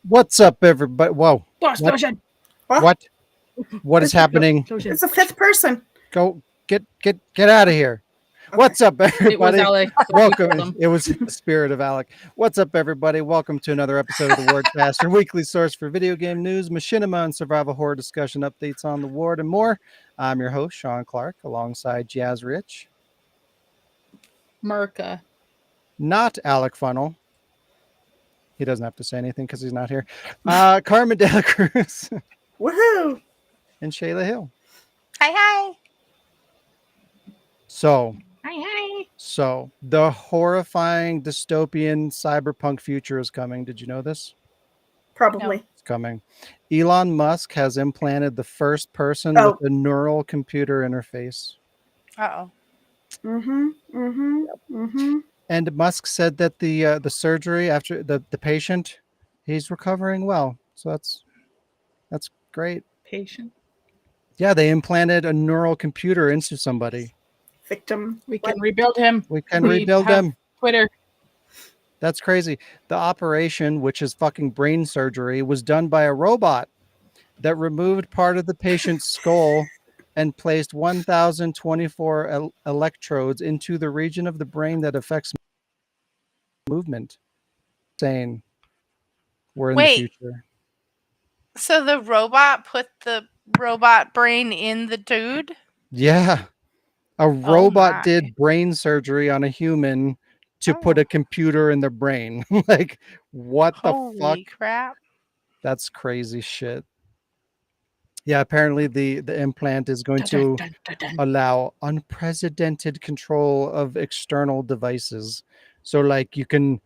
What's up, everybody? Whoa. Explosion. What is happening? It's a fifth person. Go get out of here. Okay. What's up, everybody? It was Alec. So Welcome. It was the spirit of Alec. What's up, everybody? Welcome to another episode of the Wardcast, your weekly source for video game news, machinima, and survival horror discussion, updates on the ward, and more. I'm your host, Sean Clark, alongside Jazz Rich. Merca. Not Alec Funnel. He doesn't have to say anything because he's not here. Carmen De La Cruz. Woohoo! And Shayla Hill. Hi. So Hi. the horrifying dystopian cyberpunk future is coming. Did you know this? Probably. No. It's coming. Elon Musk has implanted the first person with a neural computer interface. Uh-oh. And Musk said that the surgery after the patient, he's recovering well. So that's great. Patient. Yeah, they implanted a neural computer into somebody. Victim. We can rebuild him. We can rebuild have him. Twitter. That's crazy. The operation, which is fucking brain surgery, was done by a robot that removed part of the patient's skull and placed 1,024 electrodes into the region of the brain that affects movement. Saying we're in the future. So the robot put the robot brain in the dude? Yeah. A robot did brain surgery on a human to put a computer in their brain. Like, what the fuck? Holy crap. That's crazy shit. Yeah, apparently the implant is going to allow unprecedented control of external devices. So like you can,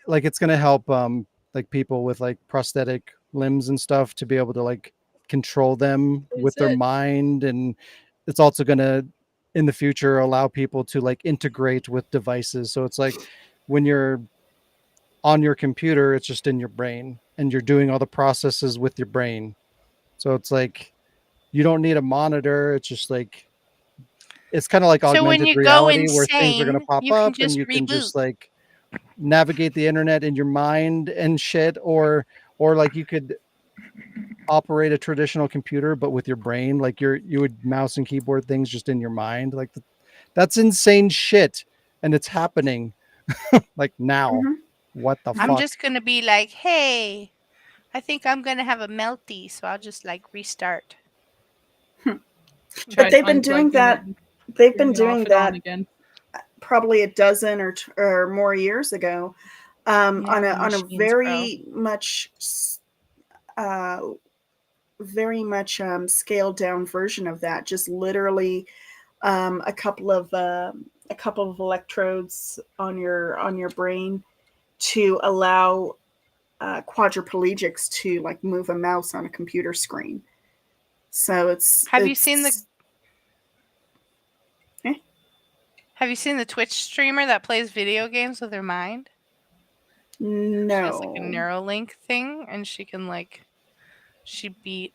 like it's going to help like people with like prosthetic limbs and stuff to be able to like control them with their mind, and it's also going to in the future allow people to like integrate with devices. So it's like when you're on your computer, it's just in your brain and you're doing all the processes with your brain. So it's like you don't need a monitor. It's just like it's kind of like augmented reality where things are going to pop up and you can just like navigate the internet in your mind and shit, or like you could operate a traditional computer but with your brain, like you would mouse and keyboard things just in your mind. Like that's insane shit, and it's happening like now. What the fuck? I'm just gonna be like, hey, I think I'm gonna have a melty, so I'll just like restart. But they've been doing that. They've been doing that probably a dozen or more years ago, on a very much scaled down version of that. Just literally a couple of electrodes on your brain to allow quadriplegics to like move a mouse on a computer screen. So Have you seen the Twitch streamer that plays video games with her mind? No. She has like a Neuralink thing, and she can like she beat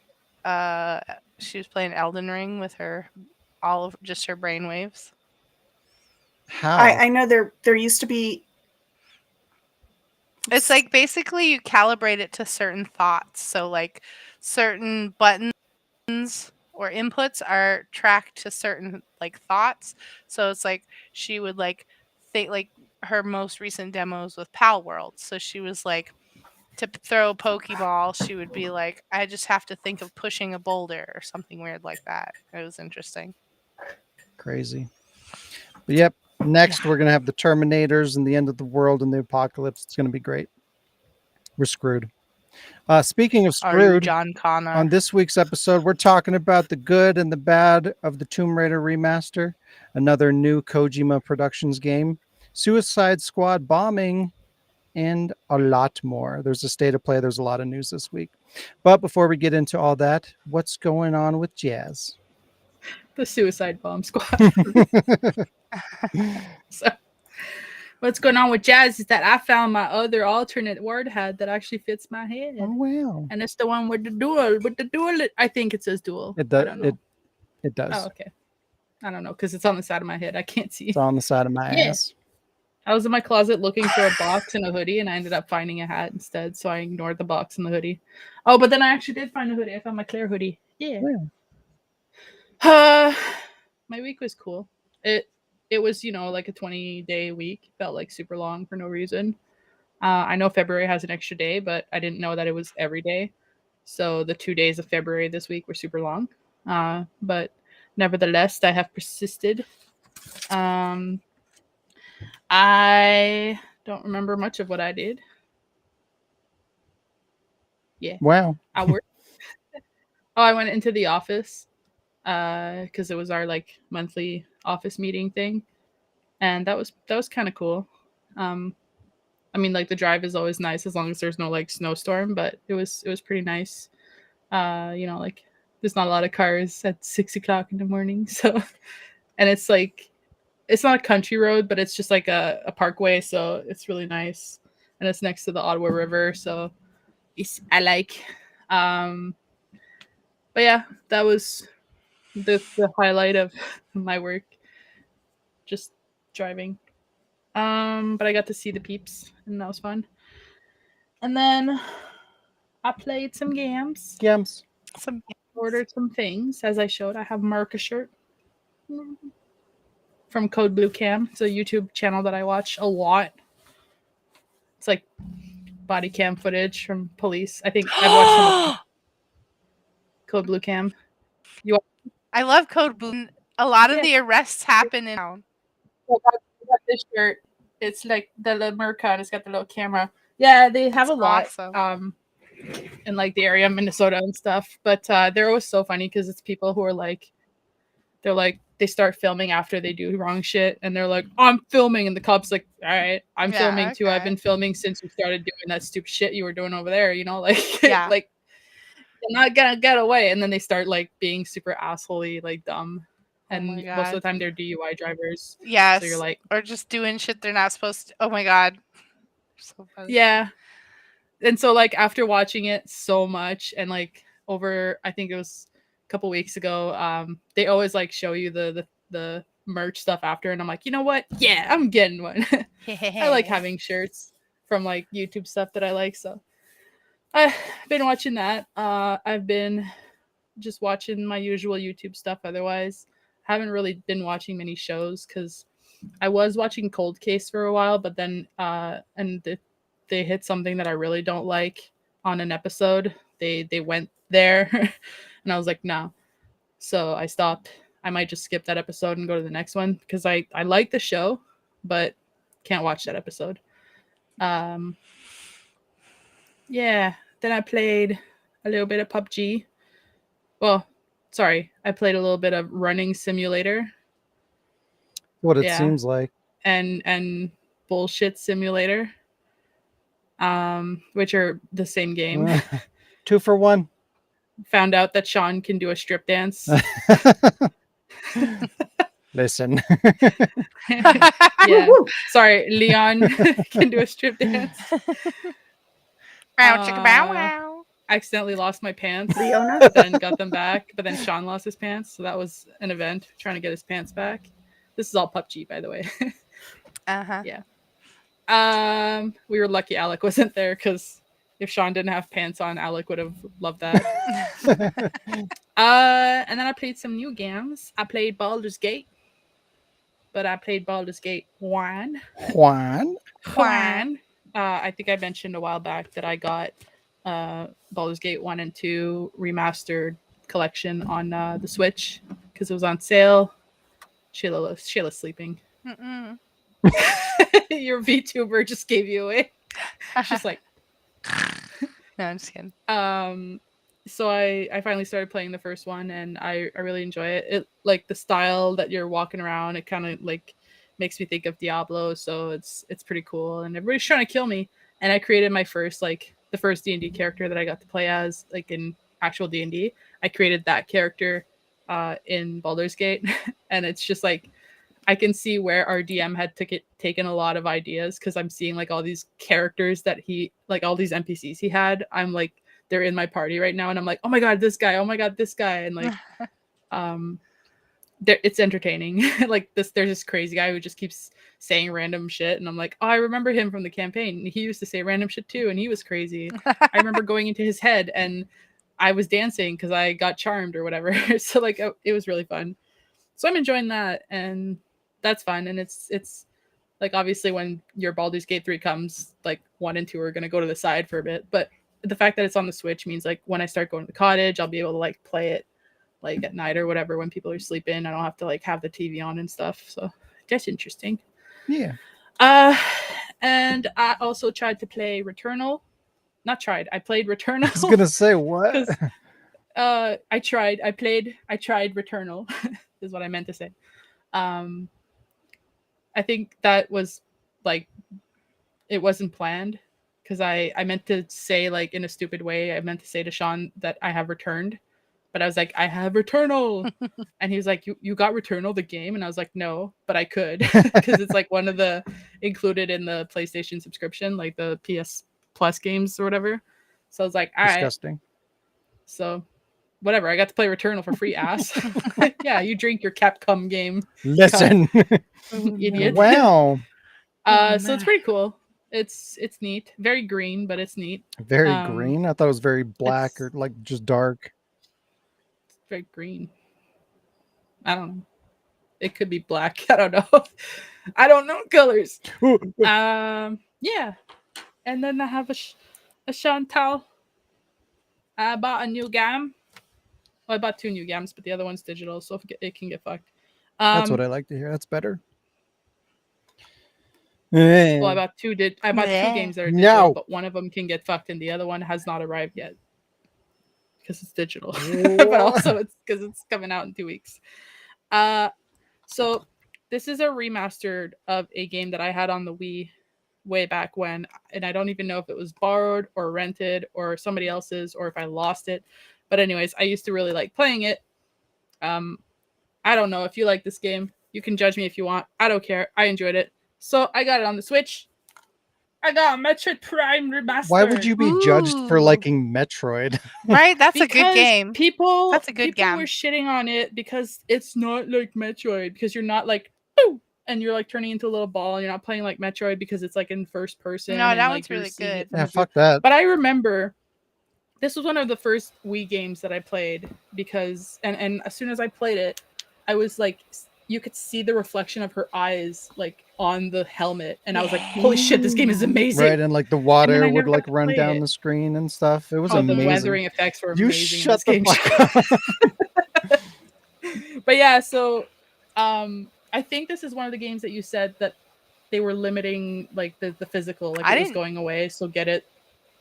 she was playing Elden Ring with her all of just her brainwaves. How? I know there used to be. It's like basically you calibrate it to certain thoughts. So like certain buttons or inputs are tracked to certain like thoughts. So it's like she would like like her most recent demos with Pal World. So she was like, to throw a Pokeball, she would be like, I just have to think of pushing a boulder or something weird like that. It was interesting. Crazy. But yep. Next, we're going to have the Terminators and the end of the world and the apocalypse. It's going to be great. We're screwed. Speaking of Are you screwed, John Connor? on this week's episode, we're talking about the good and the bad of the Tomb Raider remaster, another new Kojima Productions game, Suicide Squad bombing, and a lot more. There's a state of play. There's a lot of news this week. But before we get into all that, what's going on with Jazz? The Suicide Bomb Squad. So, what's going on with Jazz is that I found my other alternate word hat that actually fits my head. Oh, wow. And it's the one with the dual. I think it says dual. It does. I don't know. It does. Oh, okay. I don't know because it's on the side of my head. I can't see. It's on the side of my ass. I was in my closet looking for a box and a hoodie, and I ended up finding a hat instead. So I ignored the box and the hoodie. Oh, but then I actually did find a hoodie. I found my Claire hoodie. Yeah. My week was cool. It was, like a 20-day week. It felt like super long for no reason. I know February has an extra day, but I didn't know that it was every day. So the 2 days of February this week were super long. But nevertheless, I have persisted. I don't remember much of what I did. Yeah. Wow. I worked. I went into the office because it was our monthly office meeting thing, and that was kind of cool. I mean, the drive is always nice as long as there's no snowstorm, but it was pretty nice. There's not a lot of cars at 6 o'clock in the morning, so, and it's it's not a country road, but it's just a parkway, so it's really nice, and it's next to the Ottawa River, so I like. But yeah, that was the highlight of my work, just driving. But I got to see the peeps, and that was fun. And then I played some games. Games. Ordered some things, as I showed. I have Mark a shirt from Code Blue Cam. It's a YouTube channel that I watch a lot. It's like body cam footage from police. I think I've watched some of Code Blue Cam. I love Code Blue. A lot of the arrests happen in town. I got this shirt. It's like the little Mercon. It's got the little camera. Yeah, they have a lot. Awesome. In the area of Minnesota and stuff. But they're always so funny because it's people who are they start filming after they do wrong shit, and they're like, I'm filming, and the cop's like, all right, I'm filming too. I've been filming since you started doing that stupid shit you were doing over there, yeah. They're not gonna get away, and then they start being super assholey, dumb, and most of the time they're DUI drivers. Yes. So you're or just doing shit they're not supposed to. Oh my god. So funny. Yeah. And so after watching it so much, and over, I think it was a couple weeks ago, they always show you the merch stuff after, and I'm like, you know what? Yeah, I'm getting one. I like having shirts from YouTube stuff that I like, so I've been watching that. I've been just watching my usual YouTube stuff. Otherwise, haven't really been watching many shows because I was watching Cold Case for a while, but then they hit something that I really don't like on an episode. They went there, and I was like, no. So I stopped. I might just skip that episode and go to the next one because I like the show, but can't watch that episode. Yeah. Then I played a little bit of PUBG. Well, sorry, I played a little bit of Running Simulator. What it seems like. And Bullshit Simulator. Which are the same game. 2 for 1. Found out that Sean can do a strip dance. Listen. Yeah. Sorry, Leon can do a strip dance. Bow chicka bow wow. Accidentally lost my pants. Leona? But then got them back. But then Sean lost his pants. So that was an event, trying to get his pants back. This is all PUBG, by the way. Uh-huh. Yeah. We were lucky Alec wasn't there because if Sean didn't have pants on, Alec would have loved that. And then I played some new games. I played Baldur's Gate. but I played Baldur's Gate 1. Juan. I think I mentioned a while back that I got Baldur's Gate 1 and 2 remastered collection on the Switch because it was on sale. Shayla's sleeping. Mm-mm. Your VTuber just gave you away. She's like, no, I'm just kidding. So I finally started playing the first one, and I really enjoy it. It like the style that you're walking around. It kind of like makes me think of Diablo, so it's pretty cool. And everybody's trying to kill me, and I created my first the first D&D character that I got to play as like in actual D&D. I created that character in Baldur's Gate, and it's just like I can see where our DM had taken a lot of ideas because I'm seeing like all these characters that he like all these NPCs he had. I'm like they're in my party right now, and I'm like, oh my god, this guy, oh my god, this guy, and like it's entertaining. Like there's this crazy guy who just keeps saying random shit, and I'm like, oh, I remember him from the campaign. He used to say random shit too, and he was crazy. I remember going into his head and I was dancing because I got charmed or whatever. So like it was really fun. So I'm enjoying that, and that's fun. And it's like obviously when your Baldur's Gate 3 comes, like 1 and 2 are gonna go to the side for a bit. But the fact that it's on the Switch means like when I start going to the cottage, I'll be able to like play it like at night or whatever when people are sleeping. I don't have to like have the TV on and stuff. So that's interesting. Yeah. And I also tried to play Returnal. Not tried. I played Returnal. I was gonna say what? I tried Returnal is what I meant to say. I think that was like it wasn't planned because I meant to say like in a stupid way. I meant to say to Sean that I have returned, but I was like, I have Returnal. And he was like, you got Returnal the game? And I was like, no, but I could because it's like one of the included in the PlayStation subscription, like the PS Plus games or whatever. So I was like, all right. Disgusting. So whatever, I got to play Returnal for free, ass. Yeah, you drink your Capcom game. Listen. Idiot. Wow. So it's pretty cool. It's neat. Very green, but it's neat. Very green. I thought it was very black or like just dark. It's very green. I don't know. It could be black. I don't know. I don't know colors. Yeah. And then I have a Chantal. I bought a new game. Well, I bought 2 new games, but the other one's digital, so it can get fucked. That's what I like to hear. That's better. Well, I bought 2 games that are digital, but one of them can get fucked, and the other one has not arrived yet because it's digital. But also it's because it's coming out in 2 weeks. So this is a remastered of a game that I had on the Wii way back when, and I don't even know if it was borrowed or rented or somebody else's or if I lost it. But anyways, I used to really like playing it. I don't know if you like this game. You can judge me if you want. I don't care. I enjoyed it. So I got it on the Switch. I got Metroid Prime Remastered. Why would you be judged for liking Metroid? Right? That's a good game. That's a good game. People game. were shitting on it because it's not like Metroid, because you're not like, boo, and you're like turning into a little ball, and you're not playing like Metroid because it's like in first person. No, and, that like, one's really good. Yeah, fuck that. But I remember this was one of the first Wii games that I played because, and as soon as I played it, I was like, you could see the reflection of her eyes like on the helmet, and I was like, holy shit, this game is amazing. Right, and like the water I would never like got to run play down it. the screen and stuff. It was The amazing. weathering effects were You amazing. shut in the this game. fuck up. But yeah, so I think this is one of the games that you said that they were limiting like the physical, like it was going away, so get it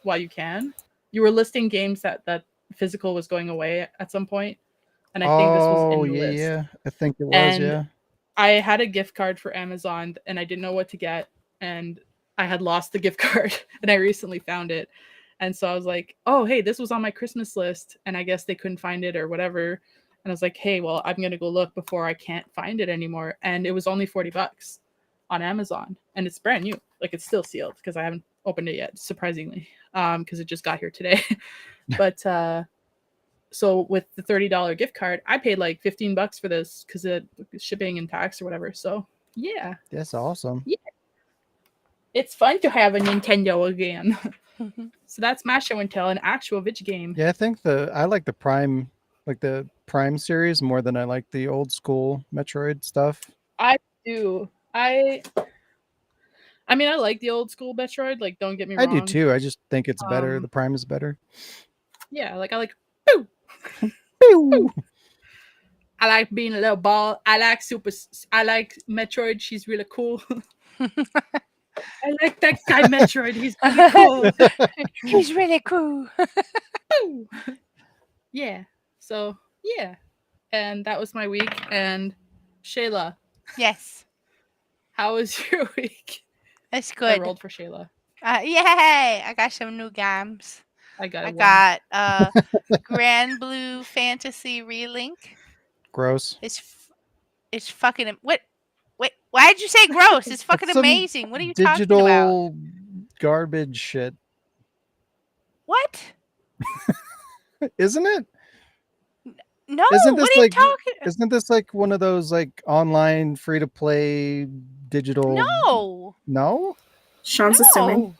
while you can. You were listing games that physical was going away at some point, and I think this was in the list. Yeah, I think it was. And yeah, I had a gift card for Amazon, and I didn't know what to get, and I had lost the gift card, and I recently found it, and so I was like, oh hey, this was on my Christmas list, and I guess they couldn't find it or whatever. And I was like, hey, well, I'm going to go look before I can't find it anymore. And it was only $40 on Amazon. And it's brand new. Like, it's still sealed because I haven't opened it yet, surprisingly, because it just got here today. But so with the $30 gift card, I paid like $15 for this because of shipping and tax or whatever. So, yeah. that's awesome. Yeah. It's fun to have a Nintendo again. So that's my show and tell, an actual video game. Yeah, I think I like the Prime series more than I like the old school Metroid stuff. I do. I mean, I like the old school Metroid. Like, don't get me I wrong. do too. I just think it's better. The Prime is better. Yeah, like I like. Pew! I like being a little ball. I like Metroid. She's really cool. I like that guy Metroid. He's really cool. He's really cool. Yeah. So yeah, and that was my week. And Shayla, Yes, how was your week? it's I good. rolled for Shayla. Yay! I got some new games. I got. I got Grand Blue Fantasy Relink. Gross. It's fucking what? Wait, why did you say gross? It's fucking Some amazing. What are you talking about? Digital garbage shit, What? isn't it? No, Isn't what this are you like? talking? Isn't this like one of those like online free to play digital? No, No, Sean's assuming.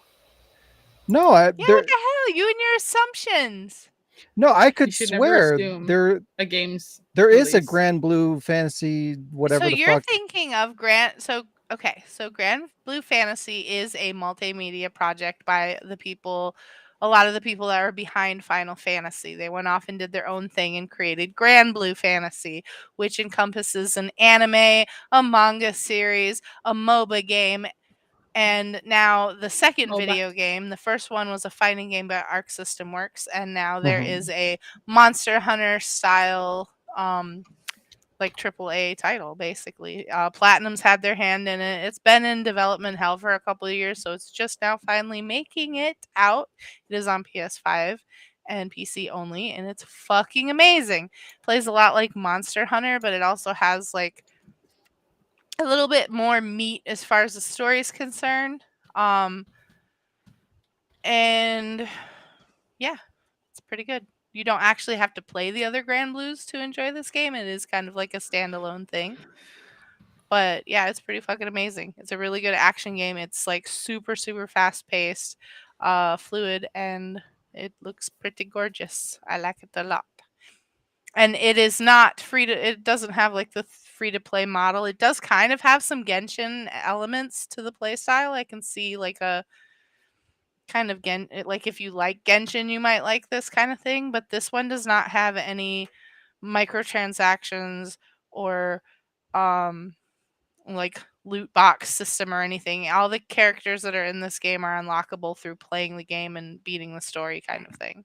no. no. Yeah, what the hell? You and your assumptions. No, I could You should never swear assume there a game's is a release. Grand Blue Fantasy whatever So the you're fuck. thinking of so Grand Blue Fantasy is a multimedia project by a lot of the people that are behind Final Fantasy. They went off and did their own thing and created Grand Blue Fantasy, which encompasses an anime, a manga series, a MOBA game, and now the second MOBA. video game. The first one was a fighting game by Arc System Works, and now there Mhm. is a Monster Hunter style like AAA title, basically. Platinum's had their hand in it. It's been in development hell for a couple of years, so it's just now finally making it out. It is on PS5 and PC only, and it's fucking amazing. Plays a lot like Monster Hunter, but it also has like a little bit more meat as far as the story is concerned. And yeah, it's pretty good. You don't actually have to play the other Grand Blues to enjoy this game. It is kind of like a standalone thing. But yeah, it's pretty fucking amazing. It's a really good action game. It's like super, super fast paced, fluid, and it looks pretty gorgeous. I like it a lot. And it is not it doesn't have like the free to play model. It does kind of have some Genshin elements to the play style. I can see like a kind of like if you like Genshin, you might like this kind of thing, but this one does not have any microtransactions or um like loot box system or anything. All the characters that are in this game are unlockable through playing the game and beating the story kind of thing.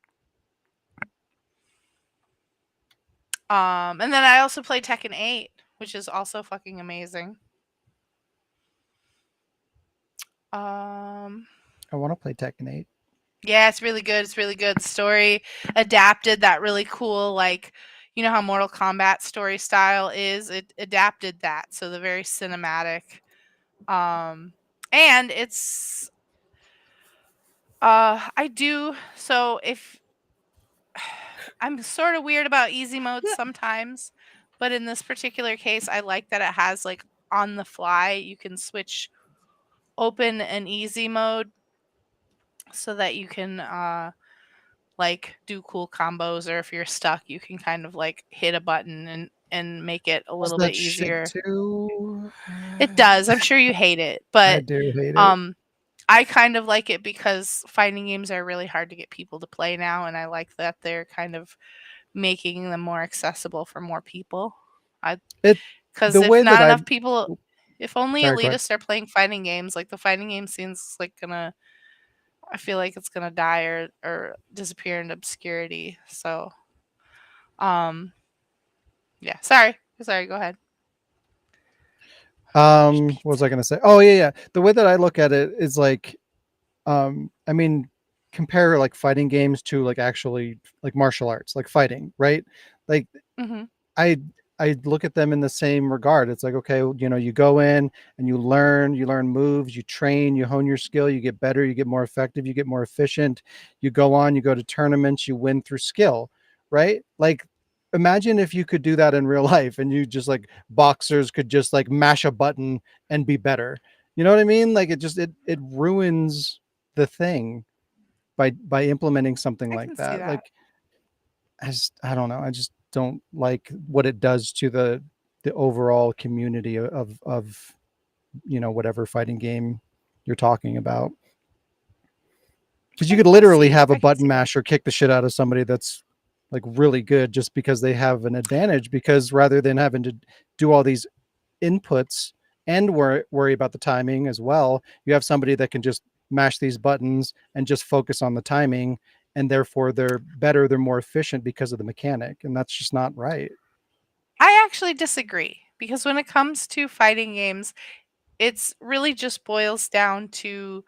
And then I also play Tekken 8, which is also fucking amazing. I want to play Tekken 8. Yeah, it's really good. It's really good. Story adapted that really cool, like, you know how Mortal Kombat story style is? It adapted that. So the very cinematic. And it's I do so if I'm sort of weird about easy mode sometimes, but in this particular case, I like that it has like on the fly, you can switch open and easy mode so that you can like do cool combos, or if you're stuck, you can kind of like hit a button and make it a little bit easier. Shit too? It does. I'm sure you hate it, I but do hate it. I kind of like it because fighting games are really hard to get people to play now, and I like that they're kind of making them more accessible for more people. Because The way if not that enough people, if only Sorry, go ahead. elitists are playing fighting games, like the fighting game scene's like gonna, I feel like it's gonna die or disappear into obscurity. So, yeah. Sorry, go ahead. What was I gonna say? Oh yeah. The way that I look at it is like, I mean, compare like fighting games to like actually like martial arts, like fighting, right? Like Hmm. I look at them in the same regard. It's like, okay, you know, you go in and you learn moves, you train, you hone your skill, you get better, you get more effective, you get more efficient. You go on, you go to tournaments, you win through skill, right? Like, imagine if you could do that in real life and you just like boxers could just like mash a button and be better. You know what I mean? Like it ruins the thing by implementing something I like can see that. that. Like I don't know. I just don't like what it does to the the overall community of whatever fighting game you're talking about. Because you could literally have a button masher kick the shit out of somebody that's like really good just because they have an advantage, because rather than having to do all these inputs and worry about the timing as well, you have somebody that can just mash these buttons and just focus on the timing, and therefore they're better, they're more efficient because of the mechanic, and that's just not right. I actually disagree, because when it comes to fighting games, it's really just boils down to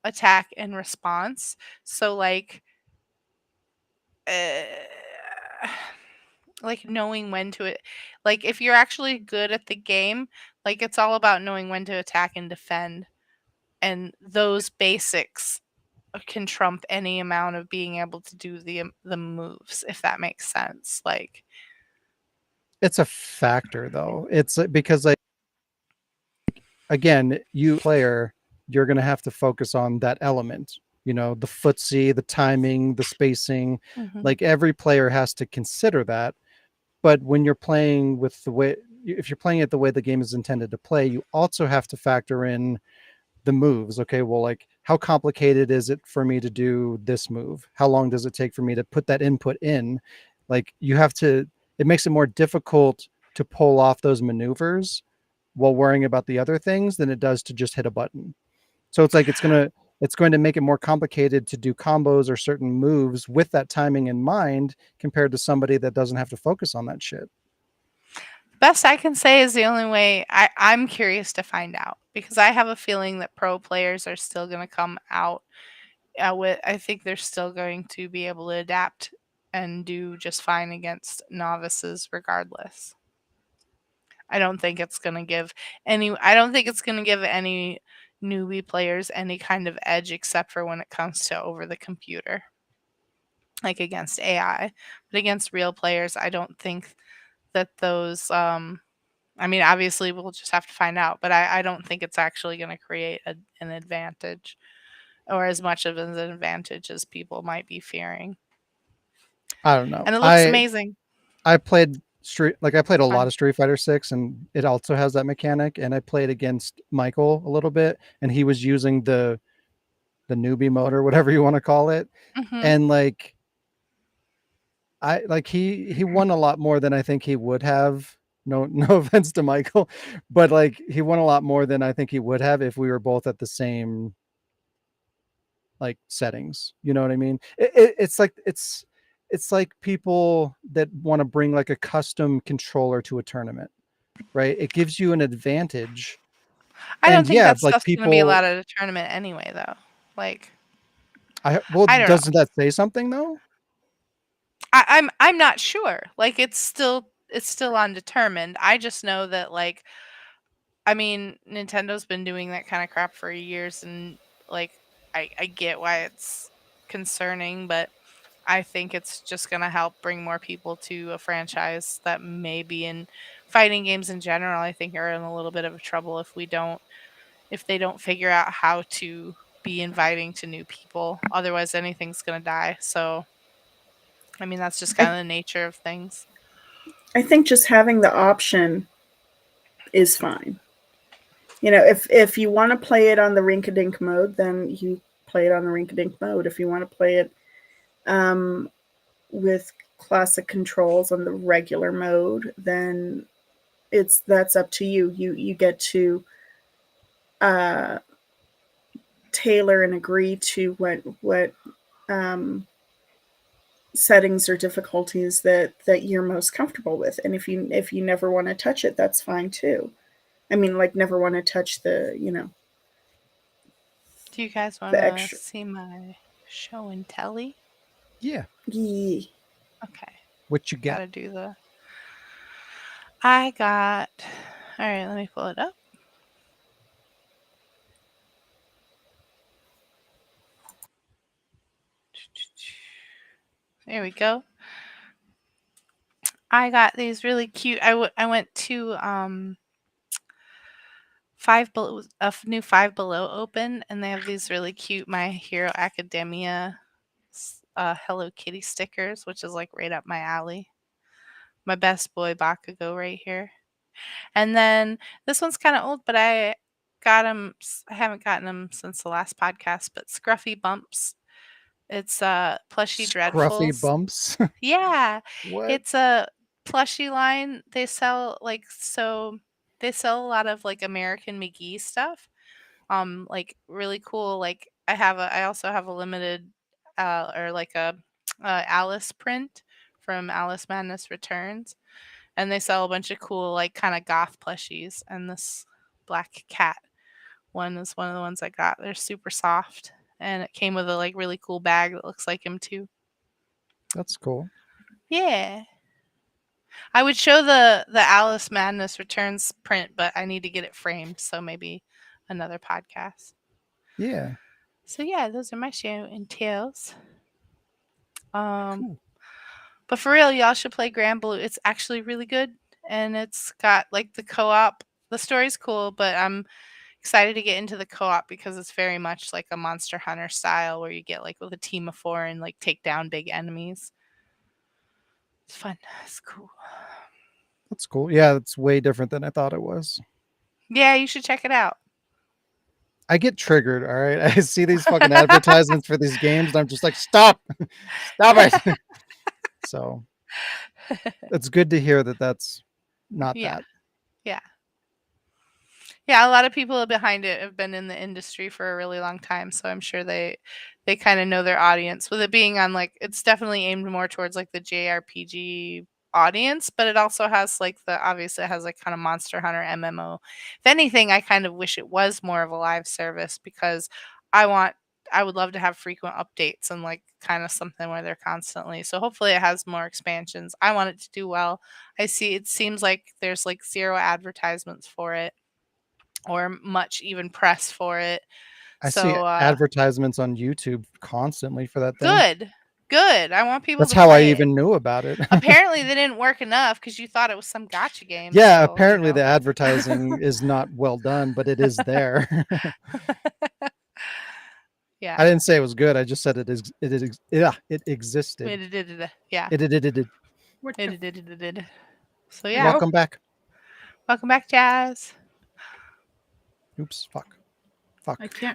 attack and response. So uh, like knowing when to like if you're actually good at the game, like it's all about knowing when to attack and defend, and those basics can trump any amount of being able to do the moves, if that makes sense. Like It's a factor though. It's because like, again, you player, you're going to have to focus on that element, the footsie, the timing, the spacing. Like every player has to consider that. But when you're playing with the way, if you're playing it the way the game is intended to play, you also have to factor in the moves. Okay, well, like how complicated is it for me to do this move? How long does it take for me to put that input in? Like you have to, it makes it more difficult to pull off those maneuvers while worrying about the other things than it does to just hit a button. So it's like it's going to make it more complicated to do combos or certain moves with that timing in mind compared to somebody that doesn't have to focus on that shit. Best I can say is the only way. I'm curious to find out, because I have a feeling that pro players are still going to come out with. I think they're still going to be able to adapt and do just fine against novices, regardless. I don't think it's going to give any. I don't think it's going to give any newbie players any kind of edge, except for when it comes to over the computer, like against AI. But against real players, I don't think that those. I mean, obviously, we'll just have to find out, but I don't think it's actually going to create an advantage, or as much of an advantage as people might be fearing. I don't know. And it looks amazing. I played I played a Fun. lot of Street Fighter 6, and it also has that mechanic. And I played against Michael a little bit, and he was using the newbie mode or whatever you want to call it. And like he won a lot more than I think he would have. No offense to Michael, but like he won a lot more than I think he would have if we were both at the same like settings. You know what I mean? It's like people that want to bring like a custom controller to a tournament, right? It gives you an advantage. I don't think that like stuff's going to be allowed at a tournament anyway, though. Like, I don't know. Doesn't that say something though? I'm not sure. Like it's still undetermined. I just know that like I mean Nintendo's been doing that kind of crap for years, and like I get why it's concerning, but I think it's just gonna help bring more people to a franchise that may be in fighting games in general. I think are in a little bit of trouble if they don't figure out how to be inviting to new people. Otherwise anything's gonna die. So I mean, that's just kind of the nature of things. I think just having the option is fine. If you want to play it on the rink-a-dink mode, then you play it on the rink-a-dink mode. If you want to play it with classic controls on the regular mode, then that's up to you. You get to tailor and agree to what settings or difficulties that you're most comfortable with. And if you never want to touch it, that's fine too. I mean, like never want to touch the. Do you guys want to see my show and telly? Yeah. Yeah. Okay. What you got? Gotta do the. I got. All right, let me pull it up. There we go. I got these really cute. I went to new Five Below open, and they have these really cute My Hero Academia Hello Kitty stickers, which is like right up my alley. my best boy Bakugo right here. And then this one's kind of old, but I got him. I haven't gotten him since the last podcast, but Scruffy Bumps. It's plushy Scruffy dreadfuls. bumps. Yeah, What? it's a plushie line. They sell they sell a lot of like American McGee stuff. Like really cool. Like I also have a limited or like a Alice print from Alice Madness Returns, and they sell a bunch of cool like kind of goth plushies. And this black cat one is one of the ones I got. They're super soft, and it came with a like really cool bag that looks like him too. That's cool. Yeah. I would show the Alice Madness Returns print, but I need to get it framed, so maybe another podcast. Yeah. So yeah, those are my show and tells. Cool. But for real, y'all should play Grand Blue. It's actually really good, and it's got like the co-op. The story's cool, but I'm excited to get into the co-op because it's very much like a Monster Hunter style where you get like with a team of 4 and like take down big enemies. It's fun. It's cool. That's cool. Yeah, it's way different than I thought it was. Yeah, you should check it out. I get triggered, all right? I see these fucking advertisements for these games, and I'm just like, stop! Stop it! So, it's good to hear that that's not Yeah. that. Yeah. Yeah, a lot of people behind it have been in the industry for a really long time, so I'm sure they kind of know their audience. With it being on like it's definitely aimed more towards like the JRPG audience, but it also has like obviously it has like kind of Monster Hunter MMO. If anything, I kind of wish it was more of a live service because I would love to have frequent updates and like kind of something where they're constantly. So hopefully it has more expansions. I want it to do well. I see it seems like there's like 0 advertisements for it or much even press for it. I see So advertisements on YouTube constantly for that thing. good. I want people That's to how I play it. even knew about it. Apparently they didn't work enough because you thought it was some gotcha game. Yeah, so, apparently you know. the advertising is not well done, but it is there. Yeah. I didn't say it was good. I just said it existed. Yeah. It. So yeah. Welcome back. Welcome back, Jazz. Oops, fuck.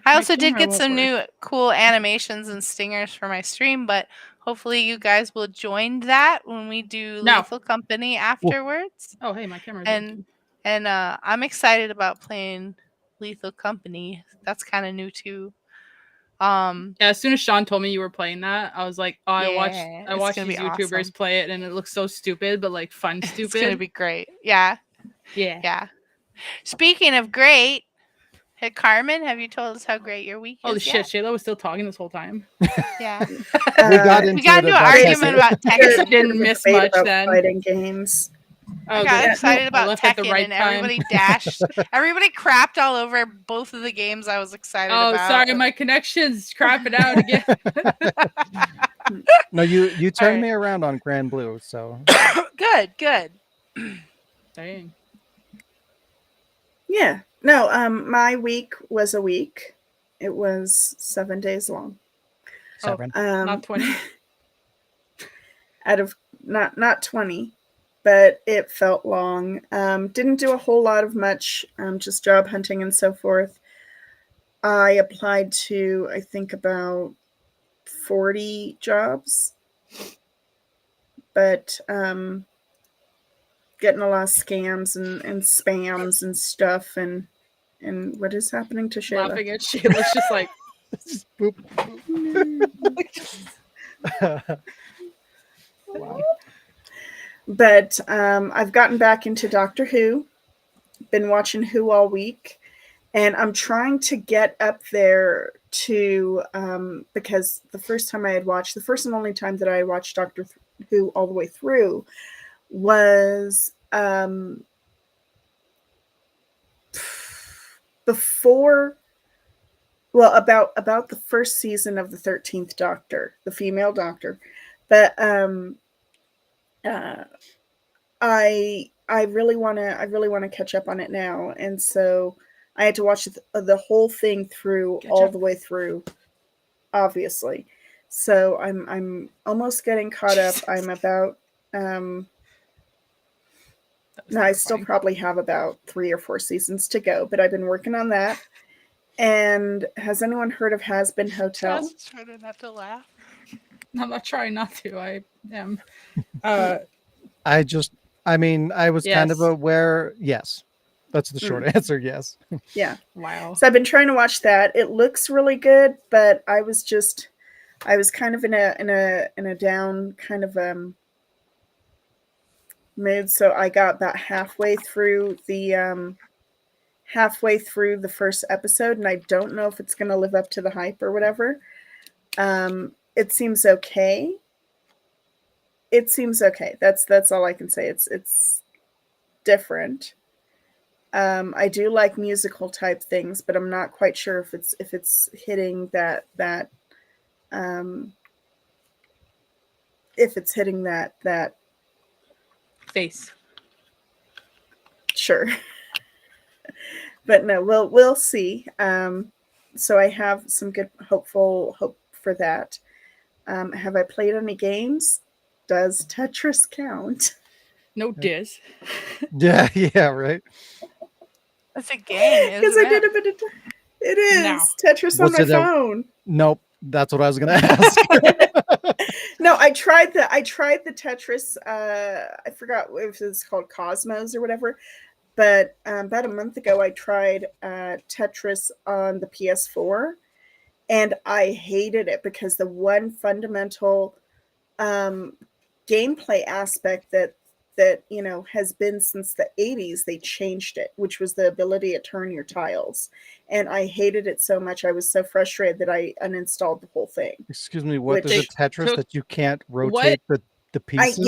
I also did get some new cool animations and stingers for my stream, but hopefully you guys will join that when we do Lethal Company afterwards. Oh, hey, my camera's and I'm excited about playing Lethal Company. That's kind of new too. Yeah, as soon as Sean told me you were playing that, I was like, oh, I watched these YouTubers awesome. play it, and it looks so stupid, but like fun stupid. It's gonna be great. Yeah. Yeah. Speaking of great, hey Carmen, have you told us how great your week is? Holy shit, Shayla was still talking this whole time. Yeah. We got into an argument about Tekken. I didn't miss much then. Fighting games. I got excited about Tekken and everybody dashed. Everybody crapped all over both of the games I was excited about. Oh, sorry, my connection's crapping out again. No, you turned me around on Grand Blue, so good. Dang. Yeah. No, my week was a week. It was 7 days long. 7. Not 20. Out of not 20. But it felt long. Didn't do a whole lot of much, just job hunting and so forth. I applied to, I think, about 40 jobs. But getting a lot of scams and spams and stuff. And what is happening to Shayla? Laughing at Shayla's just like... Boop. Wow. But I've gotten back into Doctor Who, been watching Who all week, and I'm trying to get up there to, because the first and only time that I watched Doctor Who all the way through was about the first season of the 13th Doctor, the female Doctor. But I really want to catch up on it now, and so I had to watch the whole thing through all the way through, obviously. So I'm almost getting caught up. I'm about That was No, I still terrifying. probably have about 3 or 4 seasons to go, but I've been working on that. And has anyone heard of Has Been Hotel? Jess is trying not to laugh. I'm not trying not to. I am. I was kind of Yes. aware. Yes, that's the short answer. Yes. Yeah. Wow. So I've been trying to watch that. It looks really good, but I was kind of in a down kind of mood. So I got about halfway through the first episode, and I don't know if it's going to live up to the hype or whatever. It seems okay. That's all I can say. It's different. I do like musical type things, but I'm not quite sure if it's hitting that if it's hitting that Face. sure. But no, we'll see. So I have some good hope for that. Have I played any games? Does Tetris count? No diz. Yeah. Yeah. Right. It's a game, Because isn't I did it? a bit of it is No. Tetris on Was my it a- phone. Nope. That's what I was gonna ask. No, I tried the Tetris. I forgot if it's called Cosmos or whatever. But about a month ago, I tried Tetris on the PS4, and I hated it because the one fundamental gameplay aspect that has been since the 80s, they changed it, which was the ability to turn your tiles, and I hated it so much. I was so frustrated that I uninstalled the whole thing. Excuse me. What? There's a Which- Tetris took- that you can't rotate the I pieces.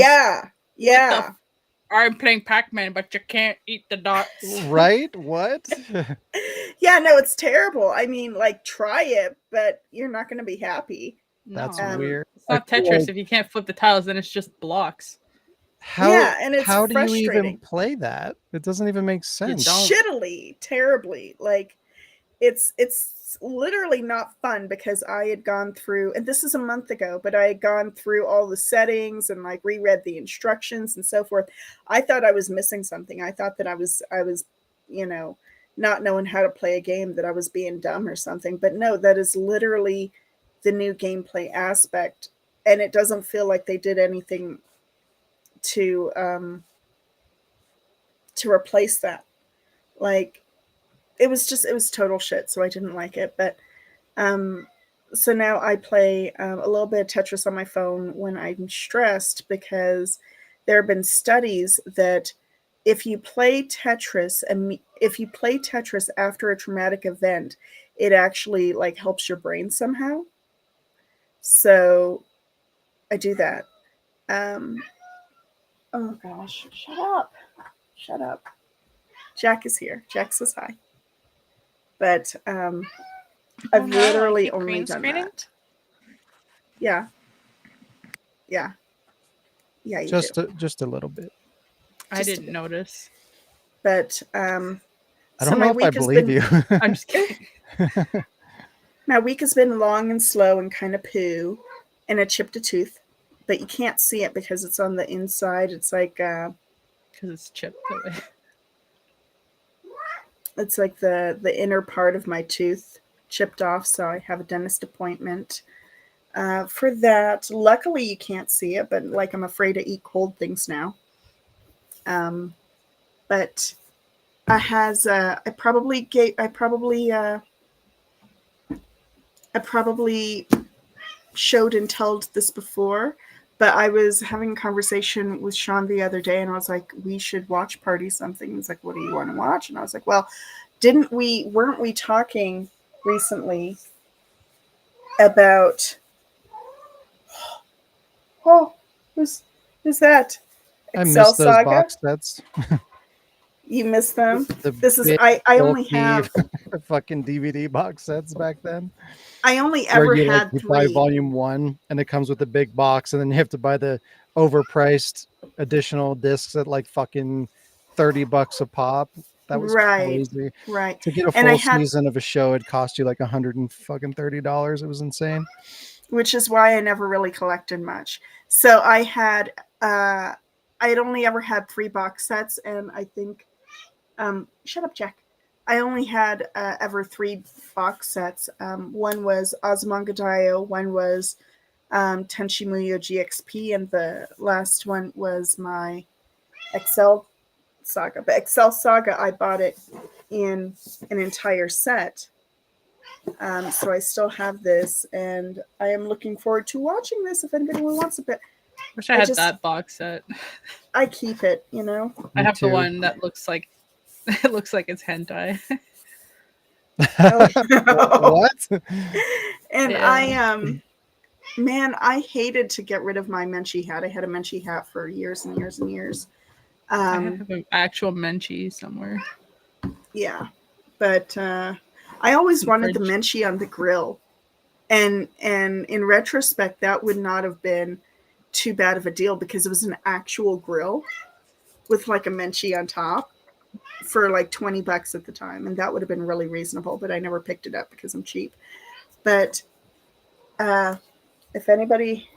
yeah. I'm playing Pac-Man, but you can't eat the dots. Right? What? Yeah, no, it's terrible. I mean, like, try it, but you're not going to be happy. That's No. weird. It's not I feel Tetris. like- If you can't flip the tiles, then it's just blocks. How? Yeah, and it's how do you even frustrating. play that? It doesn't even make sense. don't. Shittily, terribly. Like, it's literally not fun because I had gone through, and this is a month ago, but I had gone through all the settings and like reread the instructions and so forth. I thought I was missing something. I thought that I was not knowing how to play a game, that I was being dumb or something. But no, that is literally the new gameplay aspect, and it doesn't feel like they did anything to replace that. Like, it was total shit, so I didn't like it. But so now I play a little bit of Tetris on my phone when I'm stressed, because there have been studies that if you play Tetris after a traumatic event, it actually like helps your brain somehow. So I do that. Oh gosh, shut up. Jack is here. Jack says hi. But I've Oh, no, I literally keep only green done screening? that. Yeah, you Just do. just a little bit. I Just a didn't bit. notice. But I so don't my know if I week has believe been you. I'm just kidding. my week has been long and slow and kind of poo, and I chipped a tooth, but you can't see it because it's on the inside. It's like Because it's chipped away. it's like the inner part of my tooth chipped off, so I have a dentist appointment for that. Luckily you can't see it, but like, I'm afraid to eat cold things now. But I probably showed and told this before, but I was having a conversation with Sean the other day, and I was like, we should watch party something. He's like, what do you want to watch? And I was like, well, weren't we talking recently about who's that? I Excel missed those Saga? box sets. You missed them? The This is big, I only bulky have fucking DVD box sets back then. I only Where ever you had you buy 3. volume 1 and it comes with a big box, and then you have to buy the overpriced additional discs at like fucking $30 a pop. That was Right. crazy. Right. To get a And I full had, season of a show, it cost you like $130. It was insane. which is why I never really collected much. So I had I had only ever had 3 box sets, and I think, shut up, Jack. I only had ever 3 box sets. One was Ozymandias, one was Tenchi Muyo GXP, and the last one was my Excel Saga. But Excel Saga, I bought it in an entire set. So I still have this, and I am looking forward to watching this if anybody wants a bit. Wish I had that box set. I keep it, you know. I Me have too. the one that looks like it looks like it's hentai. What? And Yeah. man, I hated to get rid of my Menchie hat. I had a Menchie hat for years and years and years. I have an actual Menchie somewhere. Yeah, but I always wanted the Fridge. Menchie on the grill, and in retrospect, that would not have been too bad of a deal because it was an actual grill with like a Menchie on top for like $20 at the time, and that would have been really reasonable. But I never picked it up because I'm cheap. But if anybody,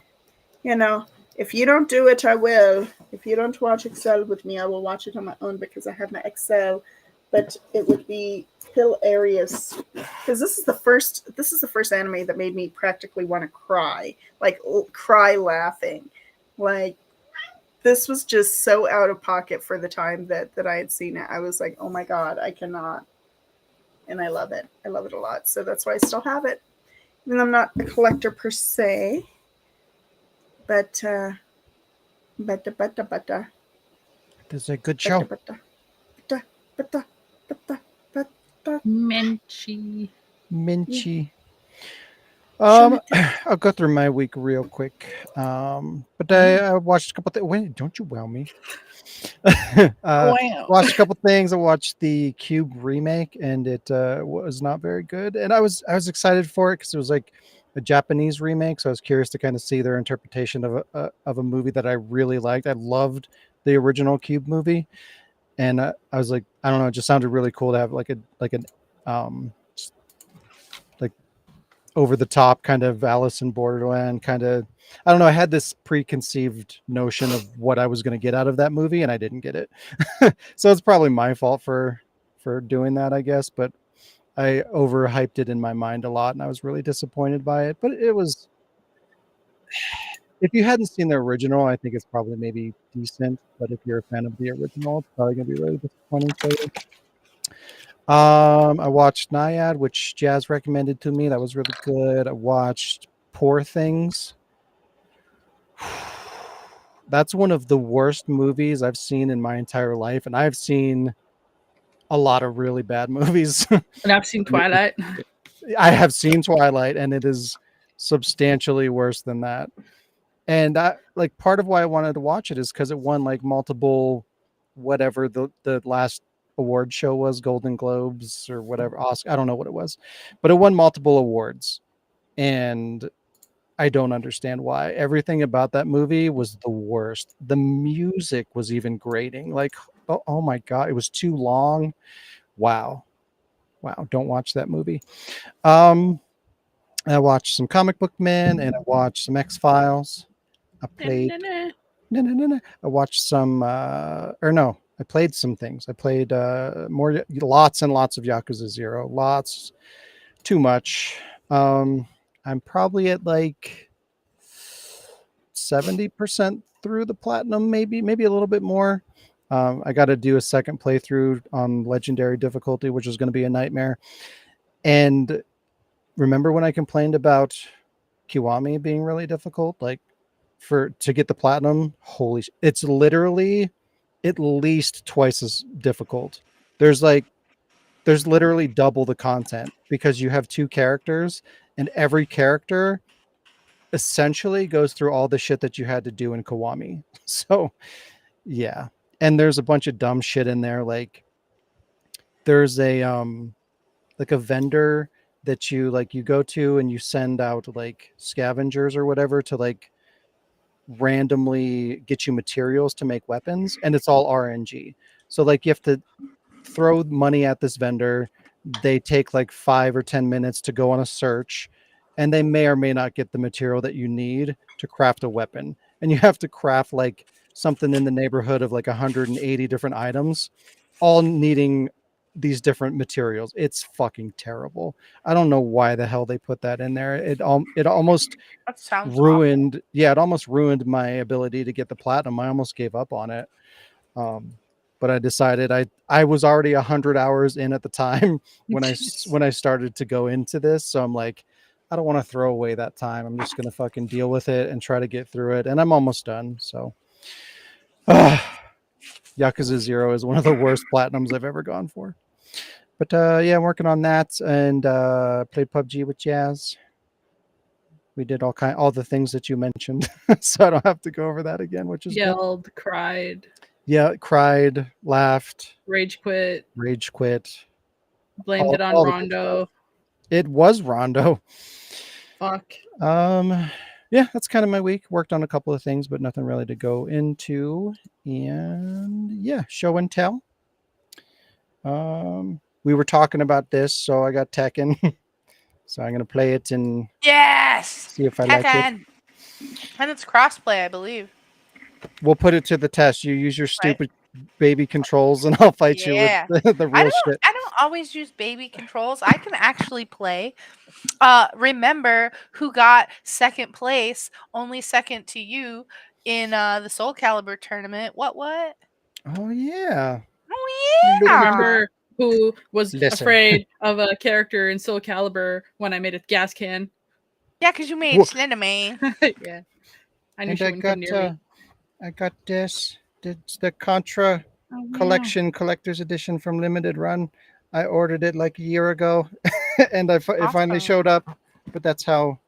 you know, if you don't do it, I will. If you don't watch Excel with me, I will watch it on my own because I have my Excel. But it would be hilarious because this is the first anime that made me practically want to cry, like cry laughing. Like this was just so out of pocket for the time that I had seen it. I was like, oh my god, I cannot, and I love it. I love it a lot. So that's why I still have it. Even though I'm not a collector per se, but This is a good show. Menchie. Minchi. Shut I'll go through my week real quick. But I watched a couple things. Wait, don't you wow me? Wow. Watched a couple things. I watched the Cube remake, and it was not very good. And I was excited for it because it was like a Japanese remake, so I was curious to kind of see their interpretation of a movie that I really liked. I loved the original Cube movie, and I was like, I don't know, it just sounded really cool to have like an like over the top kind of Alice in Borderland kind of. I don't know. I had this preconceived notion of what I was going to get out of that movie, and I didn't get it. So it's probably my fault for doing that, I guess. But I overhyped it in my mind a lot, and I was really disappointed by it. But it was. If you hadn't seen the original, I think it's probably maybe decent. But if you're a fan of the original, it's probably going to be really disappointing for you. I watched Naiad, which Jazz recommended to me. That was really good. I watched Poor Things. That's one of the worst movies I've seen in my entire life, and I've seen a lot of really bad movies. And I've seen Twilight. I have seen Twilight, and it is substantially worse than that. And like part of why I wanted to watch it is because it won like multiple, whatever the last award show was, Golden Globes or whatever, Oscar, I don't know what it was, but it won multiple awards, and I don't understand why. Everything about that movie was the worst. The music was even grating. Like, oh my god, it was too long. Wow, don't watch that movie. I watched some Comic Book Man, and I watched some X-Files. I played. No. I watched some, I played some things. I played lots and lots of Yakuza 0. Lots, too much. I'm probably at like 70% through the platinum, maybe a little bit more. I got to do a second playthrough on legendary difficulty, which is going to be a nightmare. And remember when I complained about Kiwami being really difficult? Like, to get the platinum, it's literally at least twice as difficult. There's literally double the content because you have 2 characters, and every character essentially goes through all the shit that you had to do in Kiwami. So yeah, and there's a bunch of dumb shit in there. Like there's a like a vendor that you go to, and you send out like scavengers or whatever to like randomly get you materials to make weapons, and it's all RNG. So like you have to throw money at this vendor. They take like 5 or 10 minutes to go on a search, and they may or may not get the material that you need to craft a weapon. And you have to craft like something in the neighborhood of like 180 different items, all needing these different materials. It's fucking terrible. I don't know why the hell they put that in there. It almost That sounds ruined. Yeah, it almost ruined my ability to get the platinum. I almost gave up on it. But I decided I was already 100 hours in at the time when I started to go into this. So I'm like, I don't want to throw away that time. I'm just gonna fucking deal with it and try to get through it. And I'm almost done. So Yakuza 0 is one of the worst platinums I've ever gone for. But yeah, I'm working on that and played PUBG with Jazz. We did all the things that you mentioned, so I don't have to go over that again, which is good. Yelled, cried, Yeah, cried, laughed, rage quit, all blamed it on the good stuff. Rondo. It was Rondo. Fuck. Yeah, that's kind of my week. Worked on a couple of things, but nothing really to go into. And yeah, show and tell. We were talking about this, so I got Tekken. So I'm gonna play it and Yes. see if I like it. Tekken. And it's crossplay, I believe. We'll put it to the test. You use your stupid baby controls, and I'll fight you Yeah. with the real shit. I don't always use baby controls. I can actually play. Remember who got second place, only second to you in the Soul Calibur tournament? What? Oh yeah. Oh yeah. Remember who was Listen. afraid of a character in Soul Calibur when I made a gas can? Yeah, because you made Whoa. Slender Man. Yeah. I knew And she wouldn't come near me. I got this. It's the Contra Oh, yeah. Collection Collector's Edition from Limited Run. I ordered it like a year ago, and it finally Awesome. showed up. But that's how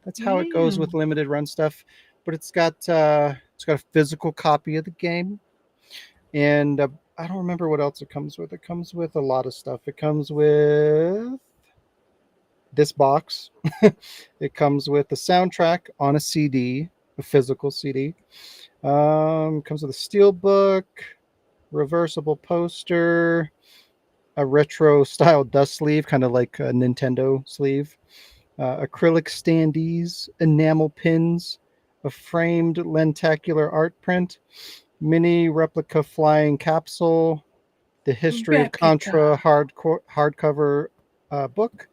it goes with limited run stuff. But it's got a physical copy of the game, and I don't remember what else it comes with. It comes with a lot of stuff. It comes with this box. It comes with the soundtrack on a CD, a physical CD. Comes with a steel book, reversible poster, a retro style dust sleeve, kind of like a Nintendo sleeve, acrylic standees, enamel pins, a framed lentacular art print, mini replica flying capsule, the history of Contra hardcover book,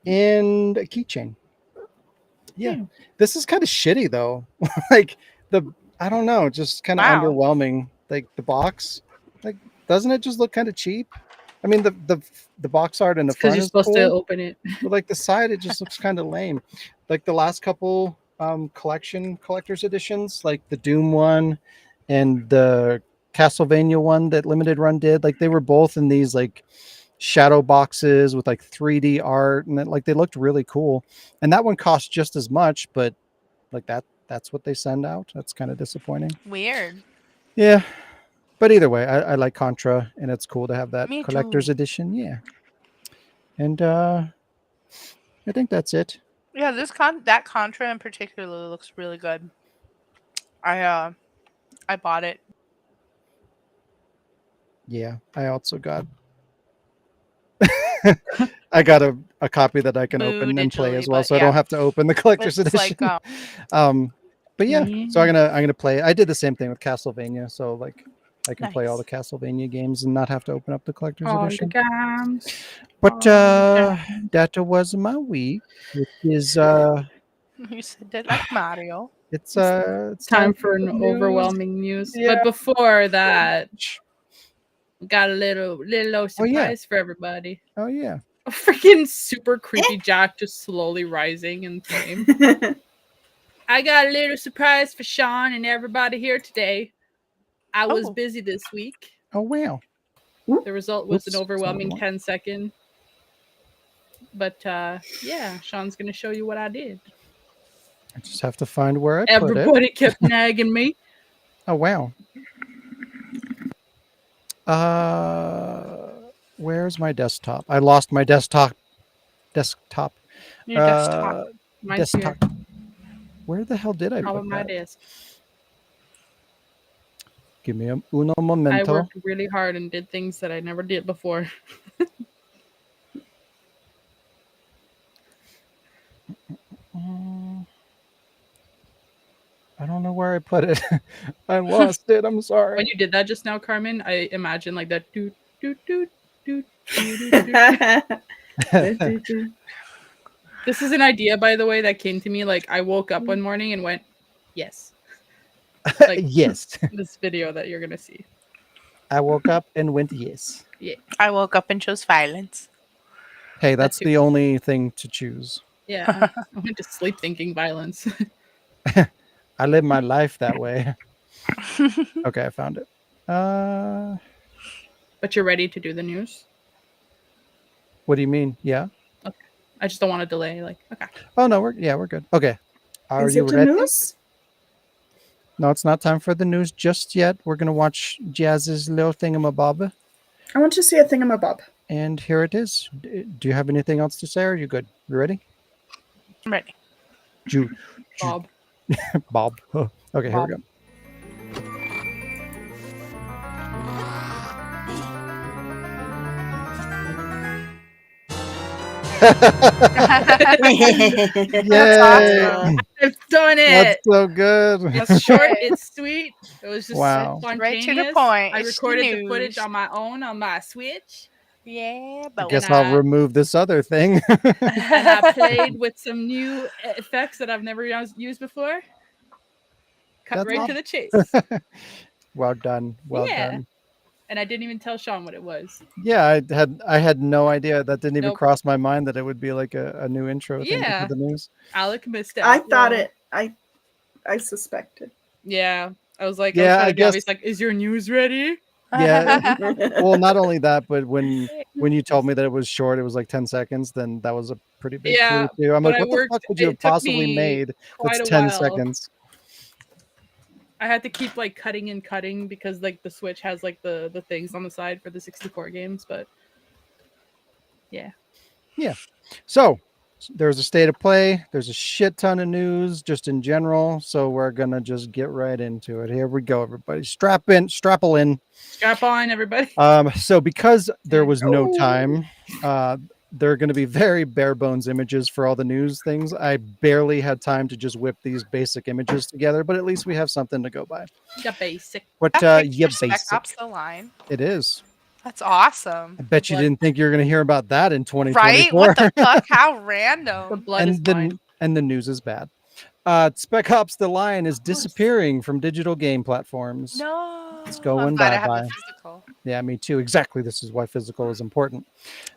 and a keychain. Yeah, this is kind of shitty though. Like I don't know, just kind of Wow. underwhelming. Like the box, like doesn't it just look kind of cheap? I mean the box art in the Because front you're is supposed cool, to open it. but like the side, it just looks kind of lame. Like the last couple collector's editions, like the Doom one and the Castlevania one that Limited Run did, like they were both in these like shadow boxes with like 3D art, and like they looked really cool. And that one cost just as much, but like that's what they send out. That's kind of disappointing. Weird. Yeah. But either way, I like Contra, and it's cool to have that Me collector's too. edition. Yeah. And I think that's it. Yeah, that Contra in particular looks really good. I bought it. Yeah, I also got I got a copy that I can open and play digitally, as well, but so I yeah. don't have to open the collector's It's like edition. But yeah, so I'm gonna play. I did the same thing with Castlevania, so like I can play all the nice. Castlevania games and not have to open up the collector's All the edition. games. But all the games. that was my week. Which is You said it like Mario. it's Time for an news. overwhelming news. Yeah. But before that, we got a little surprise Oh, yeah. for everybody. Oh yeah. A freaking super creepy Jack just slowly rising in flame. I got a little surprise for Sean and everybody here today. I was busy this week. Oh wow. The result was Oops, an overwhelming sorry. 10-second. But yeah, Sean's gonna show you what I did. I just have to find where I put it. Everybody kept nagging me. Oh wow. Where's my desktop? I lost my desktop. Your desktop. Mine's desktop. here. Where the hell did I Top put of my that? desk. Give me uno I momento. worked really hard and did things that I never did before. I don't know where I put it. I lost it. I'm sorry. When you did that just now, Carmen, I imagine like that doot doot doot doot doot doot doot. This is an idea, by the way, that came to me. Like I woke up one morning and went, "Yes." Like Yes. this video that you're gonna see. I woke up and went yes. Yeah, I woke up and chose violence. Hey, that's too. the only thing to choose. yeah. I went to sleep thinking violence. I live my life that way. Okay, I found it. But you're ready to do the news. What do you mean? Yeah. I just don't want to delay. Like, okay. Oh no, we're good. Okay. Are Is you it the ready? news? No, it's not time for the news just yet. We're gonna watch Jazz's little thingamabob, I want to see a thingamabob. and here it is. Do you have anything else to say? Or are you good? You ready? I'm ready. Ju- Bob. Bob. Oh, okay, here we go. That's awesome. I've done That's it. so good. It's short. It's sweet. It was just Wow. so Right to the spontaneous. point. I It's the recorded the footage news. on my own on my Switch, Yeah, I but guess And, I'll remove this other thing. and I played with some new effects that I've never used before. Cut That's right all. to the chase. Well done. Well Yeah. done. And I didn't even tell Sean what it was. Yeah, I had no idea. That didn't even Nope. cross my mind that it would be like a new intro thing Yeah. for the news. Alec missed out. I thought Well, it. I suspected. Yeah. I was like, Yeah, I I was trying to be guess- obvious, like, is your news ready? Yeah. Well, not only that, but when you told me that it was short, it was like 10 seconds, then that was a pretty big Yeah, clue too. I'm but like, I what the worked- fuck would you it have took possibly me made Quite that's a 10 while. seconds? I had to keep like cutting and cutting because like the Switch has like the things on the side for the 64 games, but yeah. So there's a state of play. There's a shit ton of news just in general. So we're gonna just get right into it. Here we go, everybody. Strap in. Strap on, everybody. So because there was no Oh. time, there are going to be very bare bones images for all the news things. I barely had time to just whip these basic images together, but at least we have something to go by. Yeah, basic. What That yeah, picture Spec basic. Ops the line. It is. That's awesome. I bet you Blood. didn't think you were going to hear about that in 2024. Right? What the fuck? How The random. blood is mine. And the news is bad. Spec Ops the Line is disappearing from digital game platforms. No. It's going I'm glad I have bye-bye. the physical. Yeah, me too. Exactly. This is why physical is important.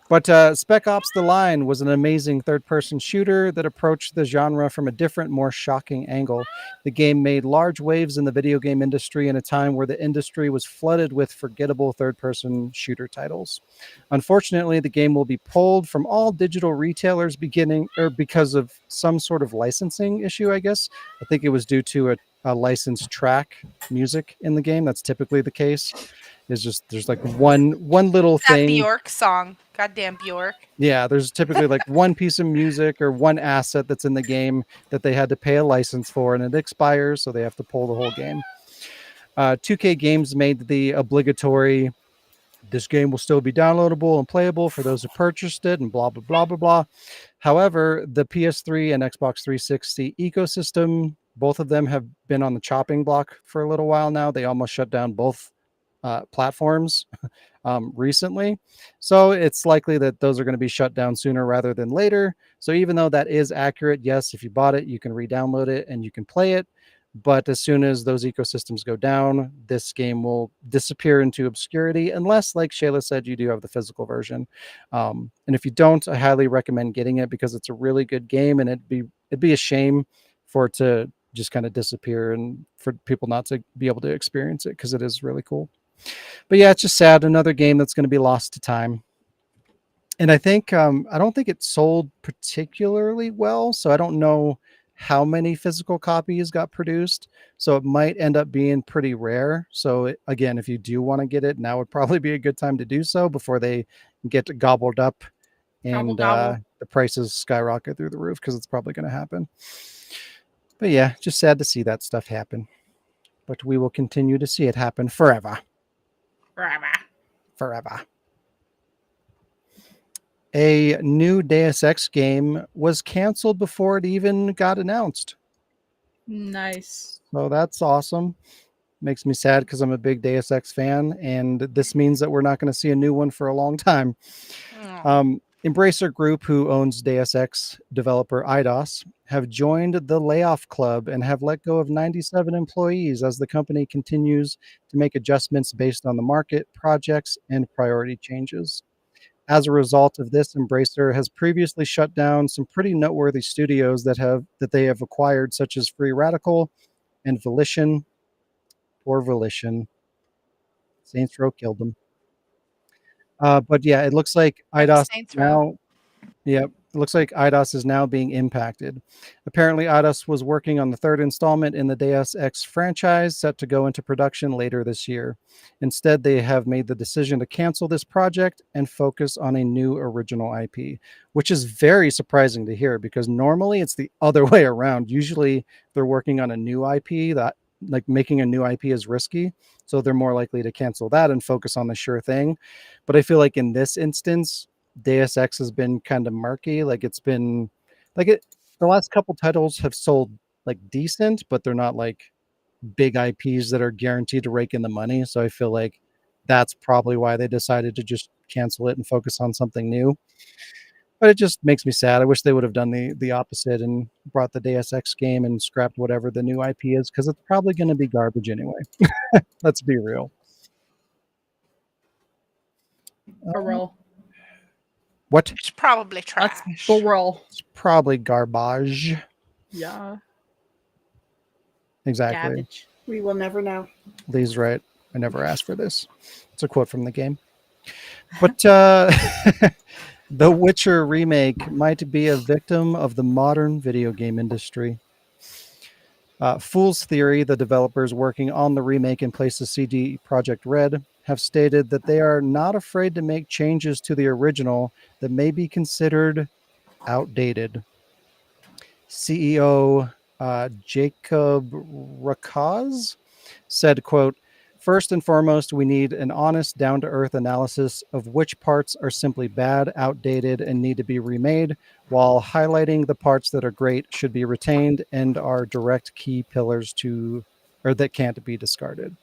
But Spec Ops The Line was an amazing third-person shooter that approached the genre from a different, more shocking angle. The game made large waves in the video game industry in a time where the industry was flooded with forgettable third-person shooter titles. Unfortunately, the game will be pulled from all digital retailers because of some sort of licensing issue, I guess. I think it was due to a licensed track music in the game. That's typically the case. Is just there's like one little That thing. Bjork song. Goddamn Bjork. Yeah, there's typically like one piece of music or one asset that's in the game that they had to pay a license for, and it expires, so they have to pull the whole game. 2K Games made the obligatory, this game will still be downloadable and playable for those who purchased it, and blah, blah, blah, blah, blah. However, the PS3 and Xbox 360 ecosystem, both of them have been on the chopping block for a little while now. They almost shut down both platforms recently. So it's likely that those are going to be shut down sooner rather than later. So even though that is accurate, yes, if you bought it, you can re-download it and you can play it. But as soon as those ecosystems go down, this game will disappear into obscurity unless, like Shayla said, you do have the physical version. And if you don't, I highly recommend getting it because it's a really good game, and it'd be a shame for it to just kind of disappear and for people not to be able to experience it because it is really cool. But yeah, it's just sad. Another game that's going to be lost to time. And I think I don't think it sold particularly well, so I don't know how many physical copies got produced. So it might end up being pretty rare. So again, if you do want to get it, now would probably be a good time to do so before they get gobbled up and Gobble. the prices skyrocket through the roof, because it's probably going to happen. But yeah, just sad to see that stuff happen. But we will continue to see it happen forever. Forever. A new Deus Ex game was canceled before it even got announced. Nice. So that's awesome. Makes me sad because I'm a big Deus Ex fan, and this means that we're not going to see a new one for a long time. Embracer Group, who owns Deus Ex developer IDOS, have joined the layoff club and have let go of 97 employees as the company continues to make adjustments based on the market, projects, and priority changes. As a result of this, Embracer has previously shut down some pretty noteworthy studios that they have acquired, such as Free Radical and Volition. Poor Volition. Saints Row killed them. But yeah, it looks like IDOS Saints Row. now. Yep, it looks like IDOS is now being impacted. Apparently, IDOS was working on the third installment in the Deus Ex franchise, set to go into production later this year. Instead, they have made the decision to cancel this project and focus on a new original IP, which is very surprising to hear because normally it's the other way around. Usually, they're working on a new IP that, like, making a new IP is risky, so they're more likely to cancel that and focus on the sure thing. But I feel like in this instance, Deus Ex has been kind of murky. Like it's been like it the last couple titles have sold like decent, but they're not like big IPs that are guaranteed to rake in the money. So I feel like that's probably why they decided to just cancel it and focus on something new. But it just makes me sad. I wish they would have done the opposite and brought the Deus Ex game and scrapped whatever the new IP is, because it's probably going to be garbage anyway. Let's be real. For real. What? It's probably trash. That's for real. It's probably garbage. Yeah. Exactly. Garbage. We will never know. Lee's right. I never asked for this. It's a quote from the game. But the Witcher remake might be a victim of the modern video game industry. Fool's Theory, the developers working on the remake in place of CD Projekt Red, have stated that they are not afraid to make changes to the original that may be considered outdated. CEO Jacob Rakaz said, quote, "First and foremost, we need an honest, down-to-earth analysis of which parts are simply bad, outdated, and need to be remade, while highlighting the parts that are great, should be retained, and are direct key pillars that can't be discarded."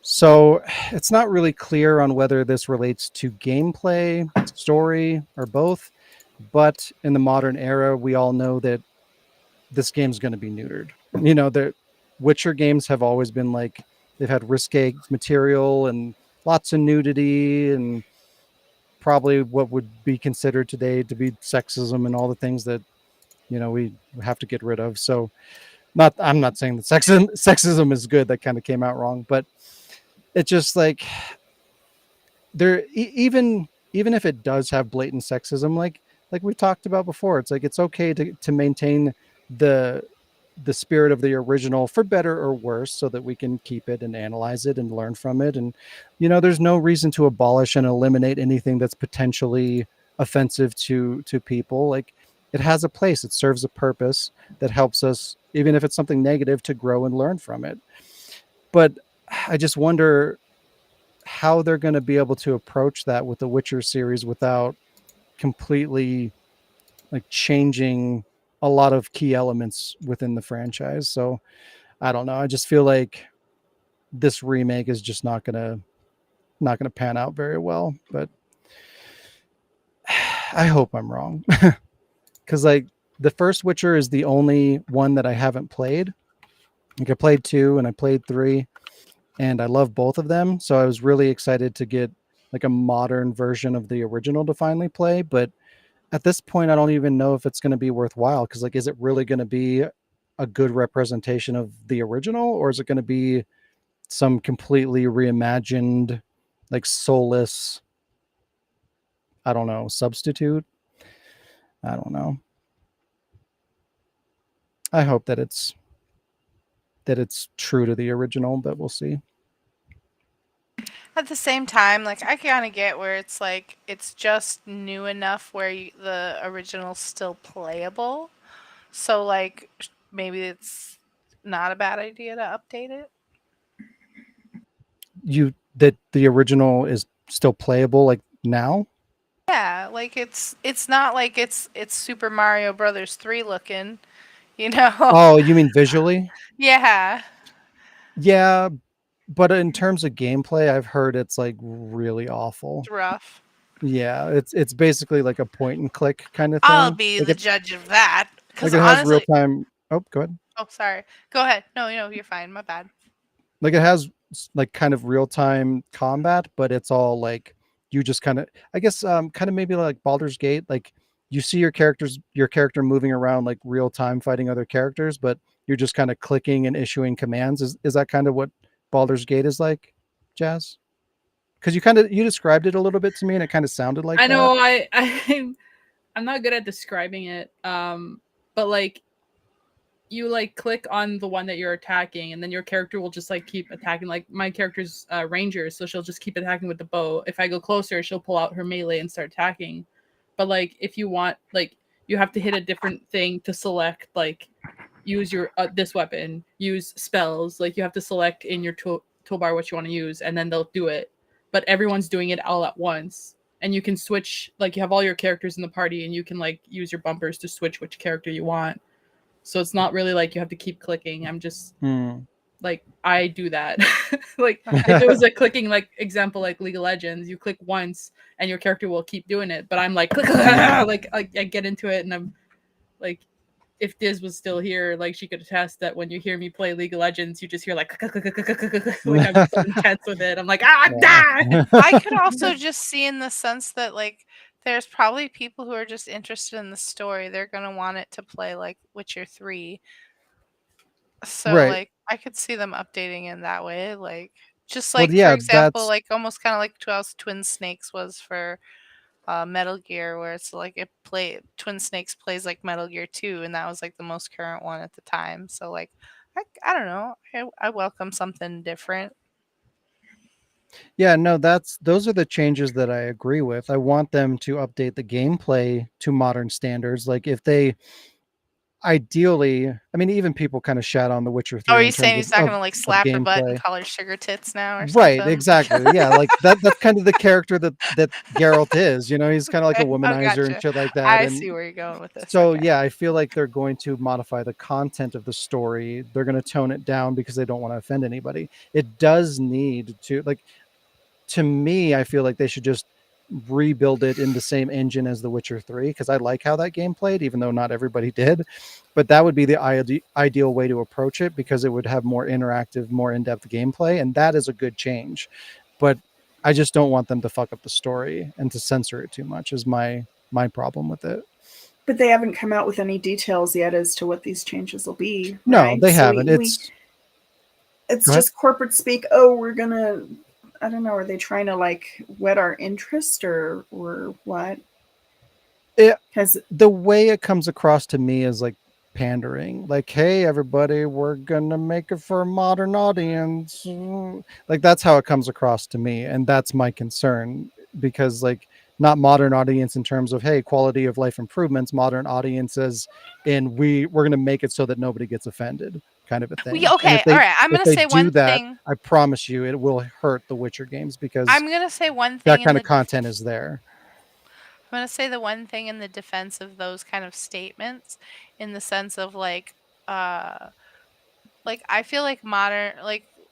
So it's not really clear on whether this relates to gameplay, story, or both. But in the modern era, we all know that this game's going to be neutered. You know, the Witcher games have always been like, they've had risque material and lots of nudity and probably what would be considered today to be sexism and all the things that, you know, we have to get rid of. So I'm not saying that sexism is good. That kind of came out wrong, but it's just like even if it does have blatant sexism, like we talked about before, it's like it's okay to maintain the spirit of the original for better or worse, so that we can keep it and analyze it and learn from it. And you know, there's no reason to abolish and eliminate anything that's potentially offensive to people. Like, it has a place, it serves a purpose that helps us, even if it's something negative, to grow and learn from it. But I just wonder how they're going to be able to approach that with the Witcher series without completely like changing a lot of key elements within the franchise. So I don't know. I just feel like this remake is just not gonna pan out very well. But I hope I'm wrong, because like the first Witcher is the only one that I haven't played. Like, I played 2 and I played 3, and I love both of them. So I was really excited to get like a modern version of the original to finally play. But at this point, I don't even know if it's going to be worthwhile, because like, is it really going to be a good representation of the original, or is it going to be some completely reimagined, like soulless, I don't know, substitute? I don't know. I hope that it's true to the original, but we'll see. At the same time, like, I kind of get where it's like it's just new enough where the original's still playable. So like maybe it's not a bad idea to update it. That the original is still playable like now? Yeah, like it's not like it's Super Mario Brothers 3 looking. You know? Oh, you mean visually? Yeah. Yeah, but in terms of gameplay, I've heard it's like really awful. It's rough. Yeah, it's basically like a point and click kind of I'll thing. be Like the judge of that. Because it has real honestly, time. Oh, go ahead. oh, sorry. Go ahead. No, you're fine. My bad. Like it has like kind of real time combat, but it's all like you just kind of, I guess, kind of maybe like Baldur's Gate. Like you see your character moving around like real time fighting other characters, but you're just kind of clicking and issuing commands. Is that kind of what Baldur's Gate is like, Jazz? Because you described it a little bit to me, and it kind of sounded like I that. know I'm not good at describing it. But like you like click on the one that you're attacking, and then your character will just like keep attacking. Like my character's ranger, so she'll just keep attacking with the bow. If I go closer, she'll pull out her melee and start attacking. But like if you want, like you have to hit a different thing to select. Like use your this weapon, use spells. Like you have to select in your toolbar what you want to use, and then they'll do it. But everyone's doing it all at once, and you can switch. Like you have all your characters in the party, and you can like use your bumpers to switch which character you want. So it's not really like you have to keep clicking. I'm just like I do that. Like if it was a clicking like example like League of Legends, you click once and your character will keep doing it. But I'm like click, like I get into it, and I'm like, if Diz was still here, like she could attest that when you hear me play League of Legends, you just hear like like I'm so intense with it. I'm like, I'm dying. I could also just see in the sense that like there's probably people who are just interested in the story. They're gonna want it to play like Witcher 3. So Right. like I could see them updating in that way. Like just Well, like for yeah, example, that's like almost kind of like how Twin Snakes was for Metal Gear, where it's like Twin Snakes plays like Metal Gear 2, and that was like the most current one at the time. So like I don't know. I welcome something different. yeah, no, those are the changes that I agree with. I want them to update the gameplay to modern standards. Like if they ideally, I mean, even people kind of shat on The Witcher Oh, are 3 in you saying terms he's not of gonna like of slap her butt and gameplay. call her sugar tits now or Right, something? exactly. Yeah, like that's kind of the character that Geralt is, he's kind of like a Okay. Oh, womanizer and gotcha. shit like that. I And see where you're going with this. so Okay. yeah, I feel like they're going to modify the content of the story. They're going to tone it down because they don't want to offend anybody. It does need to, like, to me, I feel like they should just rebuild it in the same engine as The Witcher 3 because I like how that game played, even though not everybody did. But that would be the ideal way to approach it because it would have more interactive, more in-depth gameplay, and that is a good change. But I just don't want them to fuck up the story and to censor it too much is my problem with it. But they haven't come out with any details yet as to what these changes will be. No, Right? they So haven't. It's it's Go ahead. just corporate speak. Oh, we're gonna. I don't know. Are they trying to like whet our interest or what? It, Because the way it comes across to me is like pandering, like, hey everybody, we're gonna make it for a modern audience. Like that's how it comes across to me, and that's my concern because like not modern audience in terms of hey quality of life improvements, modern audiences in we're gonna make it so that nobody gets offended kind of a thing. And Okay. All right. I'm if gonna they say do one that, thing. I promise you it will hurt the Witcher games because I'm gonna say one that thing in kind the. of content is there. I'm gonna say the one thing in the defense of those kind of statements, in the sense of uh, like I feel like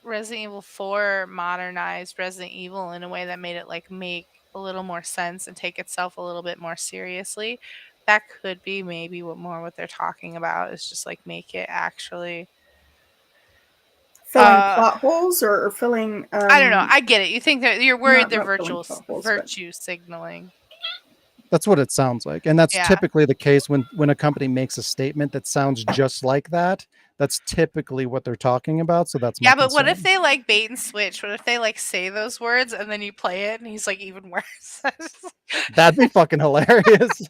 Resident Evil 4 modernized Resident Evil in a way that made it like make a little more sense and take itself a little bit more seriously. That could be maybe what they're talking about is just like make it actually. filling plot holes or filling. I don't know. I get it. You think that you're worried they're not filling plot holes, but virtue signaling. That's what it sounds like. And that's Yeah. typically the case when a company makes a statement that sounds just like that. That's typically what they're talking about. So that's my Yeah, but what if concern. they like bait and switch? What if they like say those words and then you play it and he's like even worse? That'd be fucking hilarious.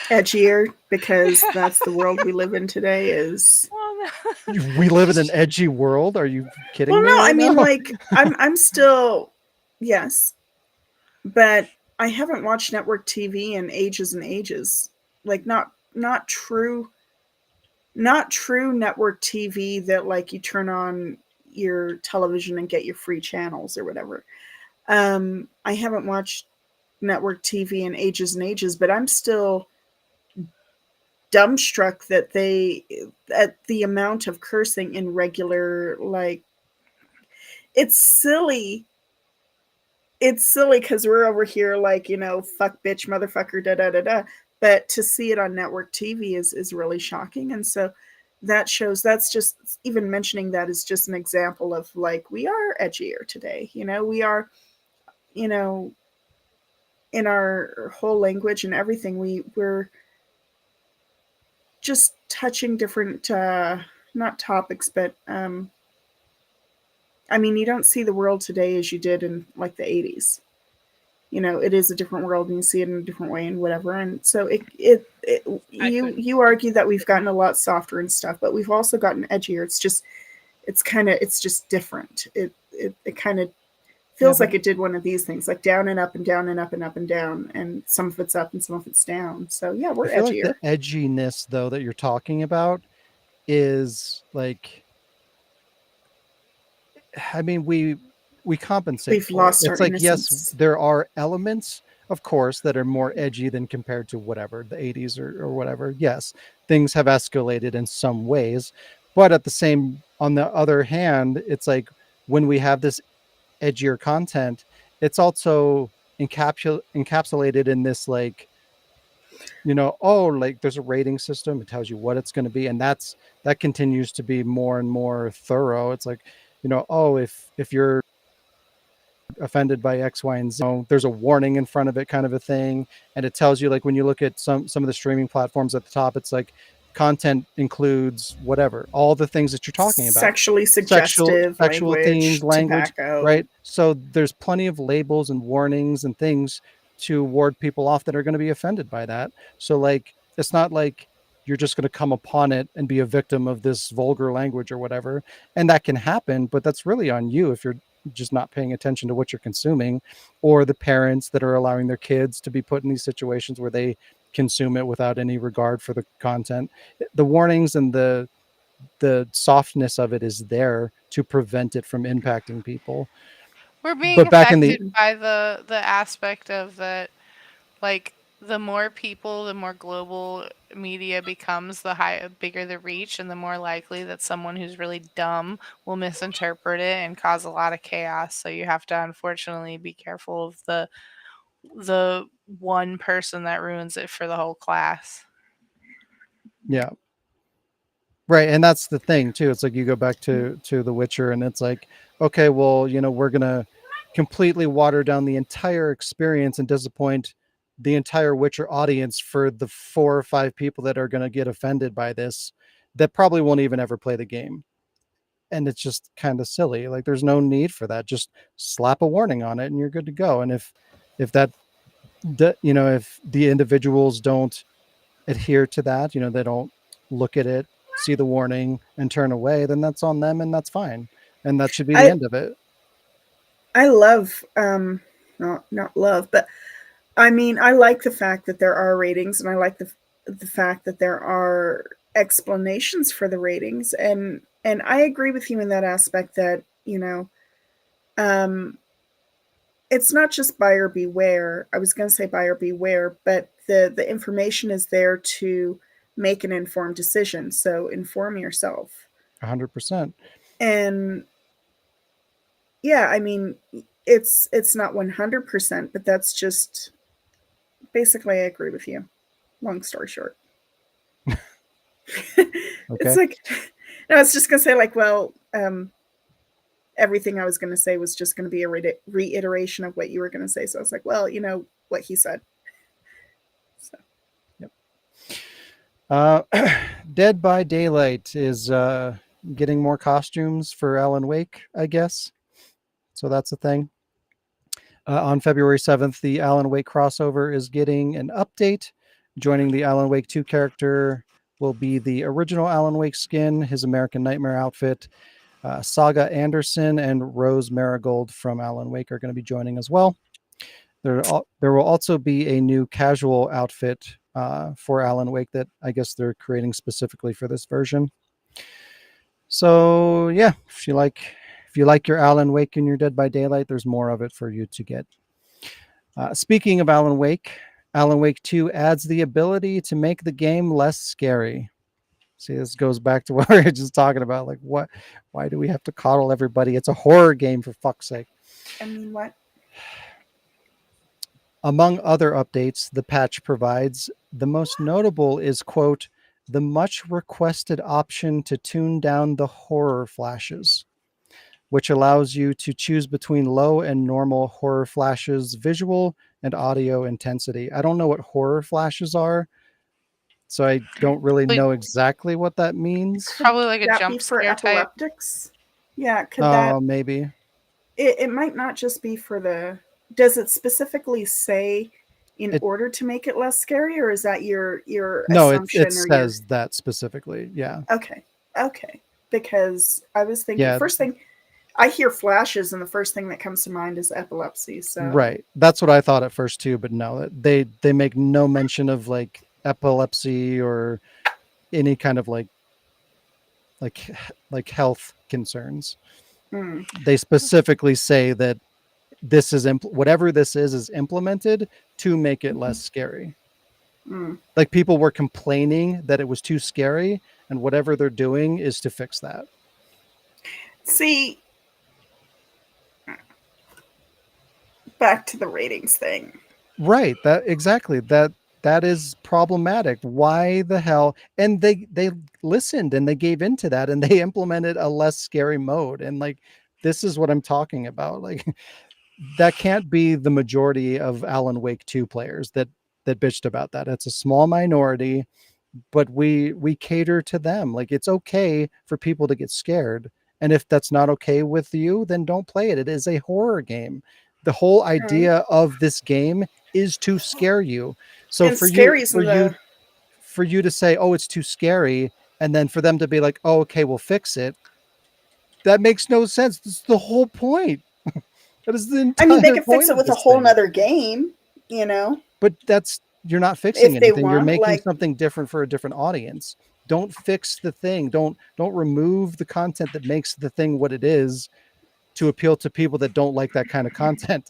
edgier because that's the world we live in today. Is Well, no. We live in an edgy world. Are you kidding well, me? no, right I mean now? like I'm still yes, but I haven't watched network TV in ages and ages. Like not true network TV that like you turn on your television and get your free channels or whatever. I haven't watched network TV in ages and ages, but I'm still dumbstruck that they at the amount of cursing in regular, like, it's silly. It's silly because we're over here like, fuck, bitch, motherfucker, da da da da. But to see it on network TV is really shocking. And so that shows, that's just, even mentioning that is just an example of, like, we are edgier today. We are, in our whole language and everything, we're just touching different, not topics, but you don't see the world today as you did in like the 80s. It is a different world, and you see it in a different way and whatever. And so you argue that we've gotten a lot softer and stuff, but we've also gotten edgier. It's just different. It kind of feels like it did one of these things, like down and up and down and up and up and down, and some of it's up and some of it's down. So yeah, we're I feel edgier. like the edginess though that you're talking about is like, we compensate. We've lost our It's like, innocence. yes, there are elements, of course, that are more edgy than compared to whatever the 80s or whatever. Yes, things have escalated in some ways, but on the other hand, it's like when we have this edgier content, it's also encapsulated in this, like, like there's a rating system. It tells you what it's going to be, and that continues to be more and more thorough. It's like, if you're offended by X, Y, and Z, there's a warning in front of it, kind of a thing. And it tells you, like, when you look at some of the streaming platforms at the top, it's like content includes whatever, all the things that you're talking about, sexually suggestive sexual themes, language, tobacco. right? So there's plenty of labels and warnings and things to ward people off that are going to be offended by that. So, like, it's not like you're just going to come upon it and be a victim of this vulgar language or whatever. And that can happen, but that's really on you if you're just not paying attention to what you're consuming, or the parents that are allowing their kids to be put in these situations where they consume it without any regard for the content. The warnings and the softness of it is there to prevent it from impacting people. We're being But back in affected by the aspect of that, like, the more people, the more global media becomes, the bigger the reach, and the more likely that someone who's really dumb will misinterpret it and cause a lot of chaos. So you have to, unfortunately, be careful of the one person that ruins it for the whole class. Yeah. Right. And that's the thing too. It's like you go back to The Witcher, and it's like, okay, well, we're going to completely water down the entire experience and disappoint the entire Witcher audience for the 4 or 5 people that are going to get offended by this, that probably won't even ever play the game. And it's just kind of silly. Like, there's no need for that. Just slap a warning on it and you're good to go. And if if the individuals don't adhere to that, they don't look at it, see the warning, and turn away, then that's on them, and that's fine. And that should be the end of it. I love, not love, but I like the fact that there are ratings, and I like the fact that there are explanations for the ratings, and I agree with you in that aspect that, it's not just buyer beware. I was going to say buyer beware, but the information is there to make an informed decision. So inform yourself. 100%. And yeah, it's not 100%, but that's just basically, I agree with you. Long story short. Okay. It's like, no, I was just going to say, like, well, everything I was going to say was just going to be a reiteration of what you were going to say. So I was like, well, what he said. So. Yep. Dead by Daylight is getting more costumes for Alan Wake, I guess. So that's a thing. On February 7th, the Alan Wake crossover is getting an update. Joining the Alan Wake 2 character will be the original Alan Wake skin, his American Nightmare outfit. Saga Anderson and Rose Marigold from Alan Wake are going to be joining as well. There will also be a new casual outfit for Alan Wake that I guess they're creating specifically for this version. So yeah, if you like your Alan Wake and your Dead by Daylight, there's more of it for you to get. Speaking of Alan Wake, Alan Wake 2 adds the ability to make the game less scary. See, this goes back to what we were just talking about. Like, why do we have to coddle everybody? It's a horror game, for fuck's sake. I mean, what? Among other updates the patch provides, the most notable is, quote, the much requested option to tune down the horror flashes, which allows you to choose between low and normal horror flashes, visual and audio intensity. I don't know what horror flashes are, so I don't really Like- know exactly what that means. Probably like a Could that jump be for scare type. epileptics? Yeah, could that? Oh, maybe. It might not just be for the. Does it specifically say in It- order to make it less scary, or is that your No, assumption? it says that specifically. Yeah. Okay. Because I was thinking, Yeah. first thing, I hear flashes, and the first thing that comes to mind is epilepsy. So Right. That's what I thought at first too, but no, they make no mention of like epilepsy or any kind of like health concerns. Hmm. They specifically say that this is whatever this is implemented to make it less scary. Hmm. Like people were complaining that it was too scary, and whatever they're doing is to fix that. See, back to the ratings thing. Right. That exactly. That is problematic. Why the hell? And they listened and they gave into that and they implemented a less scary mode. And like this is what I'm talking about. Like that can't be the majority of Alan Wake 2 players that bitched about that. It's a small minority, but we cater to them. Like it's okay for people to get scared. And if that's not okay with you, then don't play it. It is a horror game. The whole idea of this game is to scare you. So And for scary's you to say, "Oh, it's too scary," and then for them to be like, "Oh, okay, we'll fix it." That makes no sense. That's the whole point. That is the entire I mean, they could point fix it of with a this whole thing. nother game, you know. But you're not fixing If they anything. You're want, making like- something different for a different audience. Don't fix the thing. Don't remove the content that makes the thing what it is to appeal to people that don't like that kind of content.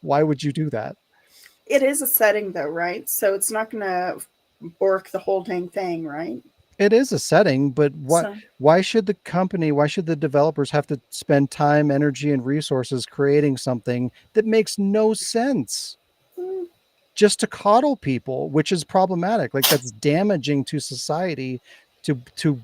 Why would you do that? It is a setting, though, right? So it's not going to bork the whole dang thing, right? It is a setting, but So- why should the developers have to spend time, energy, and resources creating something that makes no sense? Hmm. Just to coddle people, which is problematic. Like that's damaging to society to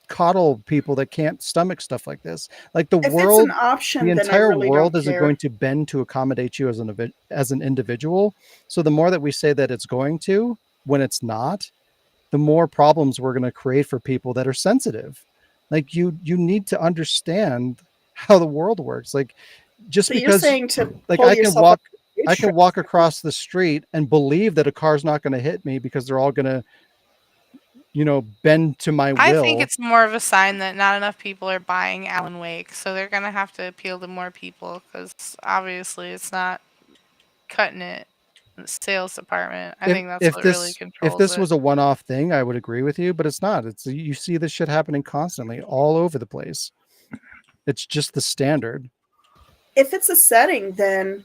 coddle people that can't stomach stuff like this. Like the If world, it's an option, the then I entire really world don't isn't care. going to bend to accommodate you as an individual. So the more that we say that it's going to, when it's not, the more problems we're going to create for people that are sensitive. Like you need to understand how the world works. Like just So you're because saying to like pull I can yourself walk up the I can walk across the street and believe that a car's not going to hit me because they're all going to, bend to my will. I think it's more of a sign that not enough people are buying Alan Wake, so they're gonna have to appeal to more people because obviously it's not cutting it in the sales department. I think that's what really controls if this it. was a one-off thing, I would agree with you, but it's not. It's you see this shit happening constantly all over the place. It's just the standard. If it's a setting, then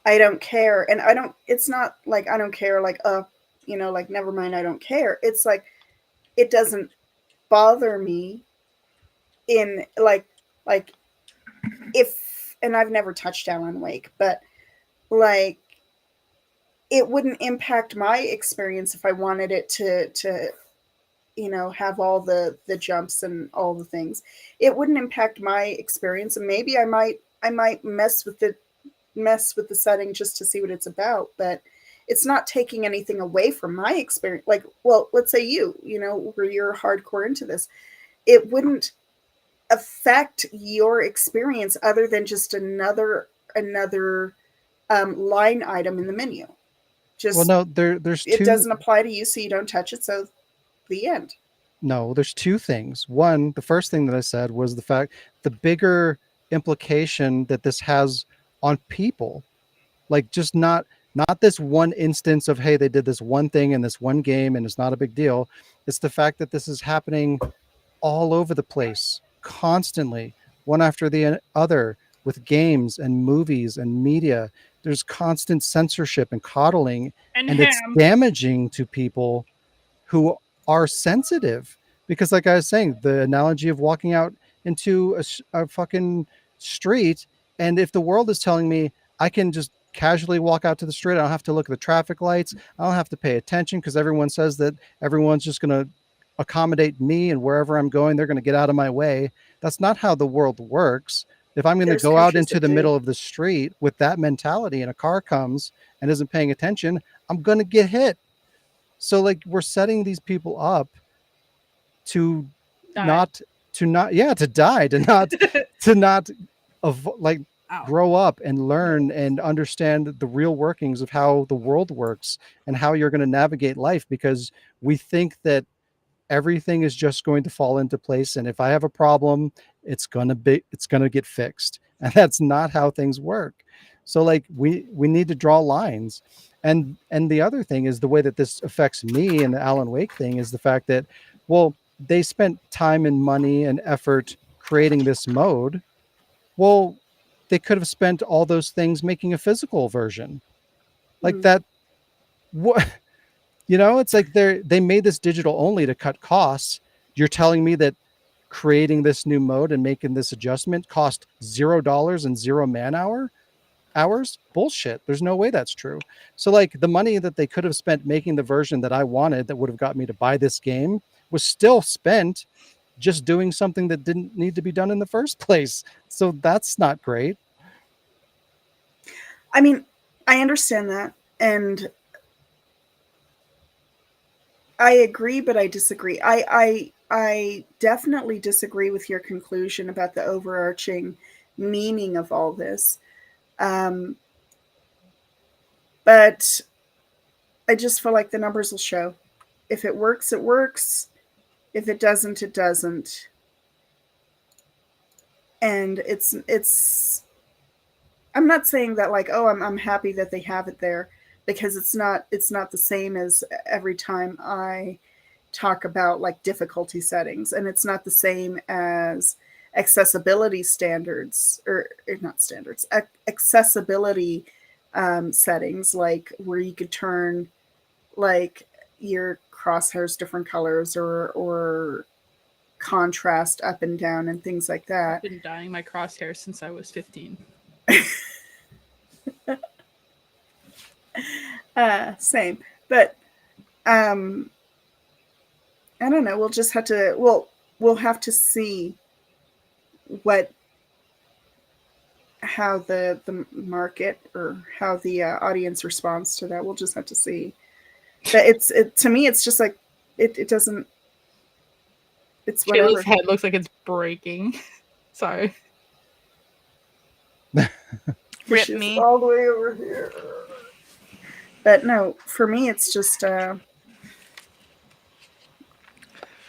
I don't care. And it's not like I don't care, like, like, never mind, I don't care. It's like, it doesn't bother me in, like, if, and I've never touched Alan Wake, but, like, it wouldn't impact my experience if I wanted it to have all the jumps and all the things. It wouldn't impact my experience, and maybe I might mess with the setting just to see what it's about, but it's not taking anything away from my experience. Like, well, let's say where you're hardcore into this, it wouldn't affect your experience other than just another line item in the menu. Just, Well, no, there's it two. doesn't apply to you, so you don't touch it. So the end. No, there's two things. One, the first thing that I said was the bigger implication that this has on people. Like just not this one instance of, hey, they did this one thing in this one game and it's not a big deal. It's the fact that this is happening all over the place constantly, one after the other, with games and movies and media. there's constant censorship and coddling, And and it's ham. damaging to people who are sensitive. Because, like I was saying, the analogy of walking out into a fucking street, and if the world is telling me I can just casually walk out to the street, I don't have to look at the traffic lights, I don't have to pay attention because everyone says that everyone's just going to accommodate me, and wherever I'm going, they're going to get out of my way. That's not how the world works. If I'm going to There's go out countries into that the do. middle of the street with that mentality and a car comes and isn't paying attention, I'm going to get hit. So like we're setting these people up to Die. to die, to not like Ow. grow up and learn and understand the real workings of how the world works and how you're going to navigate life, because we think that everything is just going to fall into place, and if I have a problem, it's going to get fixed, and that's not how things work. So like we need to draw lines. And the other thing is, the way that this affects me and the Alan Wake thing is the fact that, well, they spent time and money and effort creating this mode. Well, they could have spent all those things making a physical version like Mm. that. What? It's like they made this digital only to cut costs. You're telling me that creating this new mode and making this adjustment cost $0 and zero hours? Bullshit. There's no way that's true. So like the money that they could have spent making the version that I wanted that would have got me to buy this game was still spent just doing something that didn't need to be done in the first place. So that's not great. I mean, I understand that, and I agree, but I disagree. I definitely disagree with your conclusion about the overarching meaning of all this. But I just feel like the numbers will show. If it works, it works. If it doesn't, it doesn't. And it's I'm not saying that like, oh, I'm happy that they have it there, because it's not the same as every time I talk about like difficulty settings, and it's not the same as accessibility standards, or not standards, accessibility settings, like where you could turn like your crosshairs different colors, or contrast up and down and things like that. I've been dyeing my crosshairs since I was 15. Same, but I don't know. We'll just have to. We'll have to see how the market, or how the audience responds to that. We'll just have to see. But to me, it's just like it doesn't. It's whatever. Kayla's head looks like it's breaking. Sorry. Rip She's me. all the way over here. But no, for me, it's just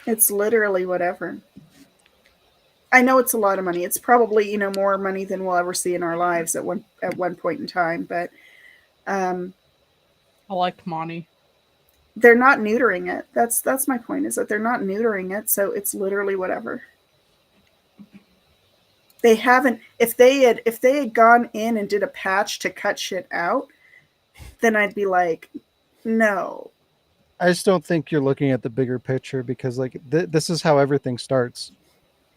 it's literally whatever. I know it's a lot of money. It's probably more money than we'll ever see in our lives at one point in time. But I liked Monty. they're not neutering it. That's my point. Is that they're not neutering it, so it's literally whatever. They haven't. If they had gone in and did a patch to cut shit out, then I'd be like, no. I just don't think you're looking at the bigger picture, because like this is how everything starts.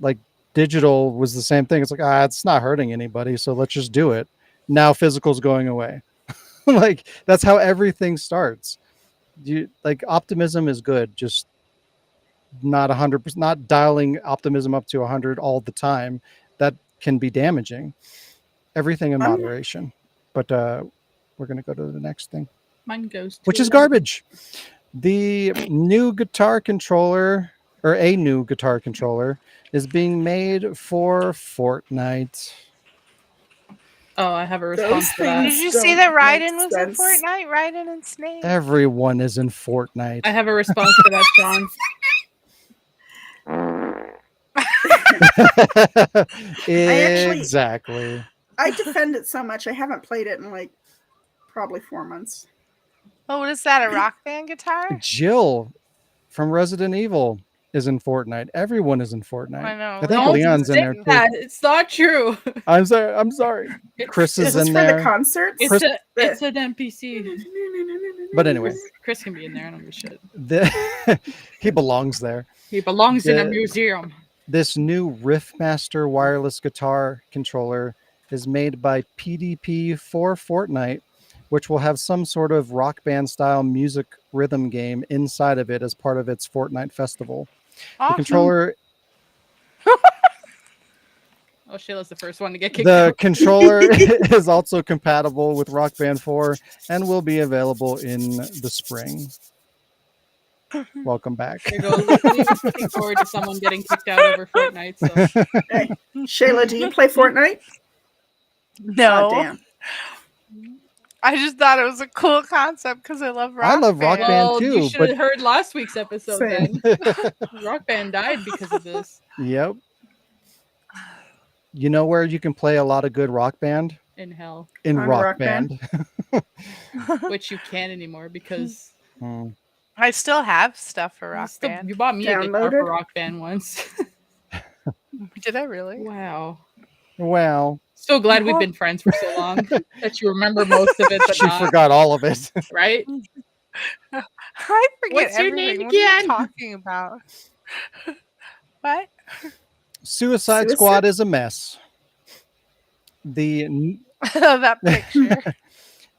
Like digital was the same thing. It's like, it's not hurting anybody, so let's just do it. Now physical's going away. Like that's how everything starts. Like optimism is good, just not 100%, not dialing optimism up to 100 all the time. That can be damaging. Everything in moderation. But we're going to go to the next thing, Mine goes to which is garbage. The new guitar controller, or a new guitar controller, is being made for Fortnite. Oh, I have a response to that. Did you see that Raiden was in Fortnite? Raiden and Snake. Everyone is in Fortnite. I have a response to that, John. Exactly. I defend it so much. I haven't played it in like probably 4 months. Oh, what is that? A Rock Band guitar? Jill from Resident Evil. is in Fortnite. Everyone is in Fortnite. I know. I think Don't Leon's in say there too. that. It's not true. I'm sorry. I'm sorry. Chris Is is this in for the there. concerts? It's Chris- it's an NPC. But anyway, Chris can be in there. I don't give a shit. he belongs there. He belongs in a The- museum. This new Riffmaster wireless guitar controller is made by PDP for Fortnite, which will have some sort of rock band style music rhythm game inside of it as part of its Fortnite festival. The Awesome. controller Oh, Shayla's the first one to get kicked The out. controller is also compatible with Rock Band 4 and will be available in the spring. Welcome back. There you go. Leo's looking forward to someone getting kicked out over Fortnite. So Hey, Shayla, do you play Fortnite? No. Oh, damn. I just thought it was a cool concept because I love rock I love Rock Band. Band well, too, you should but have heard last week's episode. Same. Then Rock Band died because of this. yep. You know where you can play a lot of good Rock Band? In hell, In On Rock, Rock Band. Band? which you can't anymore because Hmm. I still have stuff for you Rock still- Band. you bought me a guitar Downloaded? for Rock Band once. Did I really? Wow. Well, So glad we've been friends for so long that you remember most of it, but she not, forgot all of it. right? I forget What's your everything. name What are you again? talking about? What? Suicide Squad is a mess. The That picture.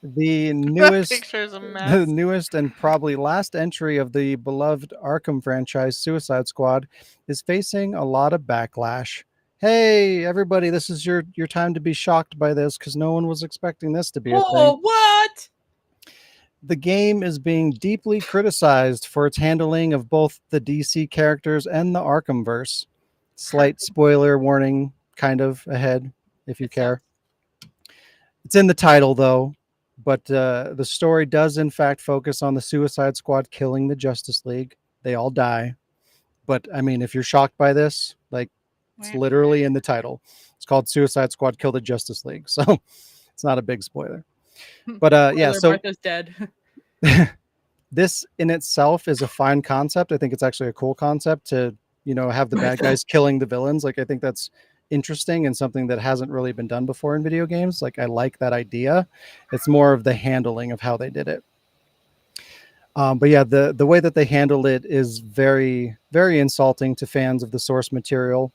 the That newest picture's a the mess. newest and probably last entry of the beloved Arkham franchise, Suicide Squad, is facing a lot of backlash. Hey, everybody, this is your time to be shocked by this because no one was expecting this to be a thing. Oh, what? The game is being deeply criticized for its handling of both the DC characters and the Arkhamverse. Slight spoiler warning, kind of ahead, if you It care. It's in the title, though, but the story does, in fact, focus on the Suicide Squad killing the Justice League. They all die. But, I mean, if you're shocked by this, like, it's literally in the title. It's called Suicide Squad Kill the Justice League. So it's not a big spoiler. But, yeah, Spoiler, so Martha's dead. this in itself is a fine concept. I think it's actually a cool concept to, have the bad guys killing the villains. Like, I think that's interesting and something that hasn't really been done before in video games. Like, I like that idea. It's more of the handling of how they did it. But yeah, the way that they handled it is very, very insulting to fans of the source material.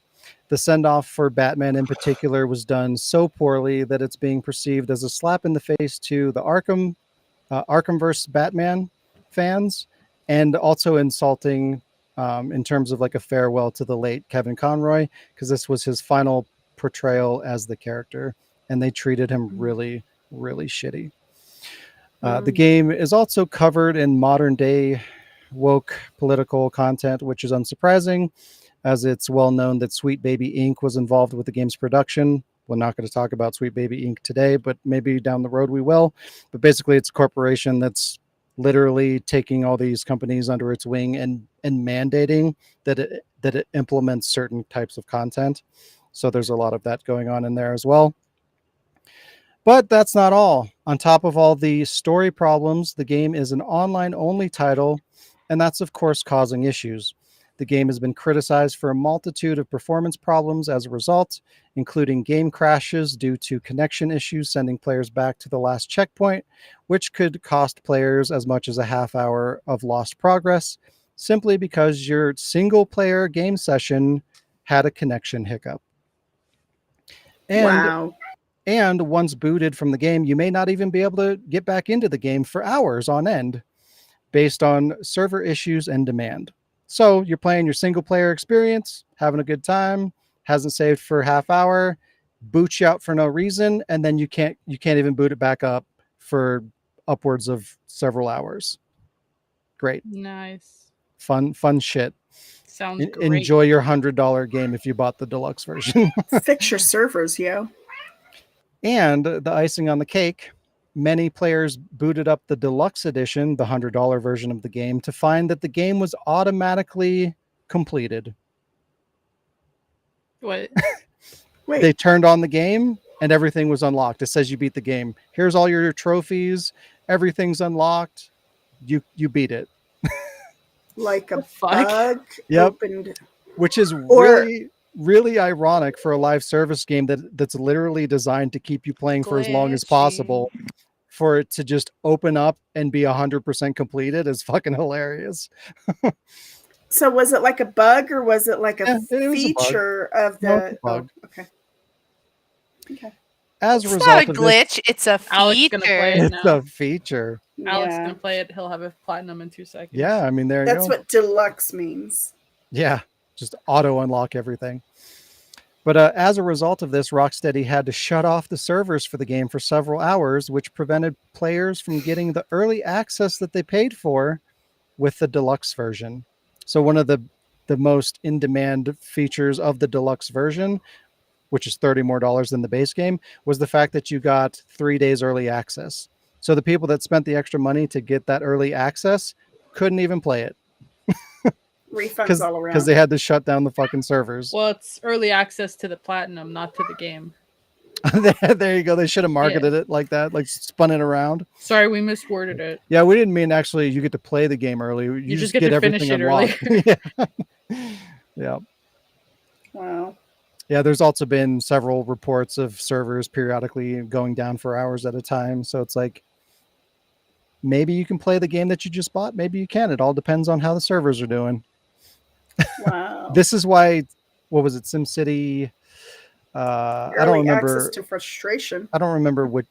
The send-off for Batman in particular was done so poorly that it's being perceived as a slap in the face to the Arkhamverse Batman fans, and also insulting in terms of like a farewell to the late Kevin Conroy, because this was his final portrayal as the character, and they treated him really, really shitty. The game is also covered in modern day woke political content, which is unsurprising, as it's well known that Sweet Baby Inc. was involved with the game's production. We're not going to talk about Sweet Baby Inc. today, but maybe down the road we will. But basically, it's a corporation that's literally taking all these companies under its wing and mandating that it implements certain types of content. So there's a lot of that going on in there as well. But that's not all. On top of all the story problems, the game is an online-only title, and that's, of course, causing issues. The game has been criticized for a multitude of performance problems as a result, including game crashes due to connection issues sending players back to the last checkpoint, which could cost players as much as a half hour of lost progress, simply because your single-player game session had a connection hiccup. Wow. And once booted from the game, you may not even be able to get back into the game for hours on end based on server issues and demand. So you're playing your single player experience, having a good time, hasn't saved for a half hour, boots you out for no reason, and then you can't even boot it back up for upwards of several hours. Great. Nice. Fun shit. Sounds great. Enjoy your $100 game if you bought the deluxe version. Fix your servers, yo. And the icing on the cake, many players booted up the deluxe edition, the $100 version of the game, to find that the game was automatically completed. What? Wait, They turned on the game and everything was unlocked. It says you beat the game. Here's all your trophies. Everything's unlocked. You beat it. Like a fuck? bug Yep. opened. Which is Or- really ironic for a live service game that's literally designed to keep you playing for as long as Glitchy. possible. For it to just open up and be 100% completed is fucking hilarious. So was it like a bug or was it like a Yeah, it was a bug. feature of No, it's the? a bug. Oh, okay. Okay. As a It's result not a of this, glitch. It's a Alex gonna play feature. it. it's now. a feature. Alex Yeah, gonna play it. He'll have a platinum in 2 seconds. Yeah, I mean, there you that's go. what deluxe means. Yeah, just auto unlock everything. But as a result of this, Rocksteady had to shut off the servers for the game for several hours, which prevented players from getting the early access that they paid for with the deluxe version. So one of the most in-demand features of the deluxe version, which is $30 more than the base game, was the fact that you got 3 days early access. So the people that spent the extra money to get that early access couldn't even play it Refunds all because around. they had to shut down the fucking servers. Well, it's early access to the platinum, not to the game. There you go. They should have marketed it like that, like spun it around. Sorry, we misworded it. Yeah, we didn't mean actually you get to play the game early. You just get to finish everything it unlocked. Yeah. Yeah. Wow. Yeah, there's also been several reports of servers periodically going down for hours at a time. So it's like maybe you can play the game that you just bought. Maybe you can. It all depends on how the servers are doing. Wow. This is why, what was it, SimCity? I don't Early remember. access to frustration. I don't remember what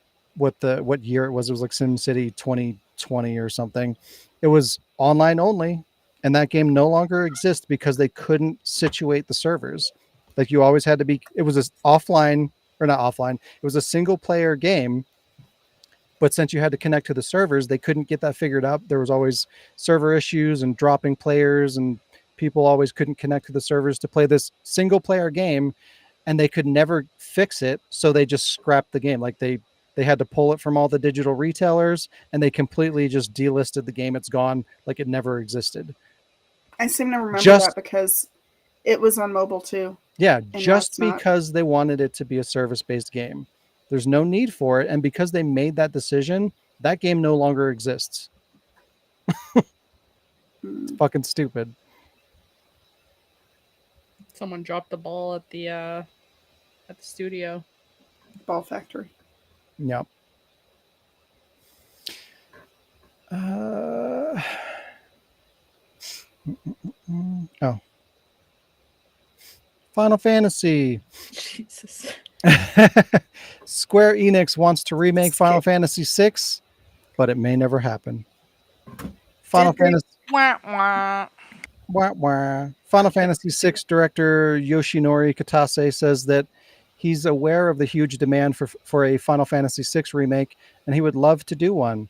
year it was. It was like SimCity 2020 or something. It was online only, and that game no longer exists because they couldn't situate the servers. Like you always had to be. It was a offline or not offline. It was a single player game, but since you had to connect to the servers, they couldn't get that figured out. There was always server issues and dropping players, and people always couldn't connect to the servers to play this single player game. And they could never fix it, so they just scrapped the game. Like they had to pull it from all the digital retailers, and they completely just delisted the game. It's gone, like it never existed. I seem to remember Just- that because it was on mobile too. Yeah, And now just it's not. because they wanted it to be a service-based game. There's no need for it, and because they made that decision, that game no longer exists. It's fucking stupid. Someone dropped the ball at the studio. Ball Factory. Yep. Oh. Final Fantasy. Jesus. Square Enix wants to remake Final Skip. Fantasy VI, but it may never happen. Final Did they- Fantasy Wah, wah. Wah, wah. Final Fantasy VI director Yoshinori Kitase says that he's aware of the huge demand for a Final Fantasy VI remake, and he would love to do one.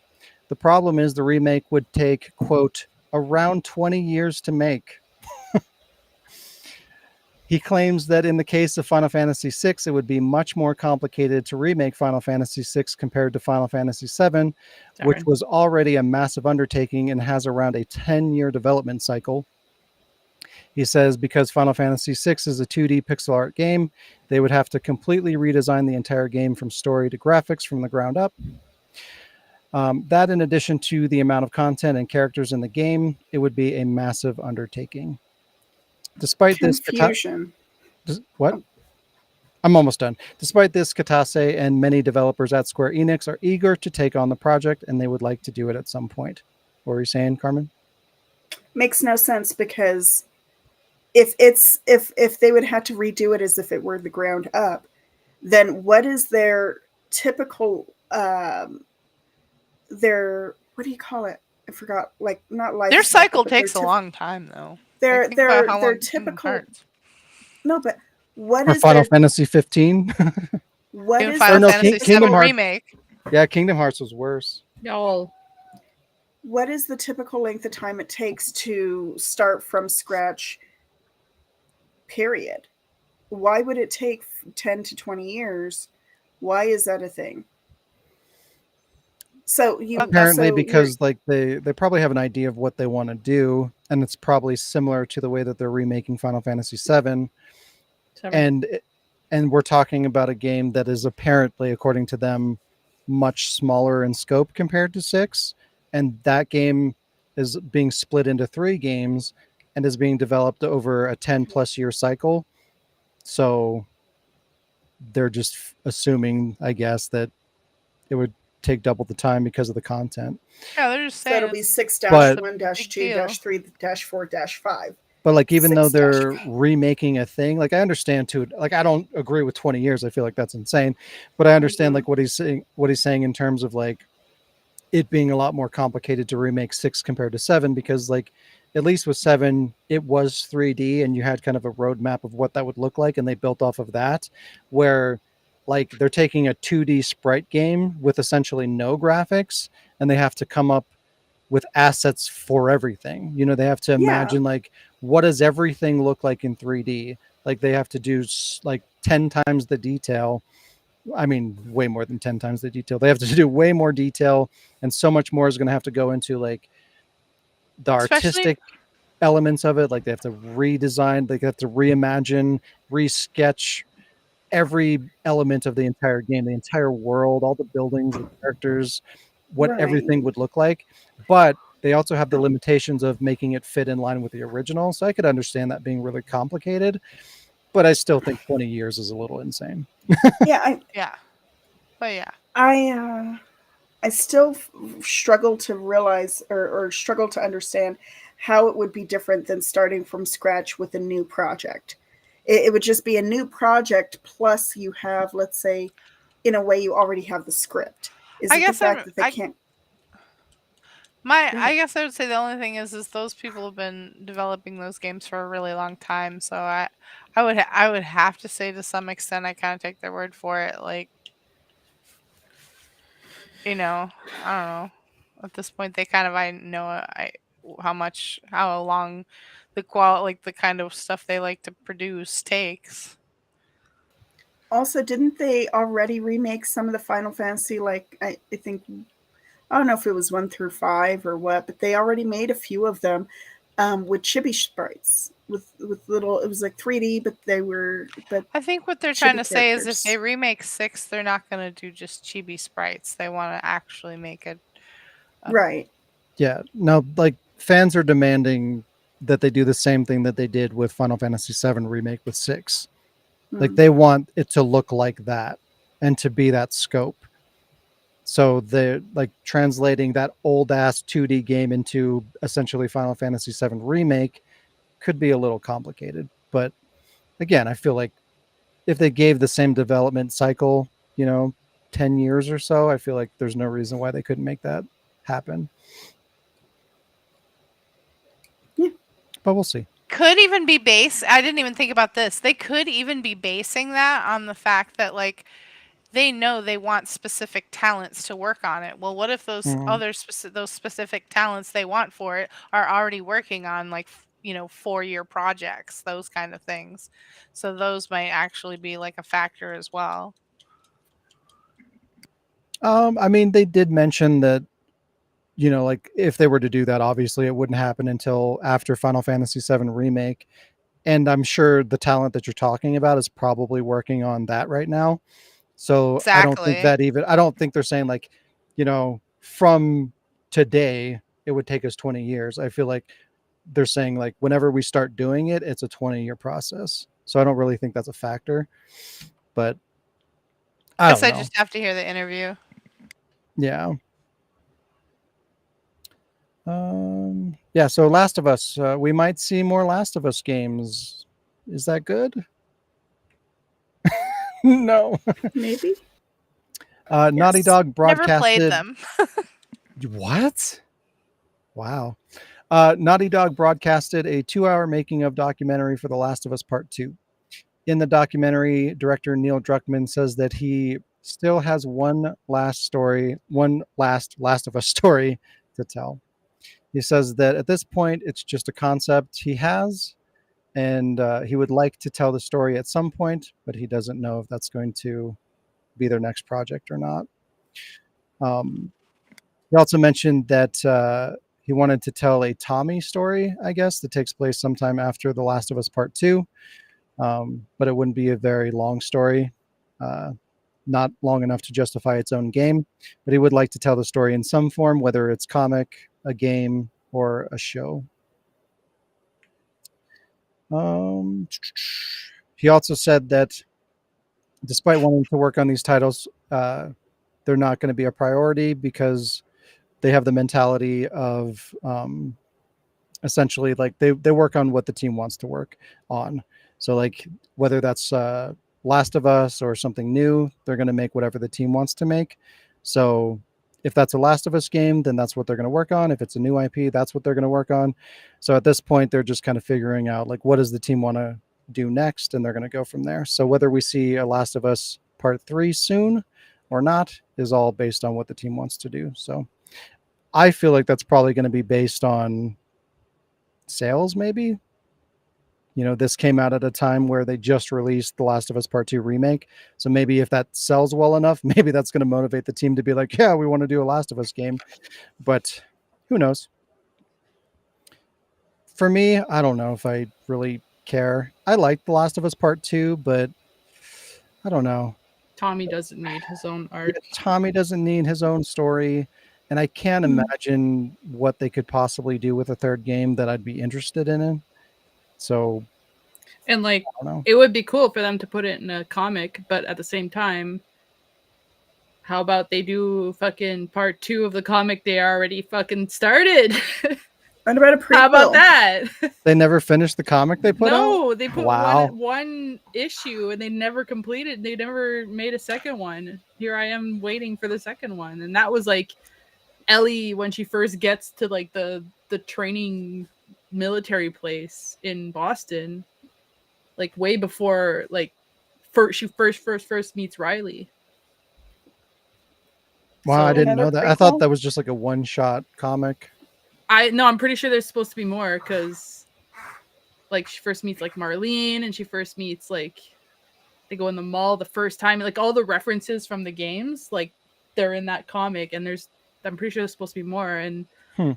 The problem is the remake would take, quote, around 20 years to make. He claims that in the case of Final Fantasy VI, it would be much more complicated to remake Final Fantasy VI compared to Final Fantasy VII, which Darn. was already a massive undertaking and has around a 10-year development cycle. He says because Final Fantasy VI is a 2D pixel art game, they would have to completely redesign the entire game from story to graphics from the ground up. That, in addition to the amount of content and characters in the game, it would be a massive undertaking. Despite this, Confusion. what? I'm almost done. Despite this, Kitase and many developers at Square Enix are eager to take on the project, and they would like to do it at some point. What were you saying, Carmen? Makes no sense because if they would have to redo it as if it were the ground up, then what is their typical their what do you call it? I forgot. Like not life. Their cycle but their takes a long time, though. Their Like, think about how their long Kingdom typical. Hearts. No, but what Or is Final their Fantasy 15? what Even is Final no, their Fantasy Kingdom VII Hearts. remake. Yeah, Kingdom Hearts was worse. Y'all. what is the typical length of time it takes to start from scratch? Period. Why would it take 10 to 20 years? Why is that a thing? So you Apparently, so because like they probably have an idea of what they want to do, and it's probably similar to the way that they're remaking Final Fantasy VII. And we're talking about a game that is apparently, according to them, much smaller in scope compared to 6, and that game is being split into 3 games and is being developed over a 10+ year cycle. So they're just assuming, I guess, that it would take double the time because of the content. Yeah, they're just So saying it'll be it's 6-1-2-3-4-5. But like, even though they're 6-5. remaking a thing, like, I understand too, like, I don't agree with 20 years. I feel like that's insane, but I understand like what he's saying in terms of like it being a lot more complicated to remake 6 compared to 7, because like at least with 7 it was 3D and you had kind of a roadmap of what that would look like, and they built off of that, where like they're taking a 2D sprite game with essentially no graphics and they have to come up with assets for everything. You know, they have to imagine like, what does everything look like in 3D? Like they have to do like 10 times the detail. I mean, way more than 10 times the detail. They have to do way more detail, and so much more is going to have to go into like the artistic elements of it. Like they have to redesign, they have to reimagine, resketch every element of the entire game, the entire world, all the buildings, the characters, what everything would look like. But they also have the limitations of making it fit in line with the original. So I could understand that being really complicated, but I still think 20 years is a little insane. Yeah, I still struggle to realize or struggle to understand how it would be different than starting from scratch with a new project. It would just be a new project, plus you have, let's say, in a way, you already have the script. Is it the fact that they can't? I guess I would say the only thing is those people have been developing those games for a really long time. So I would have to say, to some extent, I kind of take their word for it. Like, you know, I don't know. At this point, they kind of how long the kind of stuff they like to produce takes. Also, didn't they already remake some of the Final Fantasy? Like, I think, I don't know if it was 1 through 5 or what, but they already made a few of them with chibi sprites, with little. It was like 3D, but they were. But I think what they're trying to say is, if they remake 6, they're not going to do just chibi sprites. They want to actually make it right. Yeah, no, like fans are demanding that they do the same thing that they did with Final Fantasy VII Remake with 6. Like they want it to look like that and to be that scope. So they're like translating that old ass 2D game into essentially Final Fantasy VII Remake could be a little complicated. But again, I feel like if they gave the same development cycle, 10 years or so, I feel like there's no reason why they couldn't make that happen. Yeah. But we'll see. Could even be based. I didn't even think about this. They could even be basing that on the fact that like they know they want specific talents to work on it. Well, what if those those specific talents they want for it are already working on like 4-year projects, those kind of things. So those might actually be like a factor as well. I mean, they did mention that like if they were to do that, obviously it wouldn't happen until after Final Fantasy VII Remake. And I'm sure the talent that you're talking about is probably working on that right now. So exactly. I don't think they're saying like, from today, it would take us 20 years. I feel like they're saying like, whenever we start doing it, it's a 20-year process. So I don't really think that's a factor, but I guess I just have to hear the interview. Yeah. Yeah, so Last of Us, we might see more Last of Us games. Is that good? No. Maybe. Naughty Dog broadcasted. Never played them. What? Wow. Naughty Dog broadcasted a 2-hour making of documentary for The Last of Us Part 2. In the documentary, director Neil Druckmann says that he still has one last Last of Us story to tell. He says that at this point, it's just a concept he has, and he would like to tell the story at some point, but he doesn't know if that's going to be their next project or not. He also mentioned that he wanted to tell a Tommy story, I guess, that takes place sometime after The Last of Us Part 2, but it wouldn't be a very long story, not long enough to justify its own game, but he would like to tell the story in some form, whether it's comic, a game, or a show. He also said that despite wanting to work on these titles, they're not going to be a priority because they have the mentality of essentially like they work on what the team wants to work on. So like whether that's Last of Us or something new, they're going to make whatever the team wants to make. So if that's a Last of Us game, then that's what they're going to work on. If it's a new IP, that's what they're going to work on. So at this point, they're just kind of figuring out like what does the team want to do next, and they're going to go from there. So whether we see a Last of Us Part 3 soon or not is all based on what the team wants to do. So I feel like that's probably going to be based on sales, maybe. You know, this came out at a time where they just released The Last of Us Part 2 remake. So maybe if that sells well enough, maybe that's going to motivate the team to be like, yeah, we want to do a Last of Us game. But who knows? For me, I don't know if I really care. I like The Last of Us Part 2, but I don't know. Tommy doesn't need his own art. Tommy doesn't need his own story. And I can't imagine what they could possibly do with a third game that I'd be interested in it. So, And like, I don't know. it would be cool for them to put it in a comic, but at the same time, how about they do fucking part 2 of the comic they already fucking started? What about a prequel? How about that? They never finished the comic they put out? No, they put Wow. one issue and they never completed. They never made a second one. Here I am waiting for the second one, and that was like Ellie when she first gets to like the training military place in Boston, like way before like she first meets Riley. Wow, So- I didn't Another know that. I thought prequel? that was just like a one-shot comic. I'm pretty sure there's supposed to be more because like she first meets like Marlene and she first meets like they go in the mall the first time, like all the references from the games, like they're in that comic, and I'm pretty sure there's supposed to be more. And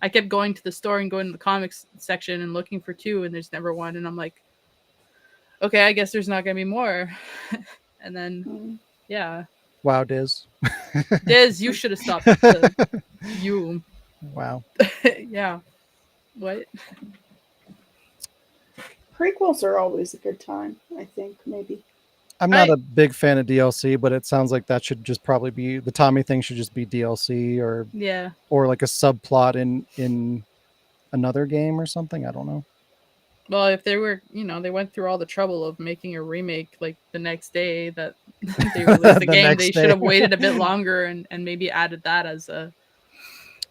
I kept going to the store and going to the comics section and looking for 2, and there's never one. And I'm like, okay, I guess there's not gonna be more. And then yeah, Wow, Diz. Diz, you should have stopped. You, Wow. yeah, what? Prequels are always a good time, I think, maybe. I'm not a big fan of DLC, but it sounds like that should just probably be the Tommy thing should just be DLC Yeah. or like a subplot in another game or something. I don't know. Well, if they were, they went through all the trouble of making a remake like the next day that they released the game, next they day. should have waited a bit longer and maybe added that as a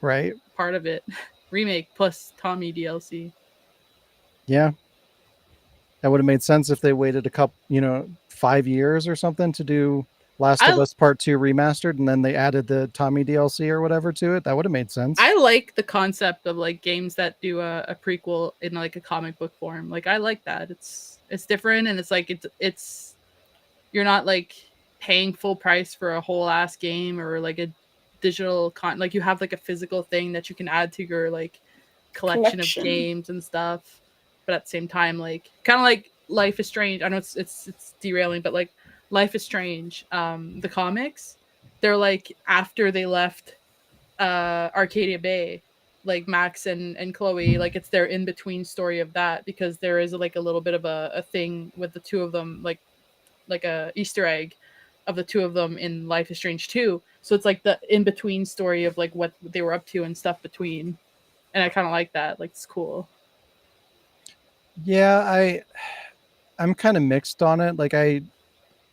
Right? part of it. Remake plus Tommy DLC. Yeah. That would have made sense if they waited a couple, 5 years or something to do Last of Us Part 2 remastered, and then they added the Tommy DLC or whatever to it. That would have made sense. I like the concept of like games that do a prequel in like a comic book form. Like I like that. It's different, and it's like it's you're not like paying full price for a whole ass game or like a digital like you have like a physical thing that you can add to your like collection of games and stuff. But at the same time, like kind of like Life is Strange. I know it's derailing, but like Life is Strange, the comics, they're like after they left Arcadia Bay, like Max and Chloe, like it's their in between story of that, because there is like a little bit of a thing with the two of them, like a Easter egg of the two of them in Life is Strange 2. So it's like the in between story of like what they were up to and stuff between, and I kind of like that. Like it's cool. Yeah, I'm kind of mixed on it. Like I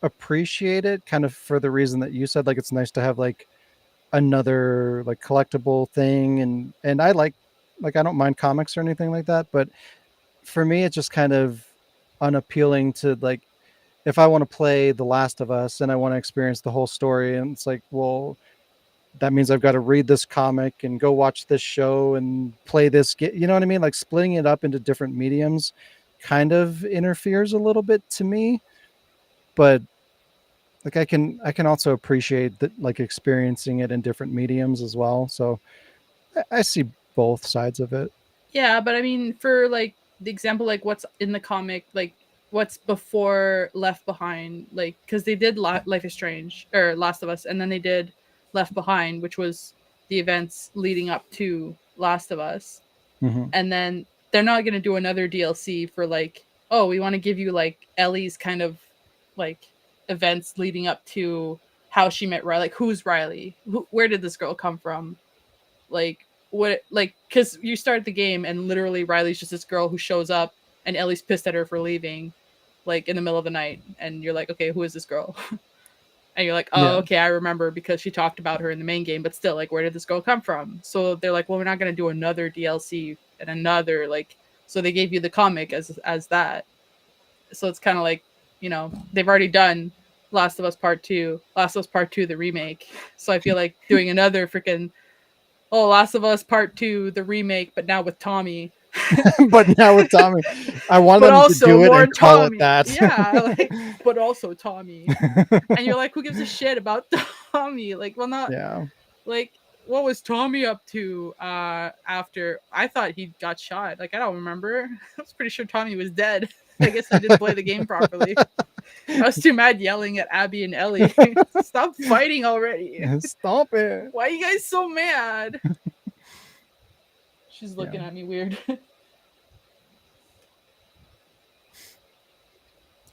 appreciate it kind of for the reason that you said, like it's nice to have like another like collectible thing, and I like I don't mind comics or anything like that, but for me it's just kind of unappealing to like if I want to play The Last of Us and I want to experience the whole story, and it's like, well, that means I've got to read this comic and go watch this show and play this you know what I mean? Like splitting it up into different mediums kind of interferes a little bit to me, but like I can also appreciate that, like experiencing it in different mediums as well. So I see both sides of it. Yeah, but I mean, for like the example, like what's in the comic, like what's before Left Behind, like because they did Life is Strange or Last of Us, and then they did Left Behind, which was the events leading up to Last of Us. Mhm. and then they're not going to do another DLC for like, oh, we want to give you like Ellie's kind of like events leading up to how she met Riley. Like, who's Riley? Where did this girl come from? Like, what? Like, because you start the game and literally Riley's just this girl who shows up and Ellie's pissed at her for leaving, like in the middle of the night, and you're like, okay, who is this girl? And you're like, oh, Yeah. okay, I remember because she talked about her in the main game, but still, like, where did this girl come from? So they're like, well, we're not going to do another DLC and another, like, so they gave you the comic as that. So it's kind of like, you know, they've already done Last of Us Part 2, Last of Us Part 2, the remake. So I feel like doing another freaking, oh, Last of Us Part 2, the remake, but now with Tommy. But now with Tommy, I want But them to also do it more and call it Tommy. that. Yeah, like, but also Tommy. And you're like, who gives a shit about Tommy? Like, well, not Yeah. like, what was Tommy up to after? I thought he got shot. Like, I don't remember. I was pretty sure Tommy was dead. I guess I didn't play the game properly. I was too mad yelling at Abby and Ellie. Stop fighting already. Stop it. Why are you guys so mad? She's looking Yeah. at me weird. I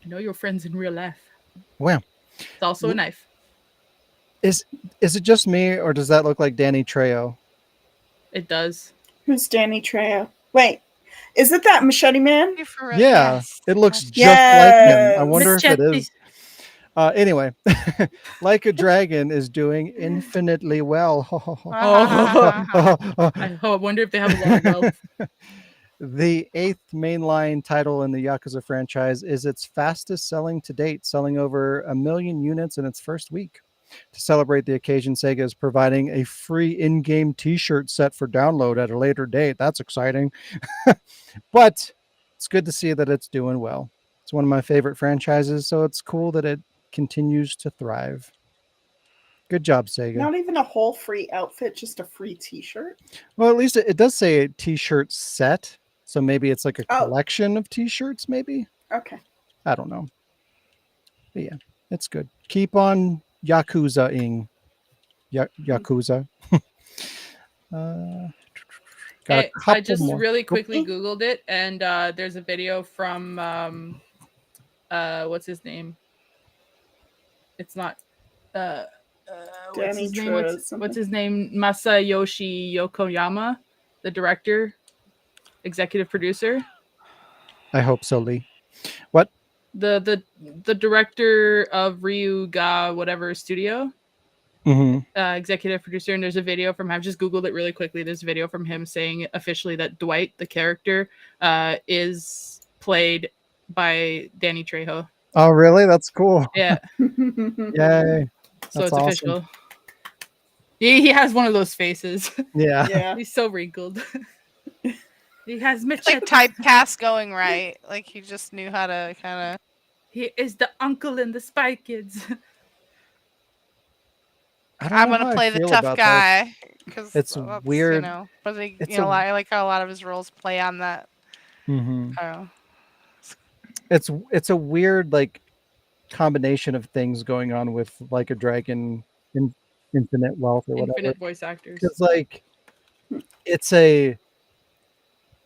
know your friends in real life. Well, It's also a knife. is it just me or does that look like Danny Trejo? It does. Who's Danny Trejo? Wait, is it that Machete Man? Yeah, Yes. it looks Yes. just like him. I Yes. wonder if it Machete. is. Anyway, Like a Dragon is doing infinitely well. I wonder if they have a lot of wealth. The 8th mainline title in the Yakuza franchise is its fastest selling to date, selling over 1 million units in its first week. To celebrate the occasion, Sega is providing a free in-game t-shirt set for download at a later date. That's exciting. But it's good to see that it's doing well. It's one of my favorite franchises, so it's cool that it continues to thrive. Good job, Sega. Not even a whole free outfit, just a free T-shirt. Well, at least it does say a t-shirt set, so maybe it's like a Oh. collection of t-shirts, maybe? Okay. I don't know. But yeah, it's good. Keep on Yakuza-ing. Yakuza. Got a Hey, I couple just more. really quickly Googled it, and there's a video from what's his name? It's not what's Danny his name? Trejo What's something. his name? Masayoshi Yokoyama, the director, executive producer. I hope so, Lee. What? The director of Ryu Ga whatever studio. Mm-hmm. Executive producer, and there's a video from him. Just Googled it really quickly. There's a video from him saying officially that Dwight, the character, is played by Danny Trejo. Oh, really? That's cool. Yeah, Yay. so That's it's awesome. official. He has one of those faces. Yeah. Yeah. He's so wrinkled. He has It's like machete. typecast going right. Like he just knew how to kind of. He is the uncle in the Spy Kids. I don't I'm know gonna how I play the feel tough about that. guy because It's weird. You know, but they, It's you know, a- I like how a lot of his roles play on that. Mhm. I don't know. It's a weird like combination of things going on with Like a Dragon in Infinite Wealth or whatever. Infinite voice actors. Because like it's a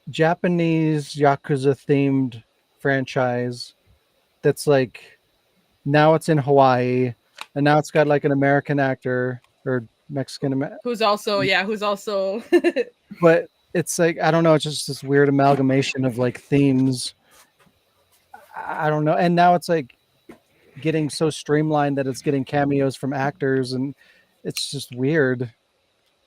Japanese Yakuza themed franchise that's like now it's in Hawaii and now it's got like an American actor or Mexican, Who's also but it's like I don't know, it's just this weird amalgamation of like themes. I don't know, and now it's like getting so streamlined that it's getting cameos from actors, and it's just weird.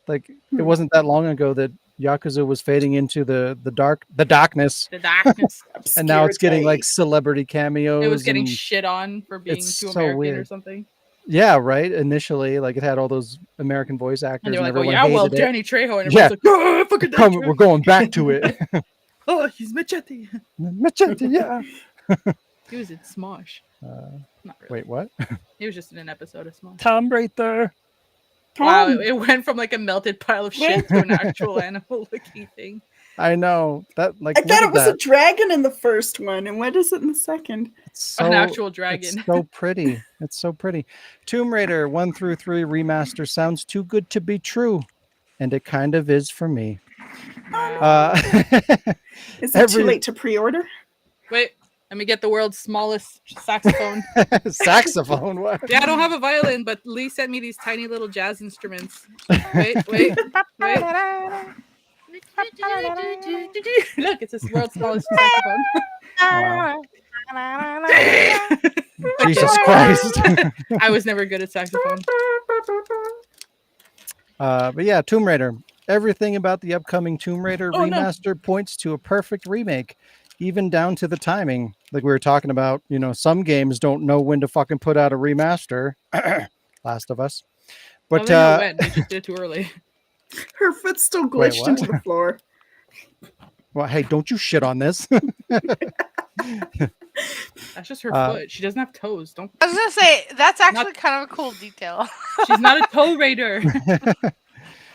Like it wasn't that long ago that Yakuza was fading into the darkness, the darkness. and now it's getting like Obscurity. celebrity cameos. It was getting and- shit on for being it's too so American or weird. something. yeah, right. Initially, like it had all those American voice actors, And they were like, "Oh everyone yeah, well, hated it. Danny Trejo," and Yeah. everyone's like, "Oh, fucking Danny Come, Trejo." we're going back to it. Oh, he's machete. Machete, yeah. He was in Smosh. Not really. Wait, what? He was just in an episode of Smosh. Tom Raider. Wow, Tom. it went from like a melted pile of shit to an actual animal-looking thing. I know that. Like, I look thought at it was that. a dragon in the first one, and what is it in the second? It's so, An actual dragon. It's so pretty. It's so pretty. Tomb Raider 1 through 3 remaster sounds too good to be true, and it kind of is for me. Uh, Is it too late to pre-order? Wait, let me get the world's smallest saxophone. saxophone. What? Yeah, I don't have a violin, but Lee sent me these tiny little jazz instruments. Wait. Look, it's this world's smallest saxophone. Jesus Christ. I was never good at saxophone. But yeah, Tomb Raider. Everything about the upcoming Tomb Raider remaster points to a perfect remake, even down to the timing. Like we were talking about, you know, some games don't know when to fucking put out a remaster. Last of Us. But they know when. They just did it too early. Her foot still glitched into the floor. Well, hey, don't you shit on this. That's just her foot. She doesn't have toes. Don't. I was gonna say that's actually kind of a cool detail. She's not a toe raider.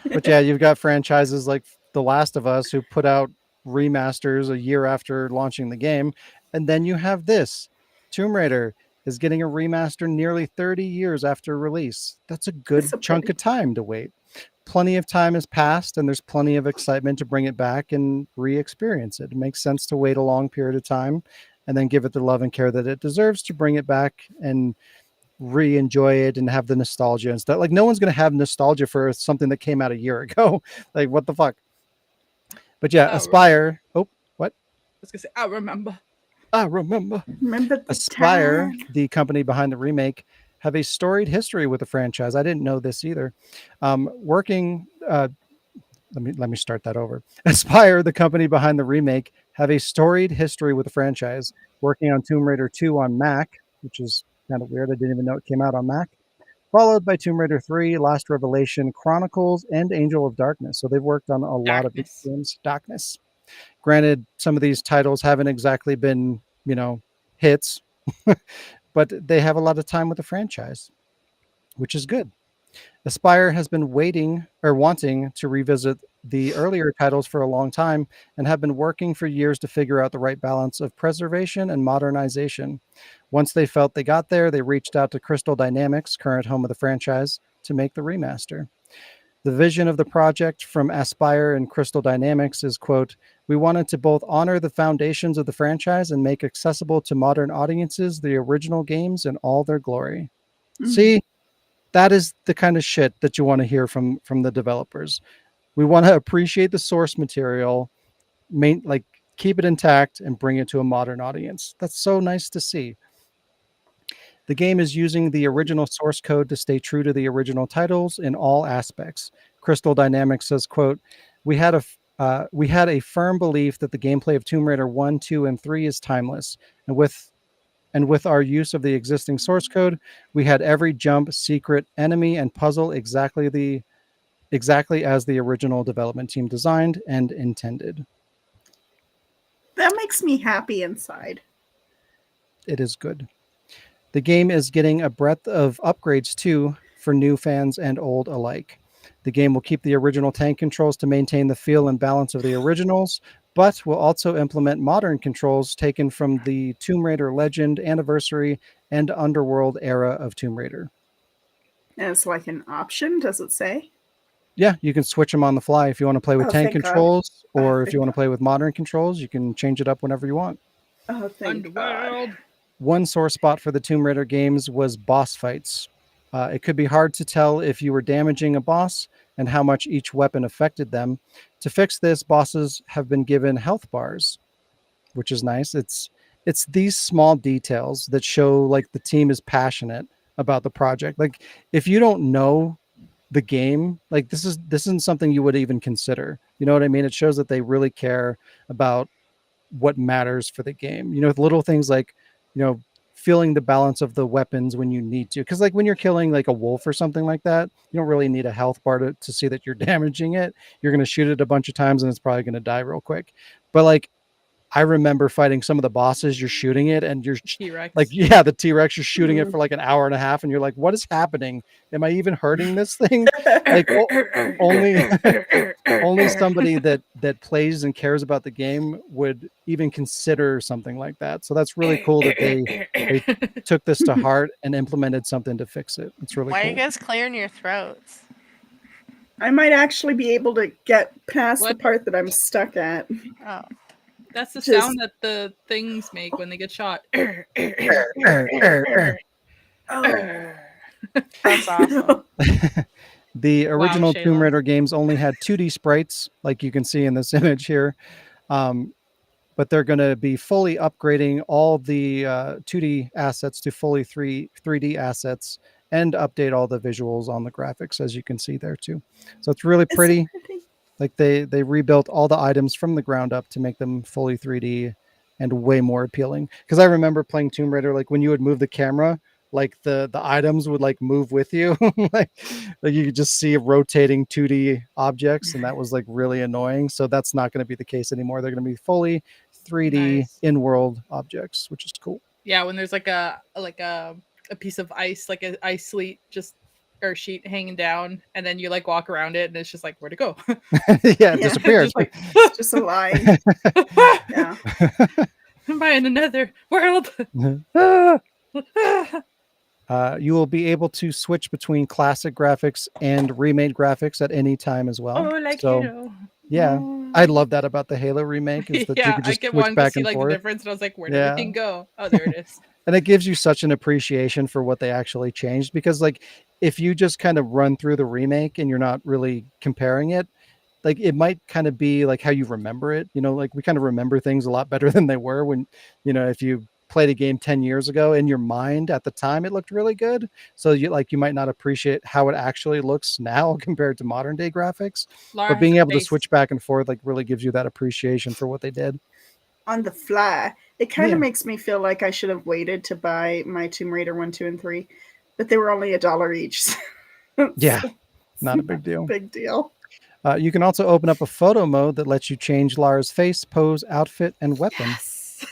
But yeah, you've got franchises like The Last of Us who put out remasters a year after launching the game, and then you have this. Tomb Raider is getting a remaster nearly 30 years after release. That's a good chunk of time to wait. Plenty of time has passed, and there's plenty of excitement to bring it back and re-experience it. It makes sense to wait a long period of time and then give it the love and care that it deserves to bring it back and re-enjoy it and have the nostalgia and stuff. Like no one's going to have nostalgia for something that came out a year ago. Like what the fuck? But yeah, Aspire. Oh, what? I was going to say, I remember. Remember Aspire, the company behind the remake, have a storied history with the franchise. I didn't know this either. Let me start that over. Aspire, the company behind the remake, have a storied history with the franchise, working on Tomb Raider 2 on Mac, which is kind of weird. I didn't even know it came out on Mac. Followed by Tomb Raider 3, Last Revelation, Chronicles, and Angel of Darkness. So they've worked on a lot of these games. Darkness. Granted, some of these titles haven't exactly been, you know, hits, but they have a lot of time with the franchise, which is good. Aspire has been wanting to revisit the earlier titles for a long time and have been working for years to figure out the right balance of preservation and modernization. Once they felt they got there, they reached out to Crystal Dynamics, current home of the franchise, to make the remaster. The vision of the project from Aspire and Crystal Dynamics is, quote, "We wanted to both honor the foundations of the franchise and make accessible to modern audiences the original games in all their glory." Mm-hmm. See, that is the kind of shit that you want to hear from the developers. We want to appreciate the source material, keep it intact and bring it to a modern audience. That's so nice to see. The game is using the original source code to stay true to the original titles in all aspects. Crystal Dynamics says, quote, we had a firm belief that the gameplay of Tomb Raider 1, 2, and 3 is timeless. And with our use of the existing source code, we had every jump, secret, enemy, and puzzle exactly as the original development team designed and intended. That makes me happy inside. It is good. The game is getting a breadth of upgrades too for new fans and old alike. The game will keep the original tank controls to maintain the feel and balance of the originals, but will also implement modern controls taken from the Tomb Raider Legend, Anniversary, and Underworld era of Tomb Raider. And it's like an option, does it say? Yeah, you can switch them on the fly if you want to play with tank controls, or if you want to play with modern controls, you can change it up whenever you want. Oh, thank God. One sore spot for the Tomb Raider games was boss fights. It could be hard to tell if you were damaging a boss and how much each weapon affected them. To fix this, bosses have been given health bars, which is nice. It's these small details that show like the team is passionate about the project. Like if you don't know the game, like this isn't something you would even consider. You know what I mean? It shows that they really care about what matters for the game. You know, with little things like, you know, feeling the balance of the weapons when you need to. Because like when you're killing like a wolf or something like that, you don't really need a health bar to see that you're damaging it. You're going to shoot it a bunch of times and it's probably going to die real quick. But like, I remember fighting some of the bosses, you're shooting it and you're T-Rex. Like, yeah, the T-Rex, you're shooting it for like an hour and a half and you're like, what is happening? Am I even hurting this thing? Like only somebody that plays and cares about the game would even consider something like that. So that's really cool that they took this to heart and implemented something to fix it. It's really Why cool. are you guys clearing your throats? I might actually be able to get past the What? part that I'm stuck at. Oh. That's the Just- sound that the things make when they get shot. Oh. That's awesome. The original Tomb Shayla. Raider games only had 2D sprites, like you can see in this image here. But they're going to be fully upgrading all the 2D assets to fully 3D assets and update all the visuals on the graphics, as you can see there too. So it's really It's so pretty. pretty. Like they rebuilt all the items from the ground up to make them fully 3D and way more appealing. Because I remember playing Tomb Raider, like when you would move the camera, like the items would like move with you, like you could just see rotating 2D objects, and that was like really annoying. So that's not going to be the case anymore. They're going to be fully 3D Nice. in-world objects, which is cool. Yeah, when there's like a piece of ice, like an ice sheet just or sheet hanging down, and then you like walk around it, and it's just like, where'd it go? Yeah, it Yeah. disappears. Just like It's just a line. Yeah. am I in another world? You will be able to switch between classic graphics and remade graphics at any time as well. Oh, like so, Halo. yeah, I love that about the Halo remake is that you Yeah, could I just kept switch wanting to back see and like the forth. difference, and I was like, where did Yeah. everything go? Oh, there it is. And it gives you such an appreciation for what they actually changed, because like if you just kind of run through the remake and you're not really comparing it, like it might kind of be like how you remember it, like we kind of remember things a lot better than they were when, if you played a game 10 years ago in your mind at the time, it looked really good. So you might not appreciate how it actually looks now compared to modern day graphics. Laura But has being a able to face. switch back and forth like really gives you that appreciation for what they did. On the fly. It kind Yeah. of makes me feel like I should have waited to buy my Tomb Raider 1, 2, and 3, but they were only $1 each. Yeah, So not a big deal. big deal. You can also open up a photo mode that lets you change Lara's face, pose, outfit, and weapon. Yes.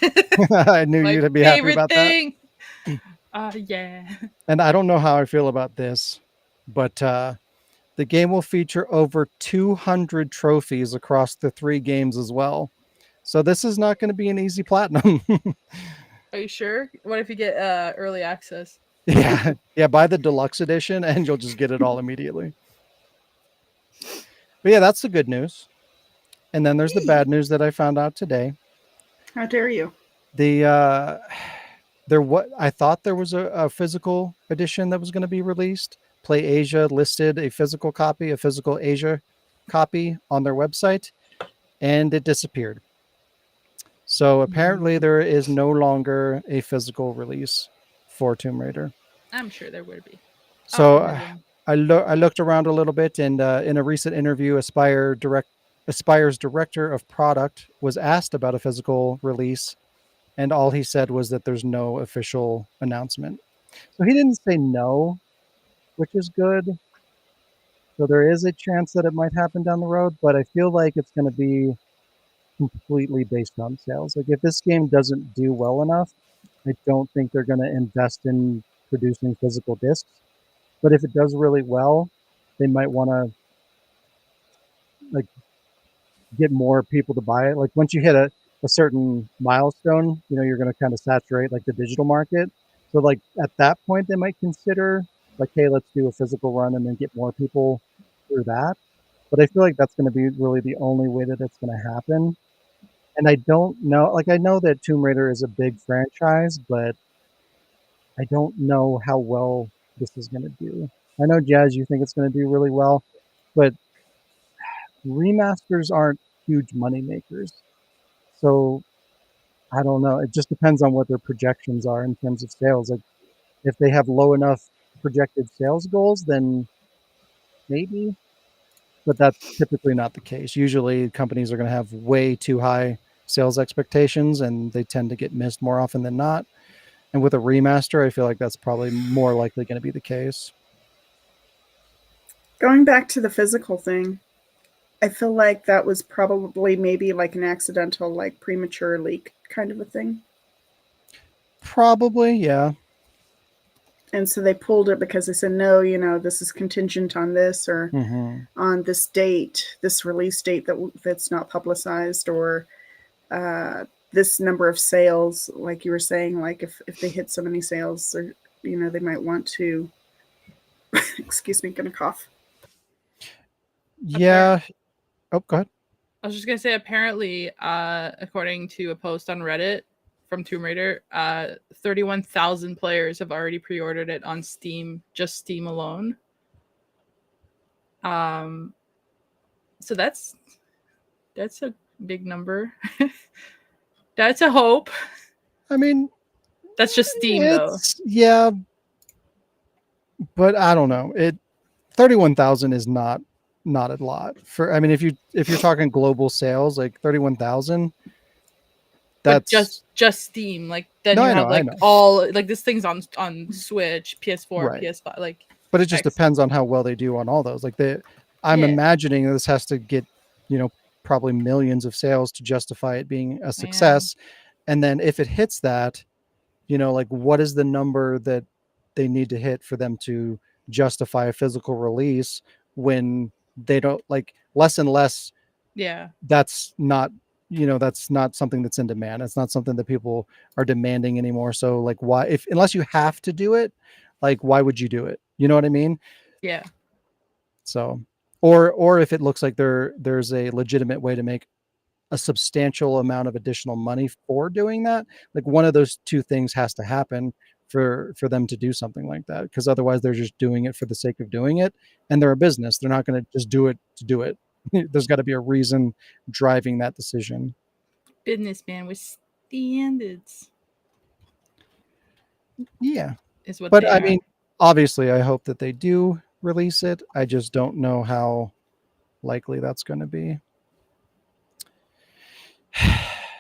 I knew My you'd be happy favorite about thing. Yeah. that. And I don't know how I feel about this, but the game will feature over 200 trophies across the 3 games as well. So this is not going to be an easy platinum. Are you sure? What if you get early access? Yeah, buy the deluxe edition and you'll just get it all immediately. But yeah, that's the good news. And then there's the bad news that I found out today. How dare you? I thought there was a physical edition that was going to be released. Play Asia listed a physical Asia copy on their website, and it disappeared. So apparently there is no longer a physical release for Tomb Raider. I'm sure there would be. So find it. I looked around a little bit, and in a recent interview, Aspire's director of product was asked about a physical release, and all he said was that there's no official announcement. So he didn't say no, which is good. So there is a chance that it might happen down the road, but I feel like it's going to be completely based on sales. Like if this game doesn't do well enough, I don't think they're going to invest in producing physical discs. But if it does really well, they might want to like get more people to buy it. Like once you hit a certain milestone, you're going to kind of saturate like the digital market. So like at that point, they might consider like, hey, let's do a physical run and then get more people through that. But I feel like that's going to be really the only way that it's going to happen. And I don't know, like I know that Tomb Raider is a big franchise, but I don't know how well this is going to do. I know, Jazz, you think it's going to do really well, but remasters aren't huge money makers. So I don't know. It just depends on what their projections are in terms of sales. Like if they have low enough projected sales goals, then maybe, but that's typically not the case. Usually companies are going to have way too high sales expectations and they tend to get missed more often than not. And with a remaster, I feel like that's probably more likely going to be the case. Going back to the physical thing, I feel like that was probably maybe like an accidental, like premature leak kind of a thing. Probably, yeah. And so they pulled it because they said, no, this is contingent on this or on this date, this release date that's not publicized, or this number of sales, like you were saying, like if they hit so many sales, or they might want to excuse me, gonna cough. Yeah. Oh, go ahead. I was just gonna say, apparently, according to a post on Reddit from Tomb Raider, 31,000 players have already pre-ordered it on Steam, just Steam alone. So that's a big number. That's a hope. I mean, That's just Steam, though. Yeah, but I don't know. 31,000 is not a lot for. I mean, if you're talking global sales, like 31,000, But that's just Steam. Like then No, you I know, have I like know. all like this thing's on Switch, PS4, Right. PS5. Like, but it just X. depends on how well they do on all those. Like I'm Yeah. imagining this has to get, probably millions of sales to justify it being a success. And then if it hits that, like what is the number that they need to hit for them to justify a physical release when they don't, like, less and less, Yeah. that's not something that's in demand. It's not something that people are demanding anymore. So like why, unless you have to do it, like why would you do it? You know what I mean? Yeah. So, or if it looks like there's a legitimate way to make a substantial amount of additional money for doing that, like one of those two things has to happen for them to do something like that, because otherwise they're just doing it for the sake of doing it, and they're a business. They're not going to just do it to do it. There's got to be a reason driving that decision. Businessman with standards Yeah, is what but they I are. mean, obviously I hope that they do release it. I just don't know how likely that's going to be.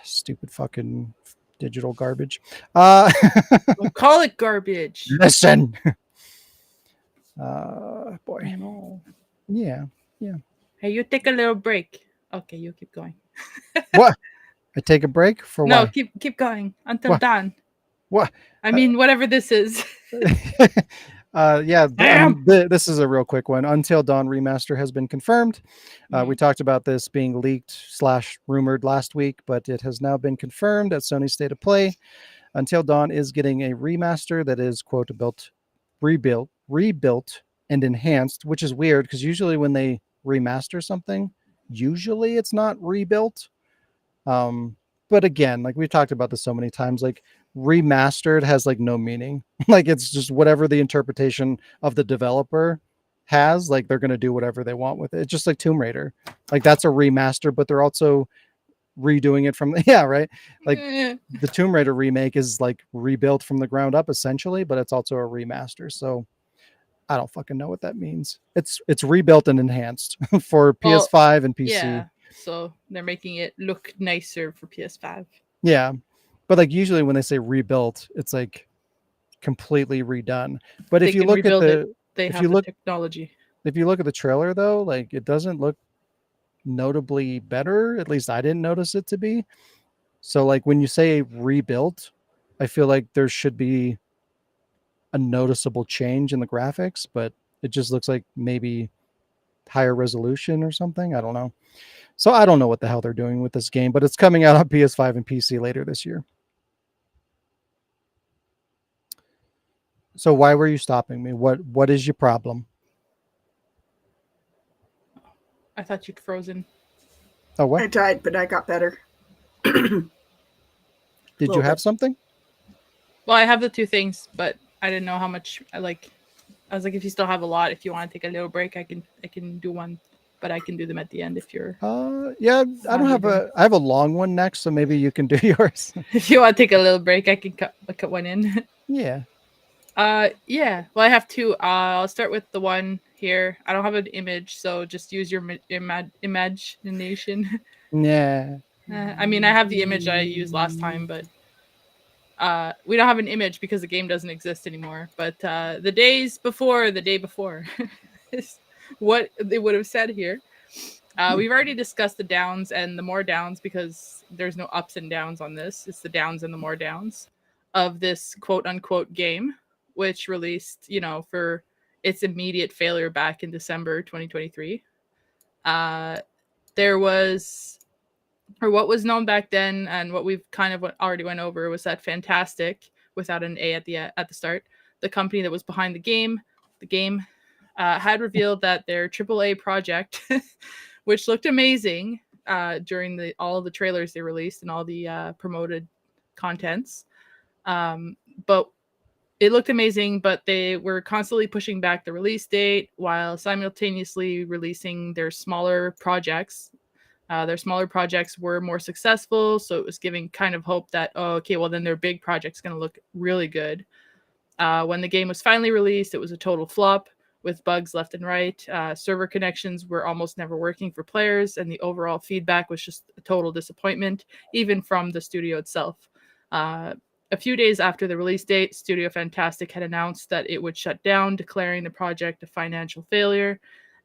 Stupid fucking digital garbage. We'll call it garbage. Listen. Boy. No. Yeah. Hey, you take a little break. Okay, you keep going. What? I take a break for No, why? keep going until What? done. What? I mean, whatever this is. Yeah, Damn. this is a real quick one. Until Dawn remaster has been confirmed. We talked about this being leaked / rumored last week, but it has now been confirmed at Sony State of Play. Until Dawn is getting a remaster that is, quote, rebuilt and enhanced, which is weird because usually when they remaster something, usually it's not rebuilt. But again, like we've talked about this so many times, like remastered has like no meaning. Like it's just whatever the interpretation of the developer has, like they're going to do whatever they want with it. It's just like Tomb Raider. Like that's a remaster, but they're also redoing it from right. Like the Tomb Raider remake is like rebuilt from the ground up essentially, but it's also a remaster. So I don't fucking know what that means. It's rebuilt and enhanced for PS5 and PC. Yeah, so they're making it look nicer for PS5. Yeah, but like usually when they say rebuilt, it's like completely redone. But if you look at they have the technology. If you look at the trailer though, like it doesn't look notably better. At least I didn't notice it to be. So like when you say rebuilt, I feel like there should be a noticeable change in the graphics, but it just looks like maybe higher resolution or something. I don't know. So I don't know what the hell they're doing with this game, but it's coming out on PS5 and PC later this year. So why were you stopping me? What is your problem? I thought you'd frozen. Oh, what? I died, but I got better. Did you have something? Well, I have the two things, but I didn't know how much I was like, if you still have a lot, if you want to take a little break, I can do one, but I can do them at the end if you're yeah, I don't have I have a long one next, so maybe you can do yours. If you want to take a little break, I can cut one in. Yeah. Yeah. Well, I have two. I'll start with the one here. I don't have an image, so just use your imagination. Yeah. I mean, I have the image I used last time, but we don't have an image because the game doesn't exist anymore. But the day before is what they would have said here. We've already discussed the downs and the more downs because there's no ups and downs on this. It's the downs and the more downs of this quote unquote game, which released, for its immediate failure back in December 2023. There was, or what was known back then, and what we've kind of already went over, was that Fantastic, without an A at the start, the company that was behind the game, had revealed that their AAA project, which looked amazing during all of the trailers they released and all the promoted contents, but it looked amazing, but they were constantly pushing back the release date while simultaneously releasing their smaller projects. Their smaller projects were more successful, so it was giving kind of hope that, oh, okay, well, then their big project's going to look really good. When the game was finally released, it was a total flop with bugs left and right. Server connections were almost never working for players, and the overall feedback was just a total disappointment, even from the studio itself. A few days after the release date, Studio Fantastic had announced that it would shut down, declaring the project a financial failure.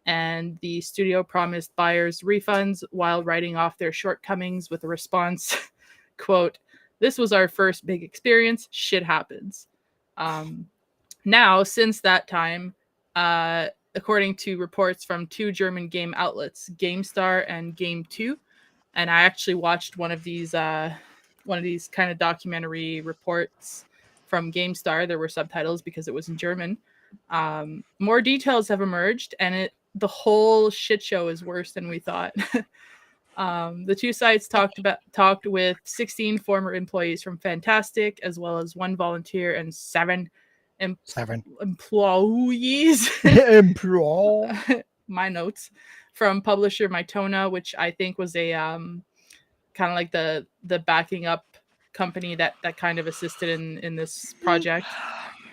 And the studio promised buyers refunds while writing off their shortcomings with a response, quote, "This was our first big experience. Shit happens." Now, since that time, according to reports from two German game outlets, GameStar and Game2, and I actually watched one of these kind of documentary reports from GameStar. There were subtitles because it was in German. More details have emerged, and the whole shit show is worse than we thought. The two sites talked with 16 former employees from Fantastic, as well as one volunteer and seven employees. My notes from publisher Mytona, which I think was a kind of like the backing up company that kind of assisted in this project,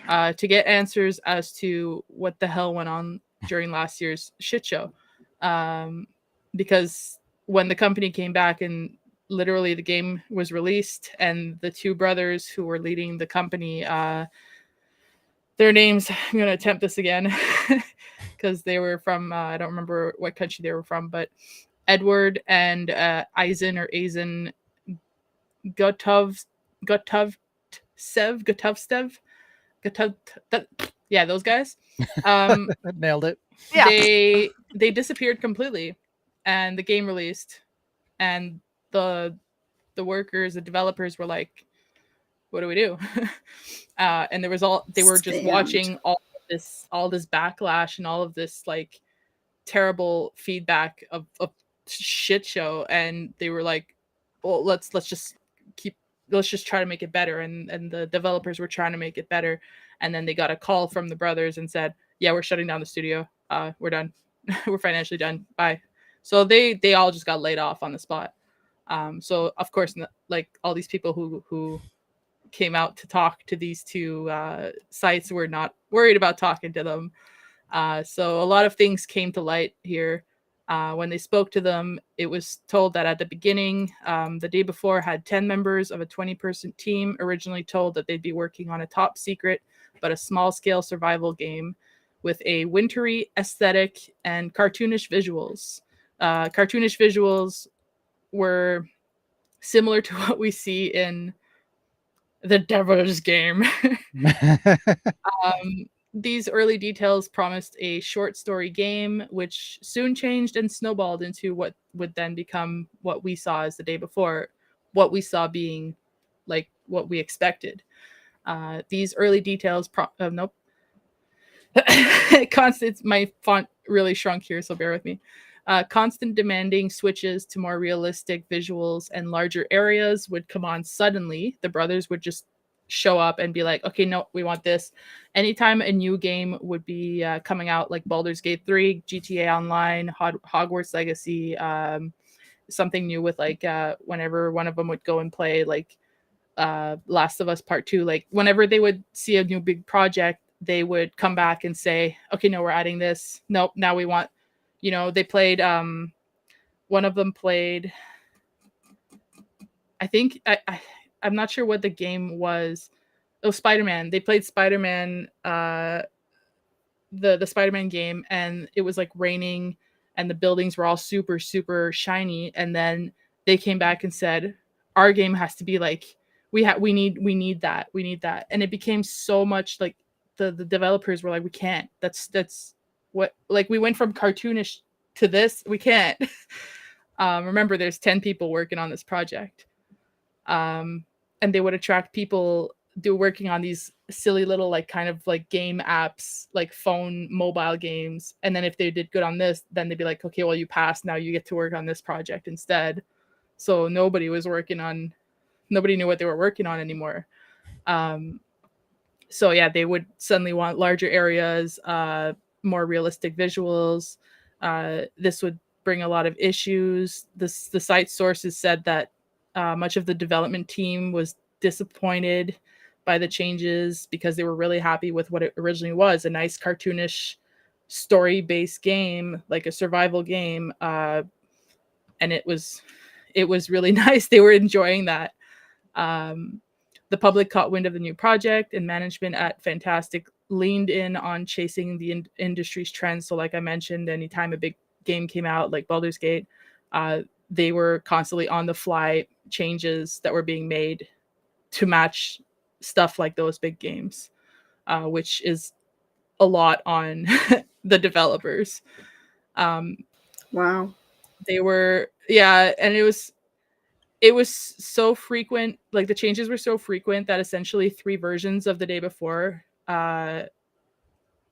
to get answers as to what the hell went on during last year's shit show. Because when the company came back and literally the game was released, and the two brothers who were leading the company, their names, I'm going to attempt this again because they were from, I don't remember what country they were from, but Edward and Aizen Gotovstev, yeah, those guys. Nailed it. Yeah. They disappeared completely, and the game released, and the workers, the developers were like, "What do we do?" And they were just watching all this backlash and all of this like terrible feedback of shit show, and they were like, well, let's just try to make it better, and the developers were trying to make it better, and then they got a call from the brothers and said, yeah, we're shutting down the studio, we're done. We're financially done, bye. So they all just got laid off on the spot. So of course, like all these people who came out to talk to these two sites were not worried about talking to them. So a lot of things came to light here. When they spoke to them, it was told that at the beginning, the day before, had 10 members of a 20-person team originally told that they'd be working on a top secret but a small-scale survival game with a wintry aesthetic and cartoonish visuals. Cartoonish visuals were similar to what we see in the Devil's Game. These early details promised a short story game, which soon changed and snowballed into what would then become what we saw as the day before, what we saw being like what we expected. These early details, nope. Constant, my font really shrunk here, so bear with me. Constant demanding switches to more realistic visuals and larger areas would come on suddenly. The brothers would just show up and be like, okay, no, we want this. Anytime a new game would be coming out, like Baldur's Gate 3, GTA Online, Hogwarts Legacy, something new with like whenever one of them would go and play like Last of Us Part 2, like whenever they would see a new big project, they would come back and say, okay, no, we're adding this. Nope, now we want, they played, one of them played, I think, I'm not sure what the game was. Oh, Spider-Man. They played Spider-Man, the Spider-Man game, and it was like raining and the buildings were all super, super shiny. And then they came back and said, our game has to be like, we need that. And it became so much like the developers were like, we can't. That's what, like, we went from cartoonish to this. We can't. Remember, there's 10 people working on this project. And they would attract people working on these silly little like kind of like game apps, like phone mobile games. And then if they did good on this, then they'd be like, okay, well, you passed, now you get to work on this project instead. So nobody knew what they were working on anymore. So yeah, they would suddenly want larger areas, more realistic visuals. This would bring a lot of issues. The site sources said that much of the development team was disappointed by the changes because they were really happy with what it originally was, a nice cartoonish story-based game, like a survival game. And it was really nice. They were enjoying that. The public caught wind of the new project, and management at Fantastic leaned in on chasing the industry's trends. So like I mentioned, anytime a big game came out, like Baldur's Gate, they were constantly on the fly changes that were being made to match stuff like those big games, which is a lot on the developers. Wow. They were, yeah, and it was so frequent, like the changes were so frequent that essentially 3 versions of the day before, there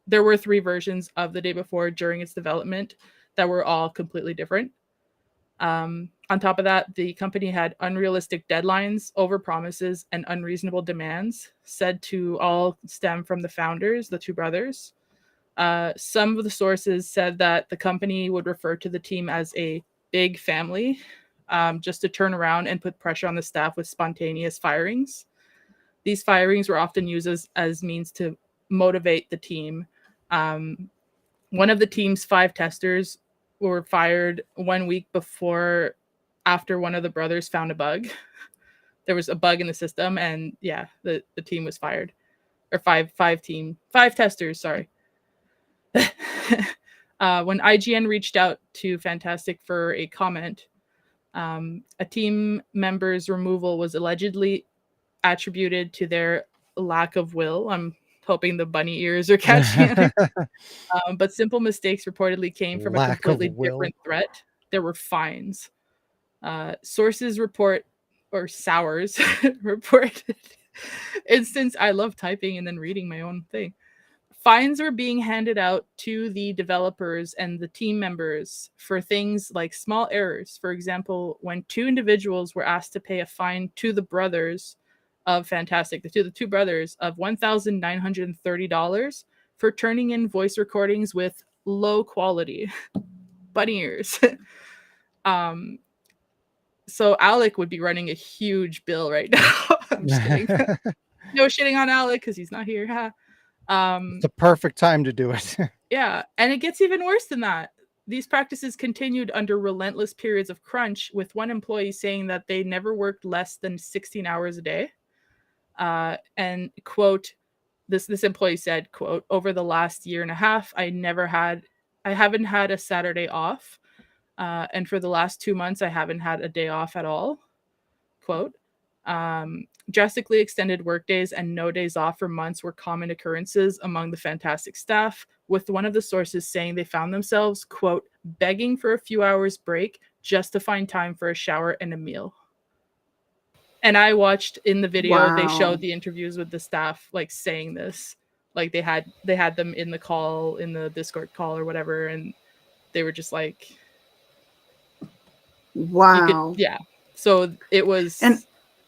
were 3 versions of the day before during its development that were all completely different. On top of that, the company had unrealistic deadlines, overpromises, and unreasonable demands, said to all stem from the founders, the 2 brothers. Some of the sources said that the company would refer to the team as a big family, just to turn around and put pressure on the staff with spontaneous firings. These firings were often used as means to motivate the team. One of the team's 5 testers were fired 1 week after one of the brothers found a bug. There was a bug in the system, and yeah, the team was fired. Or five testers, sorry. When IGN reached out to Fantastic for a comment, a team member's removal was allegedly attributed to their lack of will. I'm hoping the bunny ears are catching. But simple mistakes reportedly came from a completely different threat. There were fines. Sources report, or Sours reported instance. I love typing and then reading my own thing. Fines are being handed out to the developers and the team members for things like small errors. For example, when 2 individuals were asked to pay a fine to the brothers of Fantastic, the two brothers, of $1,930 for turning in voice recordings with low quality bunny ears. So Alec would be running a huge bill right now. I'm just kidding. No shitting on Alec because he's not here. It's the perfect time to do it. Yeah, and it gets even worse than that. These practices continued under relentless periods of crunch, with one employee saying that they never worked less than 16 hours a day. And quote, this employee said, quote, "Over the last year and a half, I haven't had a Saturday off. And for the last 2 months, I haven't had a day off at all." Quote, drastically extended workdays and no days off for months were common occurrences among the Fantastic staff, with one of the sources saying they found themselves, quote, "begging for a few hours break just to find time for a shower and a meal." And I watched in the video, They showed the interviews with the staff, like saying this, like they had them in the call, in the Discord call or whatever. And they were just like, wow. Yeah. So it was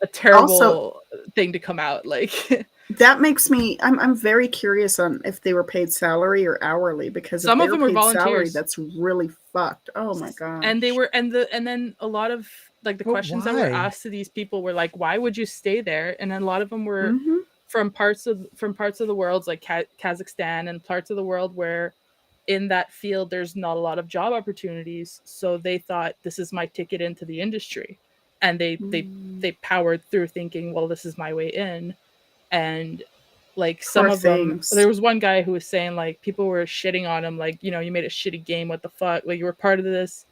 a terrible thing to come out. Like that makes me, I'm very curious on if they were paid salary or hourly, because some if of they them were volunteers. Salary, that's really fucked. Oh my god. And they were, and then a lot of like the questions that were asked to these people were like, why would you stay there? And then a lot of them were from parts of the world, like Kazakhstan, and parts of the world where in that field there's not a lot of job opportunities. So they thought, this is my ticket into the industry. And they powered through thinking, well, this is my way in. And like some of them, there was one guy who was saying like people were shitting on him, like, you know, you made a shitty game, what the fuck, like you were part of this.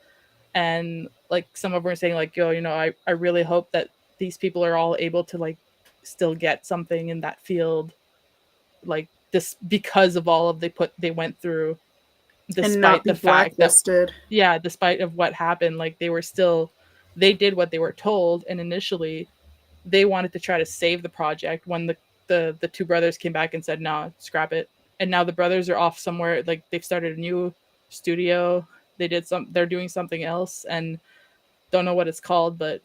And like some of them were saying like, yo, you know, I really hope that these people are all able to like still get something in that field, like this, because of all of they went through, despite the fact that, yeah, despite of what happened, like they did what they were told. And initially they wanted to try to save the project when the two brothers came back and said, "No, scrap it." And now the brothers are off somewhere. Like they've started a new studio. They're doing something else, and don't know what it's called, but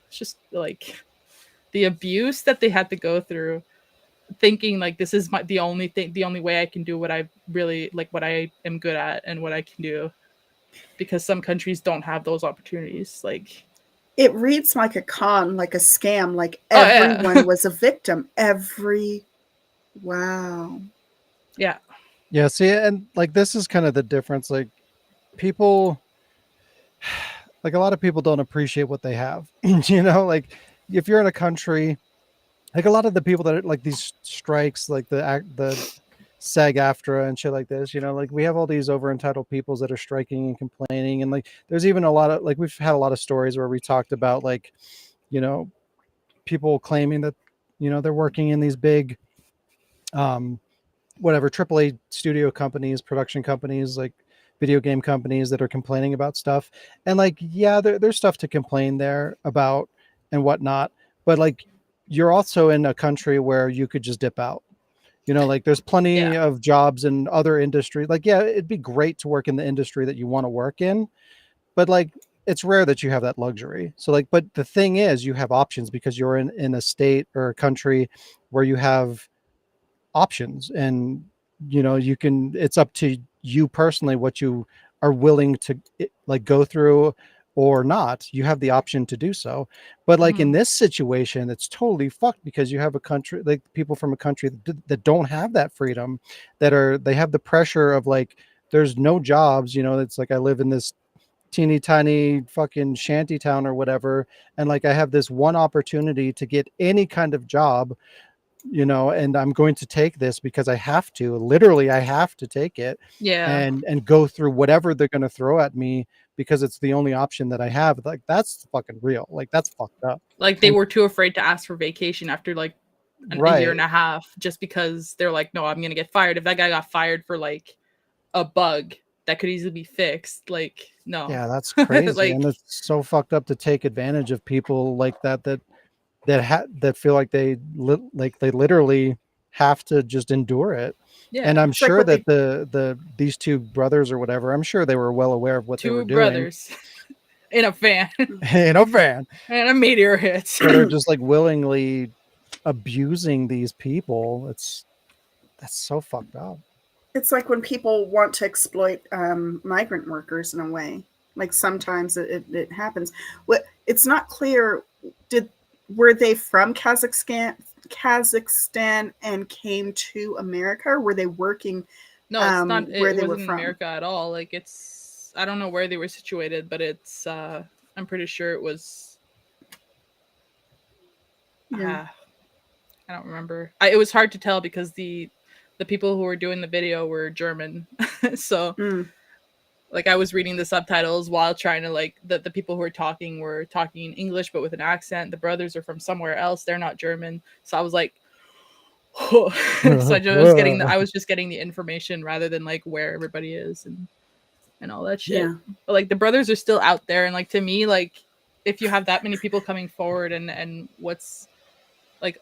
it's just like the abuse that they had to go through, thinking like this is the only way I can do what I really like, what I am good at, and what I can do, because some countries don't have those opportunities. Like, It reads like a con, like a scam, like Oh, yeah. everyone was a victim. Wow. yeah, Yeah, see, and like this is kind of the difference. Like people, like a lot of people don't appreciate what they have. You know, like if you're in a country, like a lot of the people that are like these strikes, like the SAG-AFTRA and shit like this, you know, like we have all these over entitled peoples that are striking and complaining, and like there's even a lot of like we've had a lot of stories where we talked about like, you know, people claiming that, you know, they're working in these big whatever AAA studio companies, production companies, like video game companies that are complaining about stuff. And like, yeah, there's stuff to complain there about and whatnot. But like, you're also in a country where you could just dip out. You know, like there's plenty Yeah. of jobs in other industries. Like, yeah, it'd be great to work in the industry that you want to work in, but like it's rare that you have that luxury. So like, but the thing is you have options because you're in a state or a country where you have options, and you know you can, it's up to you personally what you are willing to like go through or not. You have the option to do so. But like in this situation it's totally fucked because you have a country, like people from a country that don't have that freedom, they have the pressure of like there's no jobs. You know, it's like I live in this teeny tiny fucking shanty town or whatever, and like I have this one opportunity to get any kind of job, you know, and I'm going to take this because I have to. Literally, I have to take it Yeah. and go through whatever they're going to throw at me because it's the only option that I have. Like that's fucking real. Like that's fucked up. Like they And were too afraid to ask for vacation after like a year right. and a half, just because they're like, no, I'm gonna get fired. If that guy got fired for like a bug that could easily be fixed, like no. Yeah, that's crazy. Like, And it's so fucked up to take advantage of people like that feel like they literally have to just endure it. And yeah, I'm It's like sure what that they these two brothers or whatever, I'm sure they were well aware of what they were two doing brothers in a van in a van and a meteor hits. that are just like willingly abusing these people. That's so fucked up. it's like when people want to exploit migrant workers in a way. Like sometimes it happens. What it's not clear. Were they from Kazakhstan and came to America, or were they working No, it's not. where It they were wasn't in from? America at all. Like it's, I don't know where they were situated, but it's. I'm pretty sure it was. Yeah. I don't remember. It was hard to tell because the people who were doing the video were German, so Mm. like I was reading the subtitles while trying to like the people who were talking in English but with an accent. The brothers are from somewhere else. They're not German, so I was like. So I was just getting the information rather than like where everybody is and all that shit. Yeah. But like the brothers are still out there, and like to me, like if you have that many people coming forward and what's like,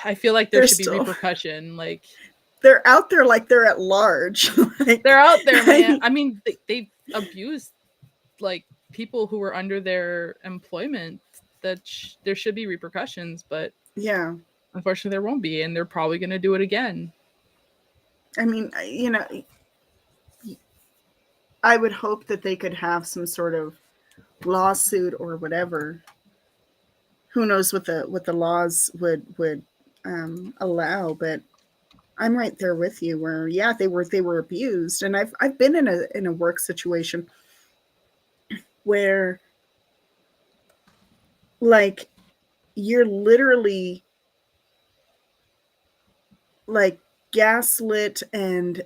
I feel like there They're should be still- repercussion. Like They're out there like they're at large. Like, they're out there, man. I mean, they've abused like people who were under their employment. That there should be repercussions, but yeah. unfortunately there won't be, and they're probably going to do it again. I mean, you know, I would hope that they could have some sort of lawsuit or whatever. Who knows what the laws would allow? But I'm right there with you. Where yeah, they were abused, and I've been in a work situation where like you're literally like gaslit and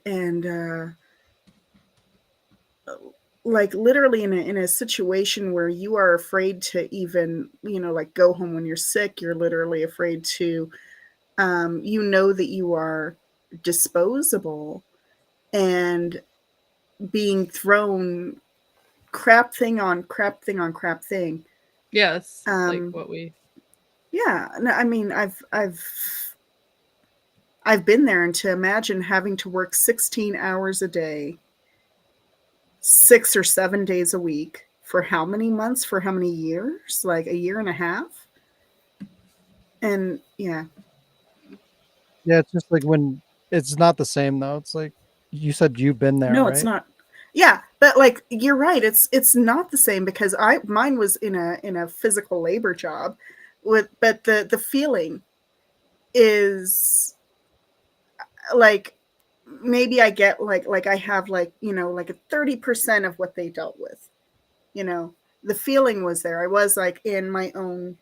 like literally in a situation where you are afraid to even, you know, like go home when you're sick. You're literally afraid to you know that you are disposable, and being thrown crap thing on crap thing on crap thing. Yeah, that's like Um, what we Yeah, no, I mean, I've been there, and to imagine having to work 16 hours a day, 6 or 7 days a week for how many months, for how many years? Like a year and a half? And yeah. Yeah, it's just like when it's not the same though. It's like you said you've been there, No, it's right? not. Yeah, but like you're right. It's not the same because mine was in a physical labor job with but the feeling is like maybe I get like I have like, like a 30% of what they dealt with. You know, the feeling was there. I was like in my own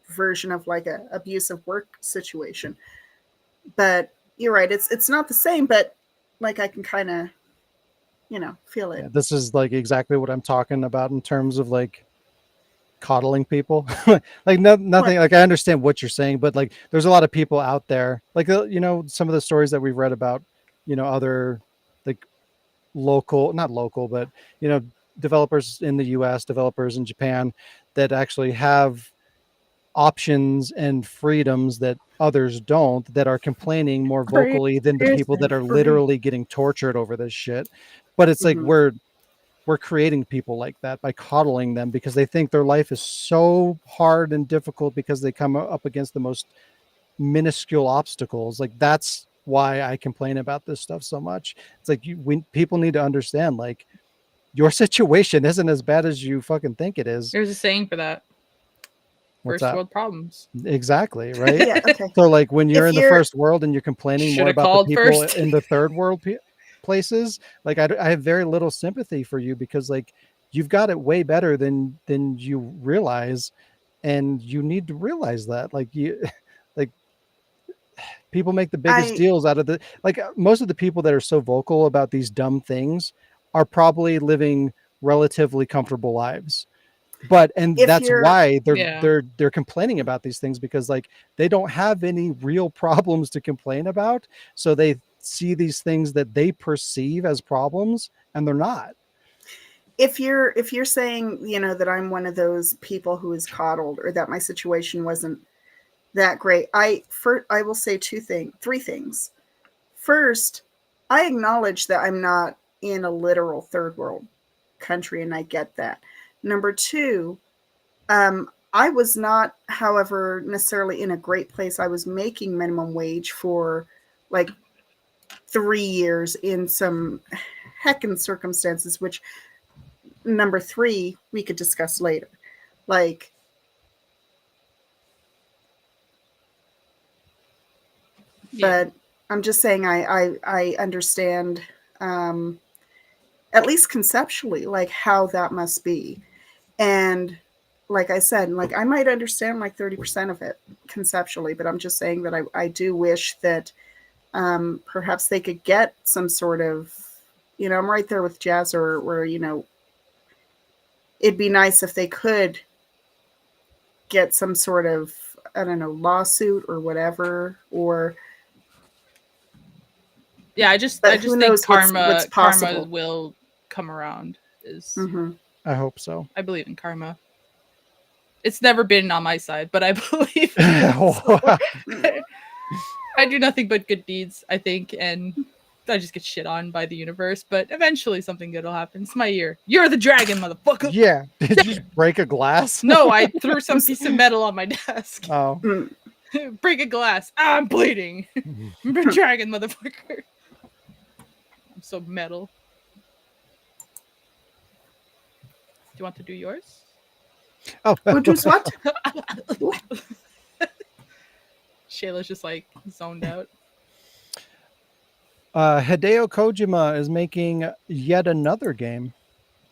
version of like a abusive work situation. But you're right. It's not the same, but like I can kind of, feel it. Yeah, this is like exactly what I'm talking about in terms of like coddling people. Like nothing, Right. like I understand what you're saying, but like there's a lot of people out there, like some of the stories that we've read about, other like local, not local, but developers in the US, developers in Japan that actually have options and freedoms that others don't, that are complaining more Crazy vocally than the people that and are free. literally getting tortured over this shit. But it's like Hmm. we're creating people like that by coddling them because they think their life is so hard and difficult because they come up against the most minuscule obstacles. Like that's why I complain about this stuff so much. It's like people need to understand, like, your situation isn't as bad as you fucking think it is. There's a saying for that. What's First that? world problems. Exactly, right? Yeah. Okay. So like when you're If in the you're, first world and you're complaining Should more have about the called people first. in the third world places, like I have very little sympathy for you because like you've got it way better than you realize, and you need to realize that like you like people make the biggest I, deals out of the like most of the people that are so vocal about these dumb things are probably living relatively comfortable lives, but and if that's you're, why Yeah. they're complaining about these things because like they don't have any real problems to complain about, so they see these things that they perceive as problems and they're not. if you're saying, that I'm one of those people who is coddled or that my situation wasn't that great, I will say three things. First, I acknowledge that I'm not in a literal third world country, and I get that. Number two, I was not, however, necessarily in a great place. I was making minimum wage for like 3 years in some heckin' circumstances, which number three we could discuss later. Like, Yeah. but I'm just saying I understand, at least conceptually, like how that must be. And like I said, like I might understand like 30% of it conceptually, but I'm just saying that I do wish that perhaps they could get some sort of, I'm right there with Jazz, or where, it'd be nice if they could get some sort of, I don't know, lawsuit or whatever, or, Yeah, I just but who think knows what's karma possible. will come around. Hmm. I hope so. I believe in karma. It's never been on my side, but I believe in it. So, I do nothing but good deeds, I think, and I just get shit on by the universe, but eventually something good will happen. It's my year. You're the dragon, motherfucker. Yeah, did you just break a glass? No, I threw some piece of metal on my desk. Oh. Break a glass. Ah, I'm bleeding. I'm a dragon, motherfucker. I'm so metal. Do you want to do yours? Oh. Who does what? Shayla's just like zoned out. Hideo Kojima is making yet another game.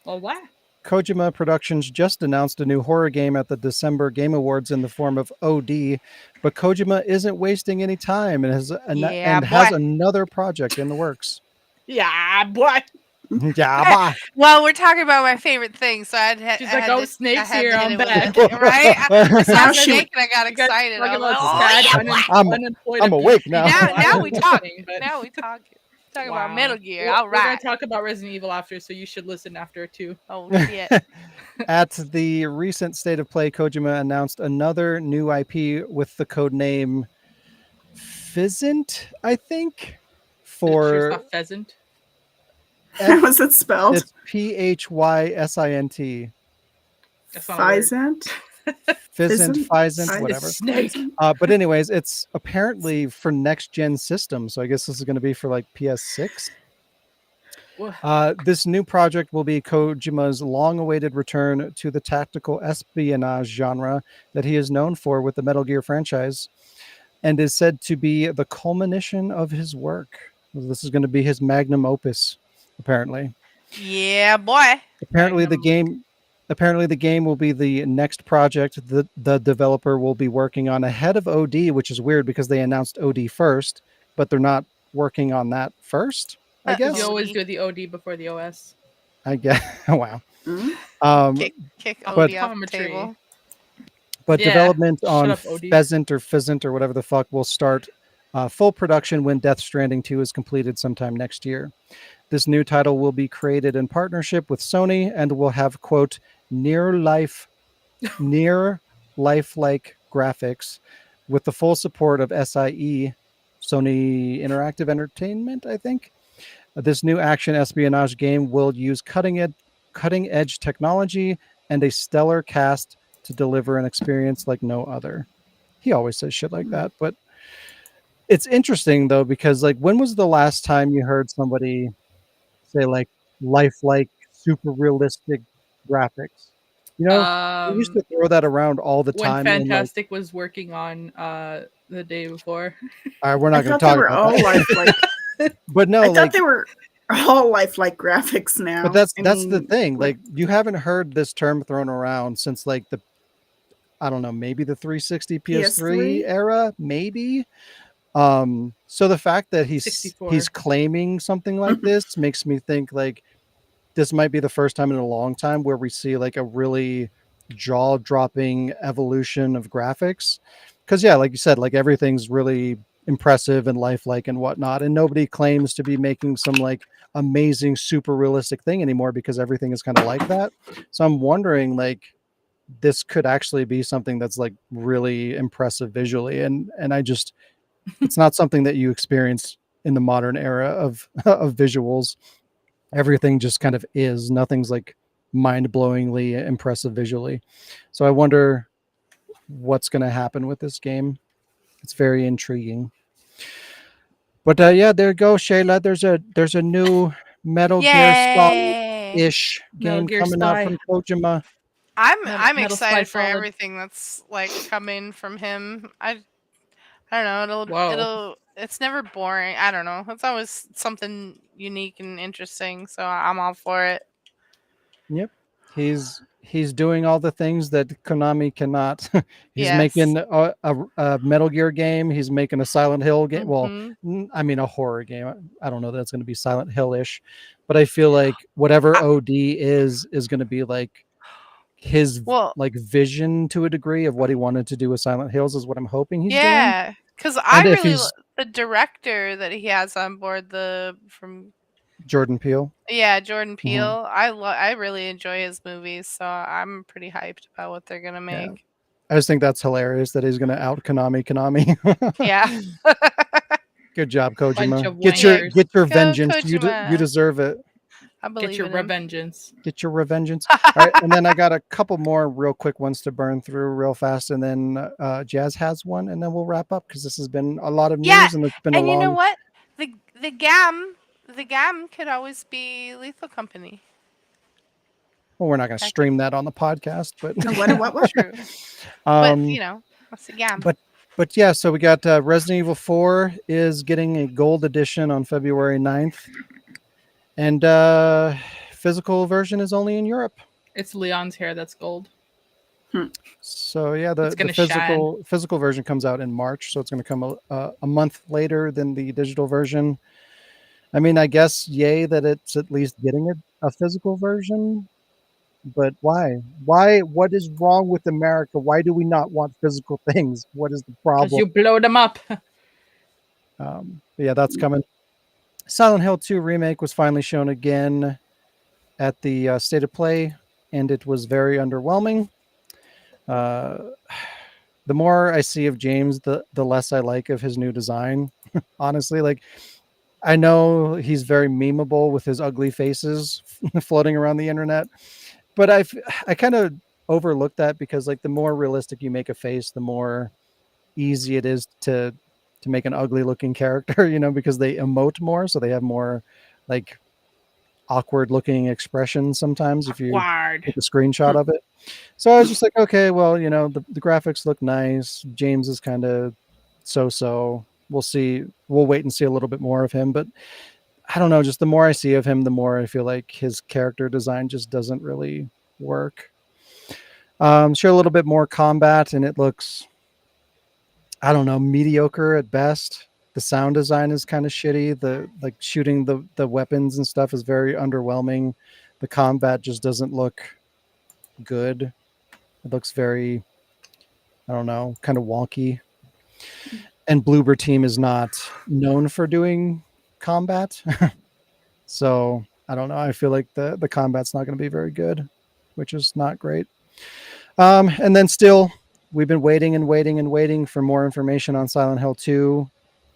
Oh, wow. Kojima Productions just announced a new horror game at the December Game Awards in the form of OD, but Kojima isn't wasting any time and has another project in the works. Yeah, boy. Yeah, bye. Well, we're talking about my favorite thing, so She's like, oh, Snake's here, I'm back. Right? I saw Now Snake and I got You guys excited. I talking was like, about oh, sad, yeah. I'm unemployed I'm abuse. awake now. Now we talk. But Now we talk. Talking about Wow. Metal Gear. We're All gonna right. talk about Resident Evil after, so you should listen after too. Oh shit. At the recent State of Play, Kojima announced another new IP with the code name Pheasant, I think. Sure, it's For not pheasant. How was it spelled? it's PHYSINT. That's not a word. Physant? Pheasant, Physant? Physant, whatever. Snake. But anyways, it's apparently for next gen systems. So I guess this is going to be for like PS6. This new project will be Kojima's long-awaited return to the tactical espionage genre that he is known for with the Metal Gear franchise, and is said to be the culmination of his work. This is going to be his magnum opus, apparently. Yeah, boy. Apparently, the Magnum. game will be the next project the developer will be working on ahead of OD, which is weird because they announced OD first, but they're not working on that first. I guess. You always OD. do the OD before the OS. I guess. Wow. Mm? Kick but- OD off the Commentary. table. But Yeah, development shut on up, OD. Pheasant or Pheasant or whatever the fuck will start full production when Death Stranding 2 is completed sometime next year. This new title will be created in partnership with Sony and will have, quote, near lifelike graphics with the full support of SIE, Sony Interactive Entertainment, I think. This new action espionage game will use cutting edge technology and a stellar cast to deliver an experience like no other. He always says shit like that, but it's interesting though, because like, when was the last time you heard somebody say like lifelike, super realistic graphics? You know, we used to throw that around all the When time. And, like, Fantastic was working on the day before. all right, we're not I going to thought they talk were about all that. lifelike. But no, I like, thought they were all lifelike graphics now. but that's the mean, thing. Like, you haven't heard this term thrown around since like I don't know, maybe the 360 PS3 PS3? era, maybe. So the fact that he's 64. claiming something like this makes me think like this might be the first time in a long time where we see like a really jaw-dropping evolution of graphics. Because yeah, like you said, like everything's really impressive and lifelike and whatnot, and nobody claims to be making some like amazing, super realistic thing anymore because everything is kind of like that. So I'm wondering like this could actually be something that's like really impressive visually, and I just it's not something that you experience in the modern era of of visuals. Everything just kind of is. Nothing's like mind-blowingly impressive visually. So I wonder what's going to happen with this game. It's very intriguing. But yeah, there you go, Shayla. There's a new Metal Gear Solid Yay! ish Metal game Gear coming out Spy. from Kojima. I'm Metal Spy excited for Solid. everything that's like coming from him. I don't know. Whoa. It's never boring. I don't know. It's always something unique and interesting. So I'm all for it. Yep. He's doing all the things that Konami cannot. He's Yes. making a Metal Gear game. He's making a Silent Hill game. Well, Mhm. I mean a horror game. I don't know that it's going to be Silent Hill-ish, but I feel like whatever OD is going to be like his Well, like vision to a degree of what he wanted to do with Silent Hills is what I'm hoping he's doing. yeah, because And if he's the director that he has on board Jordan Peele. Yeah, Jordan Mm-hmm. Peele. I really enjoy his movies, so I'm pretty hyped about what they're gonna Yeah. make. I just think that's hilarious that he's going to out Konami. Yeah. Good job, Kojima. of Get your wankers. vengeance. You Kojima. deserve it. I believe Get your in him. revengeance. Get your revengeance. All right, and then I got a couple more real quick ones to burn through real fast, and then Jazz has one, and then we'll wrap up because this has been a lot of news, Yeah, and it's been and a long. you know what? The GAM could always be Lethal Company. Well, we're not going to stream that on the podcast, but What? True. But you know, what's the GAM? But yeah, so we got Resident Evil 4 is getting a gold edition on February 9th, and physical version is only in Europe. It's Leon's hair that's gold. So yeah, It's the gonna physical version comes out in March, so it's going to come a month later than the digital version. I mean, I guess yay that it's at least getting a physical version, but why? What is wrong with America? Why do we not want physical things? What is the Because problem? you blow them up. But yeah, that's coming. Silent Hill 2 remake was finally shown again at the State of Play, and it was very underwhelming. Uh, the more I see of James, the less I like of his new design. Honestly, like I know he's very memeable with his ugly faces floating around the internet, but I kind of overlook that because like the more realistic you make a face, the more easy it is to make an ugly looking character, because they emote more, so they have more like awkward looking expressions sometimes if you Awkward. take a screenshot of it. So I was just like, okay, well, the graphics look nice. James is kind of so. We'll see. We'll wait and see a little bit more of him. But I don't know. Just the more I see of him, the more I feel like his character design just doesn't really work. Sure, a little bit more combat, and it looks, I don't know, mediocre at best. The sound design is kind of shitty. The like shooting the weapons and stuff is very underwhelming. The combat just doesn't look good. It looks very, I don't know, kind of wonky. And Bloober Team is not known for doing combat. So I don't know. I feel like the combat's not going to be very good, which is not great. And then still, we've been waiting and waiting and waiting for more information on Silent Hill 2,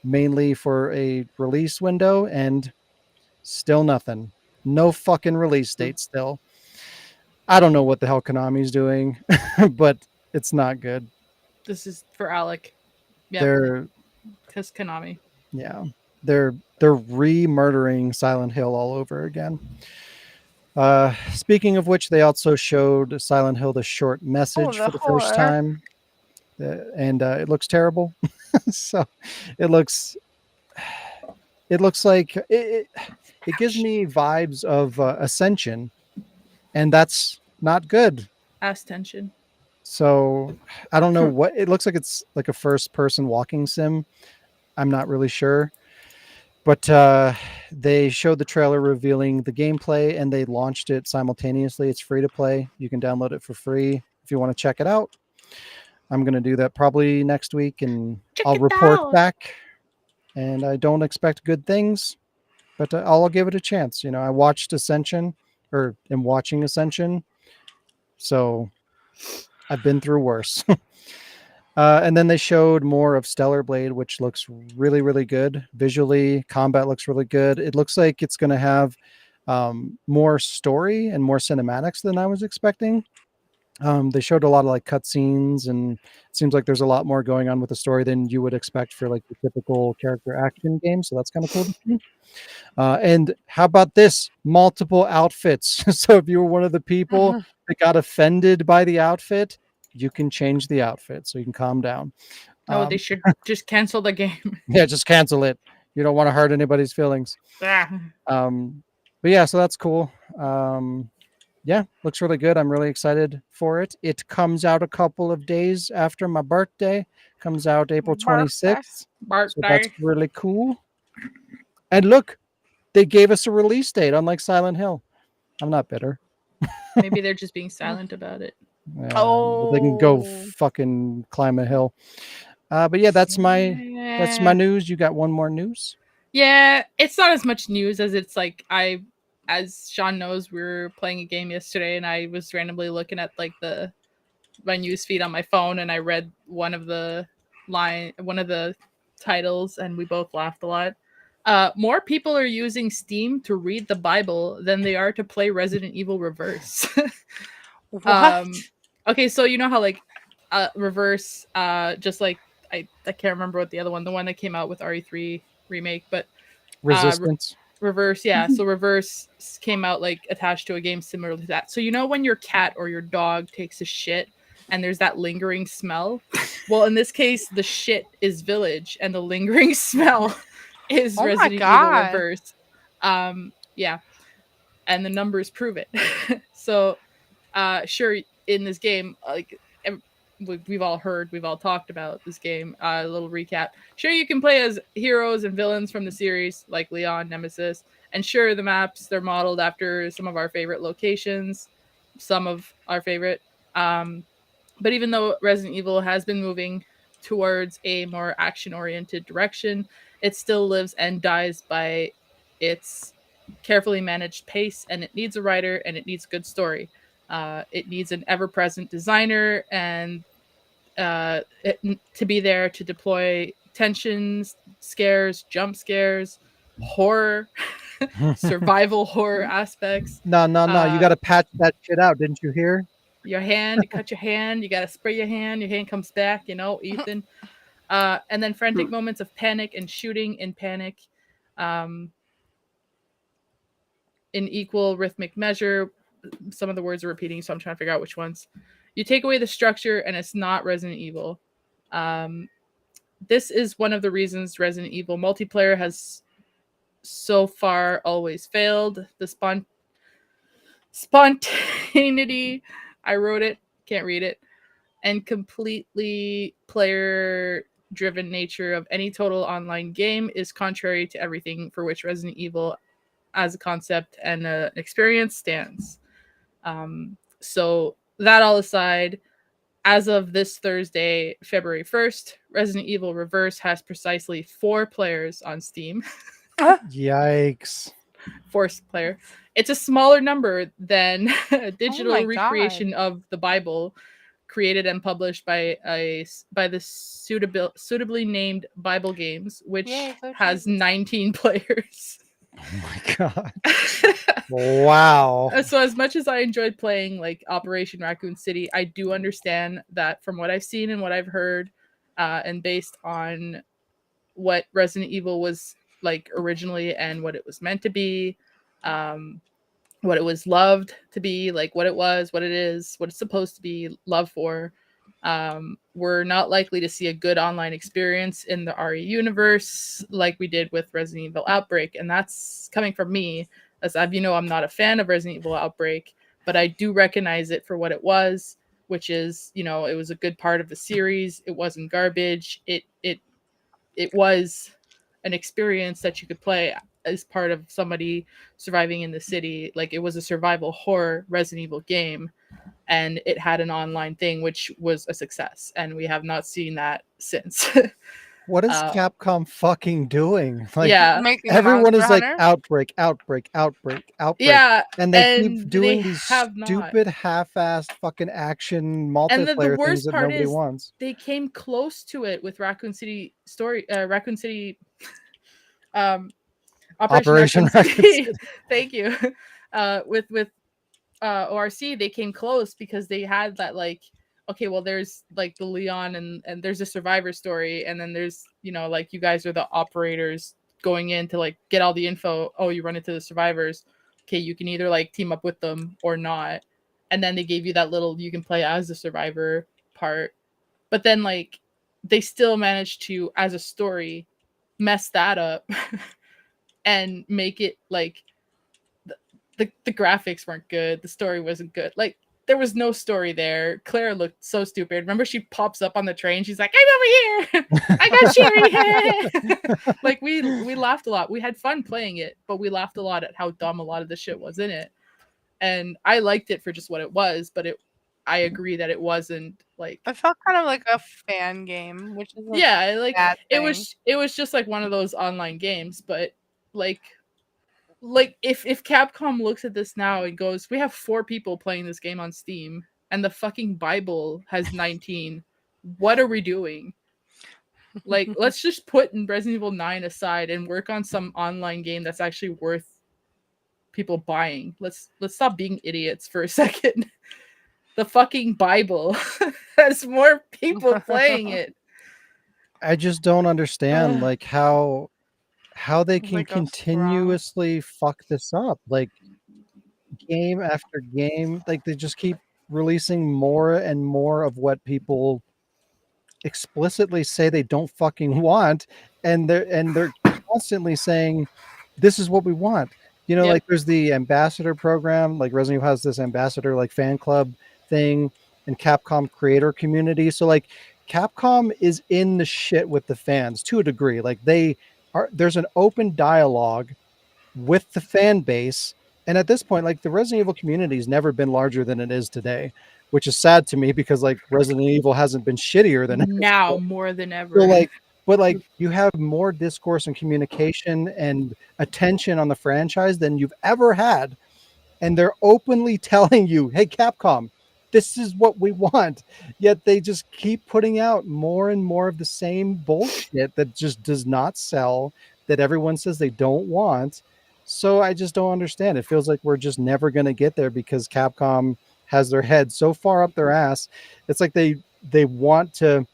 mainly for a release window, and still nothing. No fucking release date still. I don't know what the hell Konami's doing, but it's not good. This is for Alec. Yeah, They're because Konami. yeah, they're re-murdering Silent Hill all over again. Speaking of which, they also showed Silent Hill the short message the for the first horror. time, and it looks terrible. So it looks like it gives me vibes of Ascension, and that's not good. Ass tension. So I don't know what it looks like. It's like a first-person walking sim. I'm not really sure. But they showed the trailer revealing the gameplay, and they launched it simultaneously. It's free to play. You can download it for free if you want to check it out. I'm going to do that probably next week, and I'll report back. And I don't expect good things, but I'll give it a chance. I watched Ascension, or am watching Ascension, so I've been through worse. And then they showed more of Stellar Blade, which looks really, really good. Visually, combat looks really good. It looks like it's going to have more story and more cinematics than I was expecting. They showed a lot of like cutscenes, and it seems like there's a lot more going on with the story than you would expect for like the typical character action game. So that's kind of cool to see. And how about this? Multiple outfits. So if you were one of the people that got offended by the outfit, you can change the outfit, so you can calm down. Oh, they should just cancel the game. Yeah, just cancel it. You don't want to hurt anybody's feelings. Ah. But yeah, so that's cool. Yeah, looks really good. I'm really excited for it. It comes out a couple of days after my birthday. Comes out April 26th. So that's really cool. And look, they gave us a release date, unlike Silent Hill. I'm not bitter. Maybe they're just being silent about it. Yeah, they can go fucking climb a hill. But yeah, that's my news. You got one more news? Yeah, it's not as much news as it's like as Sean knows, we were playing a game yesterday, and I was randomly looking at like my news feed on my phone, and I read one of the titles, and we both laughed a lot. More people are using Steam to read the Bible than they are to play Resident Evil Reverse. What? Okay, so you know how like Reverse, just like I can't remember what the one that came out with RE3 remake, but Resistance. Reverse, yeah. So Reverse came out like attached to a game similar to that. So you know when your cat or your dog takes a shit and there's that lingering smell? Well, in this case, the shit is Village and the lingering smell is Resident Evil Reverse. Yeah. And the numbers prove it. So sure, in this game, like we've all heard, we've all talked about this game. A little recap. Sure, you can play as heroes and villains from the series, like Leon, Nemesis, and sure, the maps, they're modeled after some of our favorite locations, some of our favorite. But even though Resident Evil has been moving towards a more action-oriented direction, it still lives and dies by It's carefully managed pace, and it needs a writer, and it needs a good story. It needs an ever-present designer, and to be there to deploy tensions, scares, jump scares, horror, survival horror aspects. No, you got to patch that shit out. Didn't you hear? Your hand, you cut your hand, you got to spray your hand comes back, Ethan. And then frantic moments of panic and shooting in panic. In equal rhythmic measure. Some of the words are repeating, so I'm trying to figure out which ones. You take away the structure, and it's not Resident Evil. This is one of the reasons Resident Evil multiplayer has so far always failed. The spontaneity, I wrote it, can't read it, and completely player-driven nature of any total online game is contrary to everything for which Resident Evil as a concept and an experience stands. So that all aside, as of this Thursday, February 1st, Resident Evil Reverse has precisely 4 players on Steam. Yikes. 4 player. It's a smaller number than a digital recreation of the Bible created and published by the suitably named Bible Games, which has 19 players. Oh my god. Wow. So as much as I enjoyed playing like Operation Raccoon City, I do understand that from what I've seen and what I've heard, and based on what Resident Evil was like originally and what it was meant to be, what it was loved to be, like what it was, what it is, what it's supposed to be loved for, we're not likely to see a good online experience in the RE universe like we did with Resident Evil Outbreak. And that's coming from me, as I'm not a fan of Resident Evil Outbreak, but I do recognize it for what it was, which is, it was a good part of the series. It wasn't garbage. It was an experience that you could play as part of somebody surviving in the city. Like, it was a survival horror Resident Evil game, and it had an online thing, which was a success. And we have not seen that since. What is Capcom fucking doing? Like, yeah, everyone is like outbreak. Yeah, and they keep doing these stupid half-assed fucking action multiplayer things that nobody wants. They came close to it with Raccoon City Operation Raccoon City. Thank you. With ORC, they came close because they had that, like, okay, well, there's like the Leon and there's a survivor story, and then there's, like, you guys are the operators going in to like get all the info. Oh, you run into the survivors. Okay, you can either like team up with them or not. And then they gave you that little you can play as the survivor part. But then like they still managed to, as a story, mess that up and make it like the graphics weren't good, the story wasn't good. Like, there was no story there. Claire looked so stupid. Remember, she pops up on the train. She's like, "I'm over here. I got Sherry." Like, we laughed a lot. We had fun playing it, but we laughed a lot at how dumb a lot of the shit was in it. And I liked it for just what it was, but I agree that it wasn't like. I felt kind of like a fan game, which is it was just like one of those online games, but like if Capcom looks at this now and goes, we have 4 people playing this game on Steam and the fucking Bible has 19, what are we doing? Like, let's just put Resident Evil 9 aside and work on some online game that's actually worth people buying. Let's stop being idiots for a second. The fucking Bible has more people playing it. I just don't understand like how they can continuously fuck this up, like game after game. Like, they just keep releasing more and more of what people explicitly say they don't fucking want, and they're constantly saying this is what we want. Like, there's the ambassador program, like Resident Evil has this ambassador like fan club thing and Capcom creator community. So like Capcom is in the shit with the fans to a degree. Like, there's an open dialogue with the fan base, and at this point, like, the Resident Evil community has never been larger than it is today, which is sad to me because like Resident Evil hasn't been shittier than now more than ever. So like but like you have more discourse and communication and attention on the franchise than you've ever had, and they're openly telling you, hey, Capcom, this is what we want, yet they just keep putting out more and more of the same bullshit that just does not sell, that everyone says they don't want. So I just don't understand. It feels like we're just never going to get there because Capcom has their head so far up their ass. It's like they want to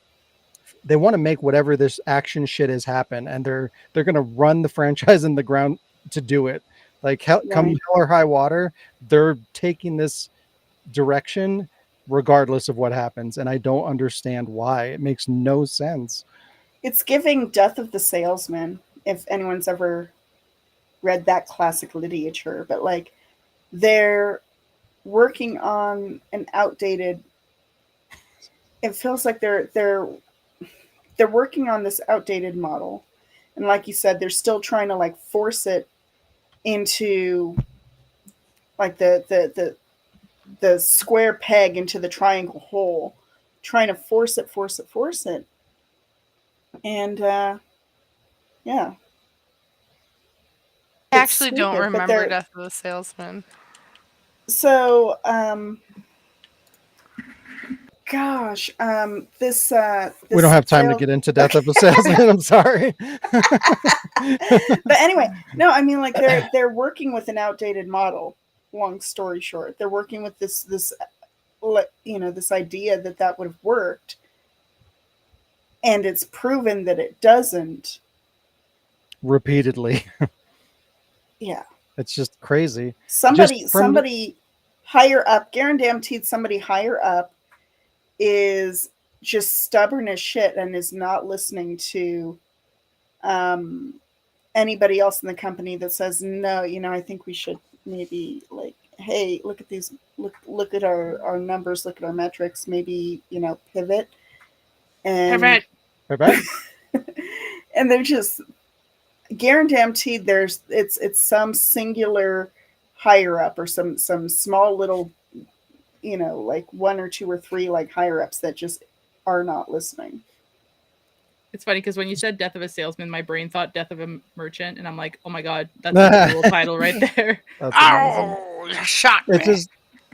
make whatever this action shit is happen, and they're going to run the franchise in the ground to do it. Like come Right. hell or high water, they're taking this direction regardless of what happens, and I don't understand why. It makes no sense. It's giving Death of the Salesman, if anyone's ever read that classic literature, but like they're working on an outdated, it feels like they're working on this outdated model, and like you said, they're still trying to like force it into like the square peg into the triangle hole, trying to force it, and yeah, I it's actually don't stupid, but remember they're Death of the Salesman. so gosh, this We don't have time to get into Death of a Salesman. I'm sorry. But anyway, no, I mean like they're working with an outdated model. Long story short, they're working with this this idea that would have worked, and it's proven that it doesn't. Repeatedly. Yeah, It's just crazy. somebody higher up, guaranteed somebody higher up is just stubborn as shit and is not listening to anybody else in the company that says no, I think we should maybe like, hey, look at these, look at our numbers, look at our metrics, maybe pivot, and Pivot. and they're just guaranteed it's some singular higher up or some small little like one or two or three like higher ups that just are not listening. It's funny because when you said Death of a Salesman, my brain thought Death of a Merchant, and I'm like, oh my god, that's a cool title right there. That's amazing. Oh, you shot me. It's just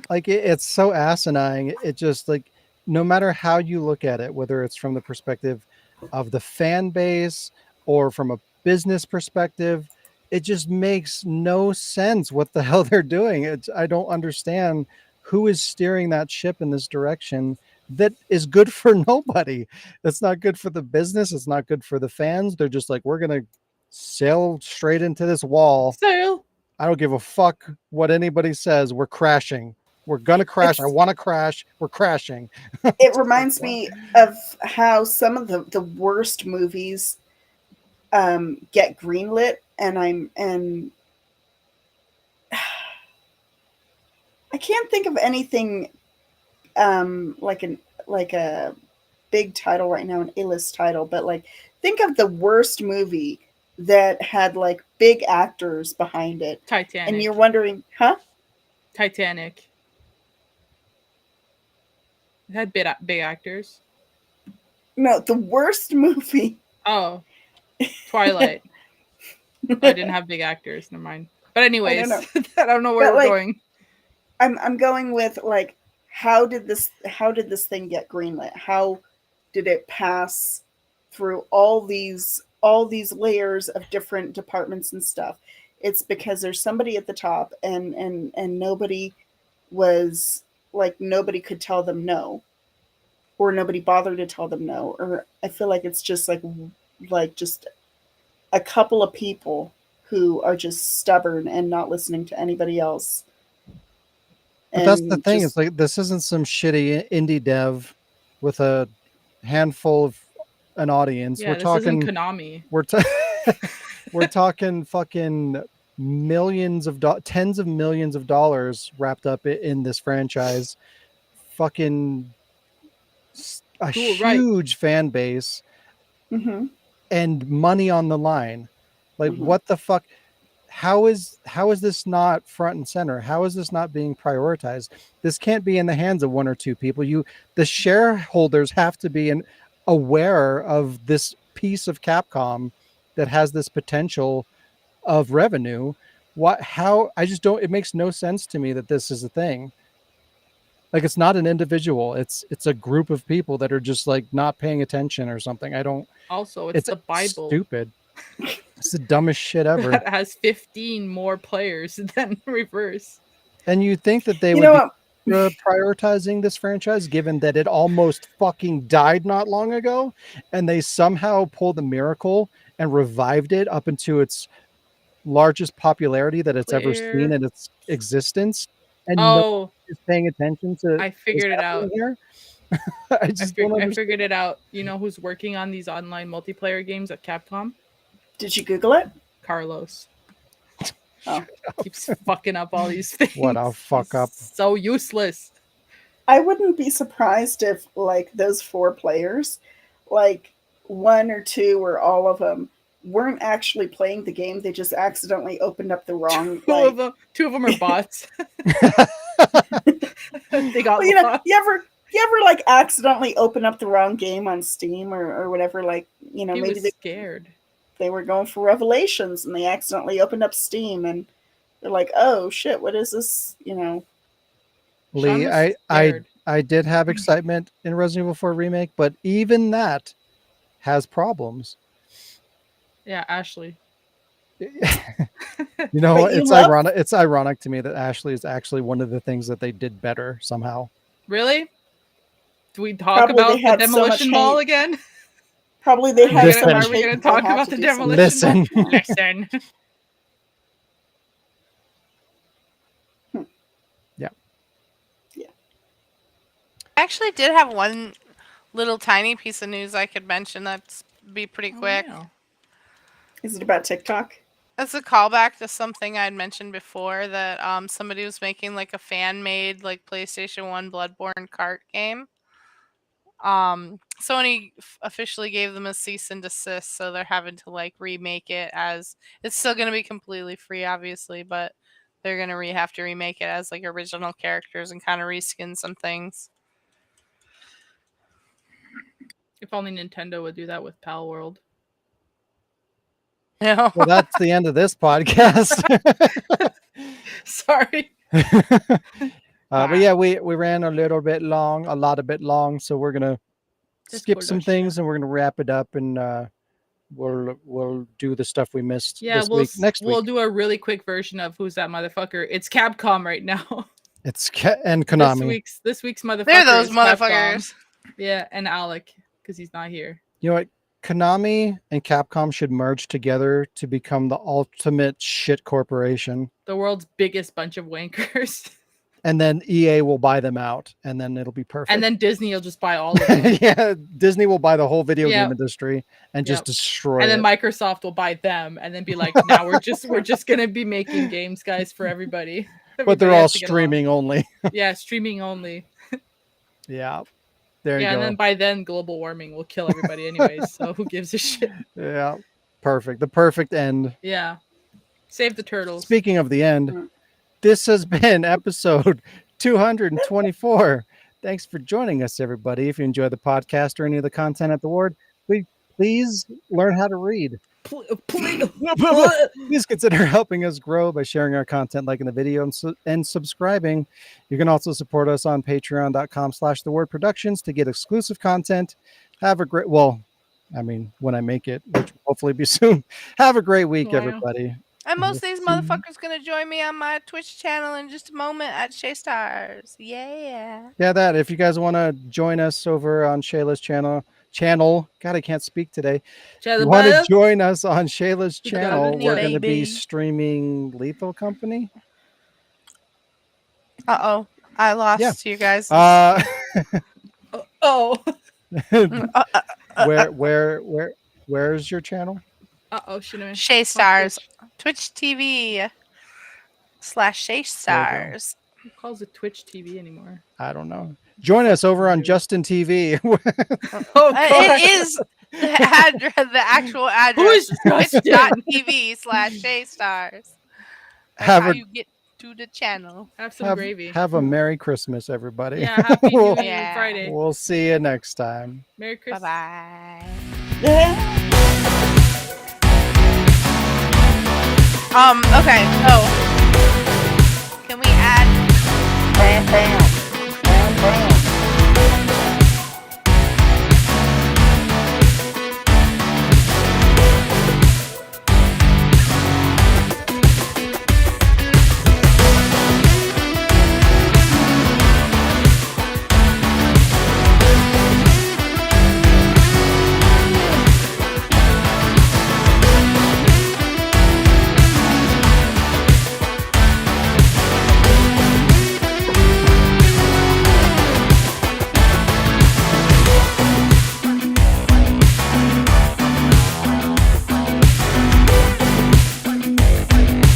like it's so asinine. It just like no matter how you look at it, whether it's from the perspective of the fan base or from a business perspective, it just makes no sense what the hell they're doing. I don't understand who is steering that ship in this direction that is good for nobody. It's not good for the business. It's not good for the fans. They're just like, we're going to sail straight into this wall. Sail. I don't give a fuck what anybody says. We're crashing. We're going to crash. I want to crash. We're crashing. It reminds me of how some of the worst movies get greenlit, and I can't think of anything like a big title right now, an A-list title, but like think of the worst movie that had like big actors behind it, Titanic. and you're wondering, huh? Titanic. It had big actors. No, the worst movie. Oh, Twilight. I didn't have big actors. Never mind. But anyways, I don't know where we're going. I'm going with like, how did this thing get greenlit? How did it pass through all these layers of different departments and stuff? It's because there's somebody at the top, and nobody was like, nobody could tell them no, or nobody bothered to tell them no, or I feel like it's just like just a couple of people who are just stubborn and not listening to anybody else. But that's the thing. It's like, this isn't some shitty indie dev with a handful of an audience. Yeah, We're this talking isn't Konami. We're talking fucking tens of millions of dollars wrapped up in this franchise. Fucking a huge fan base, and money on the line. Like, what the fuck? How is this not front and center? How is this not being prioritized? This can't be in the hands of one or two people. The shareholders have to be aware of this piece of Capcom that has this potential of revenue. How I just don't, it makes no sense to me that this is a thing. Like, it's not an individual, it's a group of people that are just like not paying attention or something. I don't, Also, it's the Bible stupid. It's the dumbest shit ever. that has 15 more players than Reverse. And you think that they You would know be what? prioritizing this franchise, given that it almost fucking died not long ago, and they somehow pulled a miracle and revived it up into its largest popularity that it's ever Clear. seen in its existence, and no Oh, one is paying attention to I what's figured it happening out. here. I just don't I understand. figured it out. You know who's working on these online multiplayer games at Capcom? Did you Google it? Carlos. Oh. Keeps fucking up all these things. What a fuck He's up. So useless. I wouldn't be surprised if, like, those 4 players, like 1 or 2 or all of them, weren't actually playing the game. They just accidentally opened up the wrong. Two of them are bots. They got Well, you know, lost. you ever like accidentally open up the wrong game on Steam or whatever? Like, you know, He maybe was scared. they were going for Revelations and they accidentally opened up Steam and they're like, oh shit, what is this? You know, Lee, Sean was I scared. did have excitement in Resident Evil 4 remake, but even that has problems. Yeah, Ashley. You know, But you it's love- ironic. It's ironic to me that Ashley is actually one of the things that they did better somehow. Really? Do we talk Probably about they the had so much demolition ball hate. again? probably they had Listen. so much Are we hate going to that they talk had about to the do something. demolition Listen. ball? Listen. I actually did have one little tiny piece of news I could mention that's be pretty quick. Oh, yeah. Is it about TikTok? It's a callback to something I'd mentioned before that somebody was making like a fan made like PlayStation 1 Bloodborne cart game. Sony officially gave them a cease and desist, so they're having to like remake it as it's still going to be completely free, obviously, but they're going to have to remake it as like original characters and kind of reskin some things. If only Nintendo would do that with Pal World. You know? Well, that's the end of this podcast. Sorry. But yeah, we ran a lot a bit long, so we're gonna skip some things and we're gonna wrap it up, and we'll do the stuff we missed this week next we'll week. do a really quick version of Who's That Motherfucker. It's Capcom right now. It's and Konami. This week's motherfucker. They're those is Capcom. motherfuckers. Yeah, and Alec because he's not here. You know what? Konami and Capcom should merge together to become the ultimate shit corporation. The world's biggest bunch of wankers. And then EA will buy them out, and then it'll be perfect. And then Disney will just buy all of them. Yeah, Disney will buy the whole video game industry and just destroy and it. then Microsoft will buy them and then be like, now we're just gonna be making games, guys, for everybody. But they're Everybody all has to get along. streaming only. Yeah, streaming only. Yeah. There you Yeah, go. and then by then global warming will kill everybody anyways, so who gives a shit? Yeah. Perfect. The perfect end. Yeah. Save the turtles. Speaking of the end, this has been episode 224. Thanks for joining us, everybody. If you enjoy the podcast or any of the content at the Ward, please learn how to read. Please consider helping us grow by sharing our content, liking the video, and subscribing. You can also support us on patreon.com/thewordproductions to get exclusive content. Have a great, when I make it, which will hopefully be soon. Have a great week, everybody. And most of these motherfuckers gonna join me on my Twitch channel in just a moment at Shay Stars. Yeah. Yeah, that. If you guys want to join us over on Shayla's channel. God, I can't speak today. If you want to join us on Shayla's channel, we're going to be streaming Lethal Company. Uh-oh. I lost you guys. Where's your channel? Shay Stars. Twitch TV /Shay Stars. Who calls it Twitch TV anymore? I don't know. Join us over on Justin TV. It is the actual address. Who is Twitch.tv /Shay Stars. That's how you get to the channel. Have some gravy. Have a Merry Christmas, everybody. Yeah, Happy New Year Friday. We'll see you next time. Merry Christmas. Bye-bye. Yeah. Okay. So, can we add?